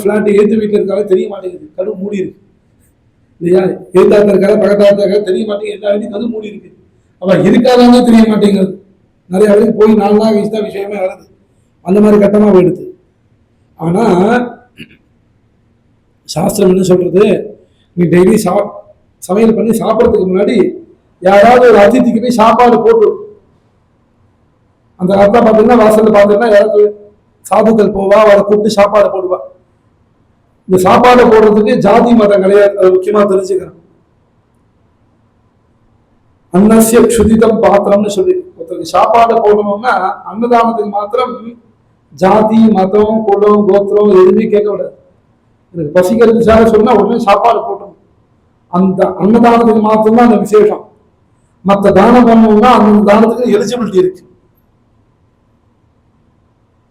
S2: ஃபிளாட்டு ஏற்று வீட்டில் இருக்காலும் தெரிய மாட்டேங்குது, கதவு மூடி இருக்கு இல்லையா? எழுத்தாத்த இருக்காங்க, பக்கத்தாத்த இருக்காங்க, தெரிய மாட்டேங்குது. எல்லா வீட்லையும் கதவு மூடி இருக்கு. அவ இருக்காதானே தெரிய மாட்டேங்கிறது. நிறைய பேருக்கு போய் 4 நாள் கழிச்சு தான் விஷயமே வருது. அந்த மாதிரி கட்டமா போயிடுது. ஆனா சாஸ்திரம் என்ன சொல்றது, நீ டெய்லி சமையல் பண்ணி சாப்பிட்றதுக்கு முன்னாடி யாராவது ஒரு அதிதிக்கு போய் சாப்பாடு போட்டு, அந்த காலத்துல பாத்தீங்கன்னா வாசல்ல பாத்தீங்கன்னா யாராவது சாதுக்கள் போவா, அவரை கூப்பிட்டு சாப்பாடு போடுவா. இந்த சாப்பாடு போடுறதுக்கு ஜாதி மதம் கிடையாது, அது முக்கியமா தெரிஞ்சுக்கணும். அன்னசிய க்ஷுதிதம் பாத்திரம்னு சொல்லி ஒருத்தருக்கு சாப்பாடு போடணும்னா அன்னதானத்துக்கு மாத்திரம் ஜாதி மதம் குலம் கோத்திரம் எதுவுமே கேட்க கூடாது. எனக்கு பசிக்கிறதுக்காக சொன்னா உடனே சாப்பாடு போட்டணும். அந்த அன்னதானத்துக்கு மாத்திரம்தான் அந்த விசேஷம். மற்ற தானம் பண்ணணும்னா அந்த தானத்துக்கு எலிஜிபிலிட்டி இருக்கு.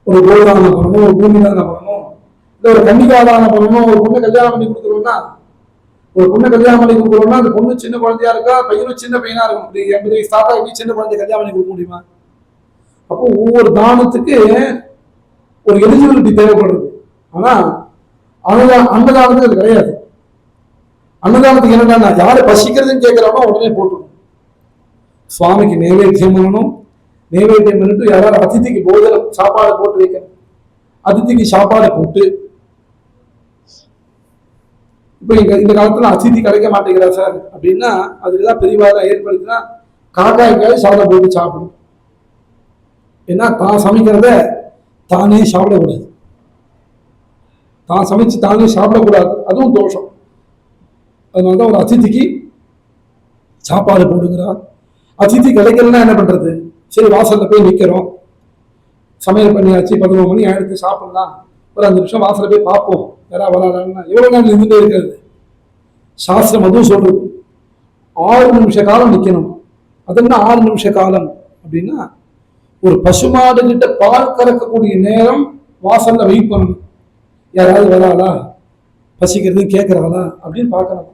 S2: ஒரு கோதானம் பண்ணணும், ஒரு பூமி தானம் பண்ணணும், இல்லை ஒரு கன்னிகாதானம் பண்ணணும். ஒரு பொண்ணை கல்யாணம் பண்ணி கொடுக்குறோம்னா அந்த பொண்ணு சின்ன குழந்தையா இருக்கா, பையனும் சின்ன பையனா இருக்கும். 80 வயசு தாத்தா எப்படி சின்ன குழந்தை கல்யாணம் பண்ணி கொடுக்க முடியுமா? அப்போ ஒவ்வொரு தானத்துக்கு ஒரு எலிஜிபிலிட்டி தேவைப்படுறது. ஆனா அன்னதானத்துக்கு அது கிடையாது. அன்னதானத்துக்கு என்னன்னா யாரு பசிக்கிறதுன்னு கேட்கிறானோ உடனே போட்டுக்கணும். சுவாமிக்கு நைவேத்தியம் பண்ணணும். நைவேத்தியம் பண்ணிட்டு யாராவது அதிதிக்கு போஜனம் சாப்பாடு போட்டு வைக்கணும். அதிதிக்கு சாப்பாடு போட்டு, இப்ப இந்த காலத்துல அதிதி கிடைக்க மாட்டேங்கிறா சார் அப்படின்னா அதுக்குதான் பெரியவாத ஏற்படுத்தினா காக்காய்க்காய் சாதம் போட்டு சாப்பிடும். ஏன்னா தான் சமைக்கிறத தானே சாப்பிடக்கூடாது. தான் சமைச்சு தானே சாப்பிடக்கூடாது, அதுவும் தோஷம். அதனாலதான் ஒரு அதிதிக்கு சாப்பாடு போடுங்கிறா. அதிதி கிடைக்கலன்னா என்ன பண்றது? சரி, வாசல்ல போய் நிக்கிறோம், சமையல் பண்ணியாச்சு, 11 மணி ஆயிடுத்து, சாப்பிடலாம், ஒரு 5 நிமிஷம் வாசல்ல போய் பார்ப்போம் யாராவது வராங்கன்னா எவ்வளவு நாள் நின்றுட்டே இருக்கிறது? சாஸ்திரம் அதுவும் சொல்றது 6 நிமிஷ காலம் நிக்கணும். அது என்ன 6 நிமிஷ காலம் அப்படின்னா, ஒரு பசுமாடு கிட்ட பால் கறக்கக்கூடிய நேரம் வாசல்ல வெயிட் பண்ணணும். யாராவது வராளா, பசிக்கிறது கேட்கறாளா அப்படின்னு பார்க்கணும்.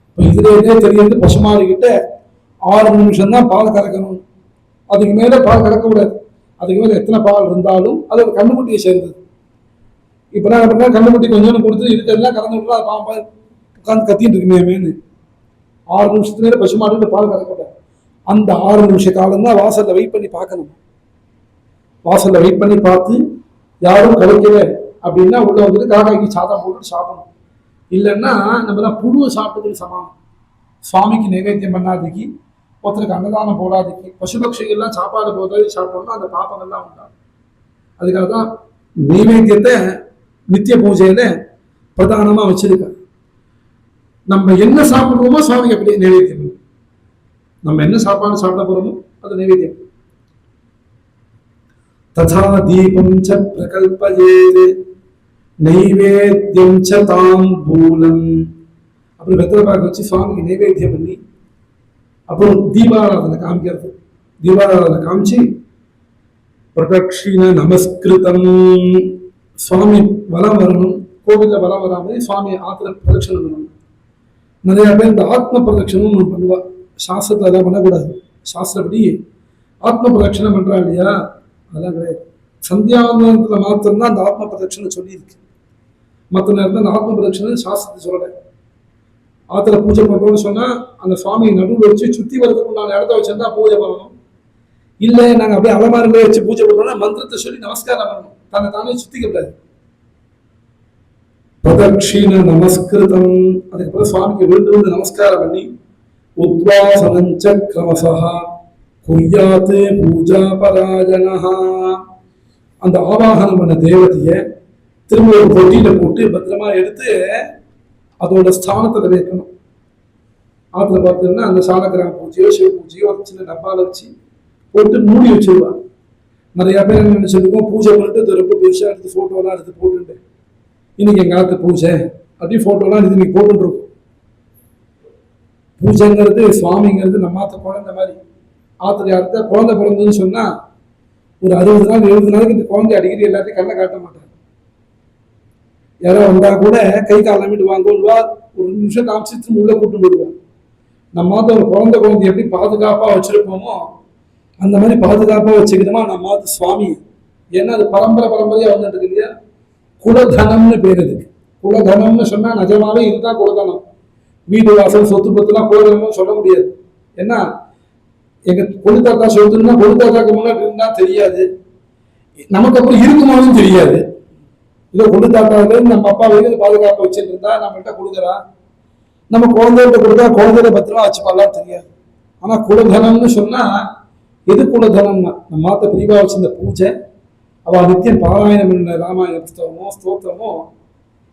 S2: இப்போ இதுலேயே தெரியுது பசுமாடு கிட்ட 6 நிமிஷம் தான் பால் கறக்கணும். அதுக்கு மேல பால் கறக்கக்கூடாது. அதுக்கு மேல எத்தனை பால் இருந்தாலும் அது ஒரு கண்ணுக்குட்டியை சேர்ந்தது. இப்ப நான் என்ன பண்ண, கண்ணுக்குட்டி கொஞ்சம் கொடுத்து இருக்கிறதுலாம் கறந்து விட்டுலாம் அது பாம்பா உட்காந்து கத்திட்டு இருக்குமேனு 6 நிமிஷத்துக்கு மேல பசுமாடு பால் கறக்கக்கூடாது. அந்த 6 நிமிஷ காலம் தான் வாசல்ல வெயிட் பண்ணி பார்க்கணும். வாசல்ல வெயிட் பண்ணி பார்த்து யாரும் கிடைக்கல அப்படின்னா உள்ள வந்துட்டு காக்காய்க்கு சாதம் போட்டு சாப்பிடணும். இல்லைன்னா நம்ம தான் புழுவை சாப்பிட்டதுக்கு சமானம். சுவாமிக்கு நைவேத்தியம் பண்ணாதீங்க, ஒருத்தருக்கு அன்னதானம் போடாதீங்க, பசுபக்ஷிகள்லாம் சாப்பாடு போதாது சாப்பிடணும்னா அந்த பாப்பங்கள்லாம் உண்டாகும். அதுக்காக தான் நைவேத்தியத்தை நித்திய பூஜையில பிரதானமா வச்சிருக்க. நம்ம என்ன சாப்பிடுறோமோ சுவாமிக்கு அப்படியே நைவேத்தியம். நம்ம என்ன சாப்பாடு சாப்பிட போறோமோ அது நைவேத்தியம். ததா தீபம் ச பிரகல்பயேத் நைவேத்தியம் ச தாம்பூலம். அப்படி வெத்தலை பாக்கு வச்சு சுவாமிக்கு நைவேத்தியம் பண்ணி அப்புறம் தீபாராதனை காமிக்கிறது. தீபாராதனை காமிச்சு பிரதட்சிண நமஸ்கிருதம், சுவாமி வலம் வரணும். கோவில்ல வலம் வராமல் சுவாமி ஆத்திர பிரதட்சணம் பண்ணணும். நிறைய பேர் இந்த ஆத்ம பிரதட்சணம் ஒன்று பண்ணுவா. சாஸ்திரத்தை அதெல்லாம் பண்ணக்கூடாது. சாஸ்திரப்படி ஆத்ம பிரதட்சணம் பண்றா இல்லையா, அதெல்லாம் கிடையாது. சந்தியாவந்தனத்துல மாத்திரம்தான் அந்த ஆத்ம பிரதட்சணம் சொல்லியிருக்கு. மற்ற நேரத்தில் அந்த ஆத்ம பிரதட்சணம் சாஸ்திரத்தை சொல்லலை. ஆத்துல பூஜை பண்றோம்னு சொன்னா அந்த சுவாமியை நடுவில் வச்சு சுத்தி வரதுக்கு நான் இடத்த வச்சிருந்தா பூஜை பண்ணணும். இல்லை நாங்க அப்படியே அலமாரிலே வச்சு பூஜை பண்ணோம்னா மந்திரத்தை சொல்லி நமஸ்காரம் பண்ணணும். தன்னை தானே சுத்திக்கப்படாது. பிரதட்சிண நமஸ்கிருதம், அதுக்கப்புறம் சுவாமிக்கு விழுந்து நமஸ்காரம் பண்ணி உத்வாசனஞ்ச கிரமசா குர்யாத் பூஜா பராஜனஹா, அந்த ஆவாகனம் பண்ண தேவதையை திரும்ப ஒரு பொட்டியில போட்டு பத்திரமா எடுத்து அதோட ஸ்தானத்துல வைக்கணும். ஆத்துல பார்த்தீங்கன்னா அந்த சாலக்கிராம பூஜையோ சிவ பூஜையோ ஒரு சின்ன டப்பால வச்சு போட்டு மூடி வச்சிருவாங்க. நிறைய பேர் என்ன நினைச்சிருக்கோம், பூஜை பண்ணிட்டு ரொம்ப பெருசா எடுத்து போட்டோலாம் எடுத்து போட்டுட்டு இன்னைக்கு எங்க ஆத்து பூஜை அப்படி போட்டோலாம் எடுத்து இன்னைக்கு போட்டுருக்கோம். பூஜைங்கிறது சுவாமிங்கிறது நம்ம ஆத்த குழந்தை மாதிரி. ஆத்துல யார்த்த குழந்தை பிறந்ததுன்னு சொன்னா ஒரு 60 நாள் 70 நாளைக்கு இந்த குழந்தை அடிக்கடி எல்லாத்தையும் கண்ணை காட்ட மாட்டாங்க. யாராவது வந்தா கூட கை கால் நம்பிட்டு வாங்குவா, ஒரு 2 நிமிஷம் காமிச்சு திரும்ப உள்ள கூட்டு போயிடுவாங்க. நம்ம ஒரு குழந்தை எப்படி பாதுகாப்பா வச்சிருப்போமோ அந்த மாதிரி பாதுகாப்பா வச்சுக்கிட்டோமா நம்ம சுவாமி. ஏன்னா அது பரம்பரையா வந்துட்டு இருக்கு இல்லையா. குலதனம்னு பேர் இதுக்கு. குலதனம்னு சொன்னா நிஜமாவே இதுதான் குலதனம். வீடு வாசல் சொத்து பத்துலாம் குலதனம்னு சொல்ல முடியாது. ஏன்னா எங்க கொழுத்தாத்தா சொத்துன்னா கொழுத்தாத்தாக்கு முன்னாடி இருந்தா தெரியாது, நமக்கு அப்புறம் இருக்குமானும் தெரியாது. இதோ கொழுத்தாத்தாவில நம்ம அப்பா வரைக்கும் பாதுகாப்பு வச்சுட்டு இருந்தா நம்மள்கிட்ட கொடுக்குறா, நம்ம குழந்தைகிட்ட கொடுத்தா குழந்தைய பத்திரமா வச்சுப்பாலாம் தெரியாது. ஆனா குலதனம்னு சொன்னா எது குலதனம்னா நம்ம மாத்த பிரிவா வச்சிருந்த பூஜை, அவ நித்தியம் பாராயணம் பண்ண ராமாயண புஸ்தகமோ ஸ்தோத்திரமோ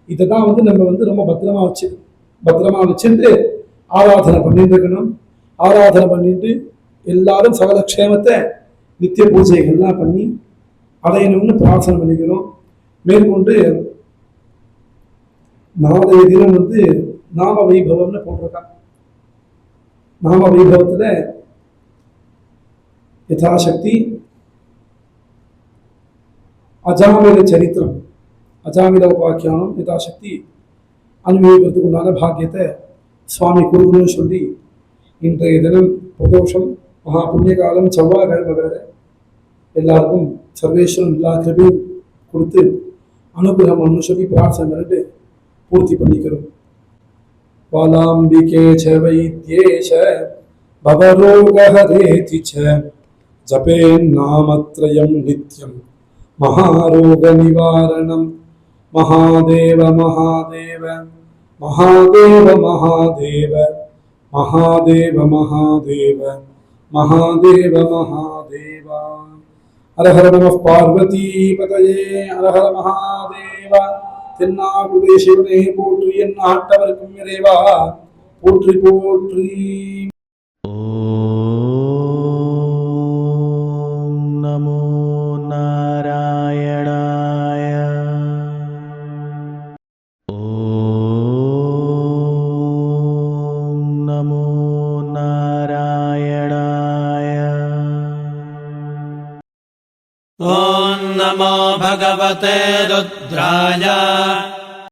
S2: இதை தான் நம்ம ரொம்ப பத்திரமா வச்சுட்டு ஆராதனை பண்ணிட்டு இருக்கணும். ஆராதனை பண்ணிட்டு எல்லாரும் சகல க்ஷேமத்தை நித்திய பூஜைகள்லாம் பண்ணி அடையணும்னு பிரார்த்தனை பண்ணிக்கிறோம். மேற்கொண்டு நாளைய தினம் நாம வைபவம்னு போட்டிருக்காங்க. நாம வைபவத்துல யதாசக்தி அஜாமில சரித்திரம், அஜாமில உபாக்கியானம் யதாசக்தி அனுபவிக்கிறதுக்கு உண்டான பாக்கியத்தை சுவாமி கொடுக்கணும்னு சொல்லி இன்றைய தினம் பிரதோஷம் மகா புண்ணிய காலம் செவ்வாய்க்கிழமை வேற எல்லாருக்கும் சர்வேஸ்வரன் எல்லா கிருபையும் கொடுத்து அனுகிரகம் சொல்லி பிரார்த்தனை பண்ணிட்டு பூர்த்தி பண்ணிக்கிறோம். வாலாம்பிகே ச வைத்யேஷ பவரோகஹரேதி ச ஜபேன்னாமத்ரயம் நித்யம் மகாரோக நிவாரணம். மகாதேவ மகாதேவ மகாதேவ மகாதேவ மகாதேவ மகாதேவ மகாதேவ மகாதேவா. ஹர ஹர நம பார்வதி பதயே ஹர ஹர மகாதேவ. தென்னாடுடைய சிவனே போற்றி, என் நாட்டவர்க்கும் இறைவா போற்றி போற்றி.
S1: ஓம் நமோ நாராயணாய. ஓம் நமோ நாராயணாய.
S3: ॐ नमो भगवते रुद्राय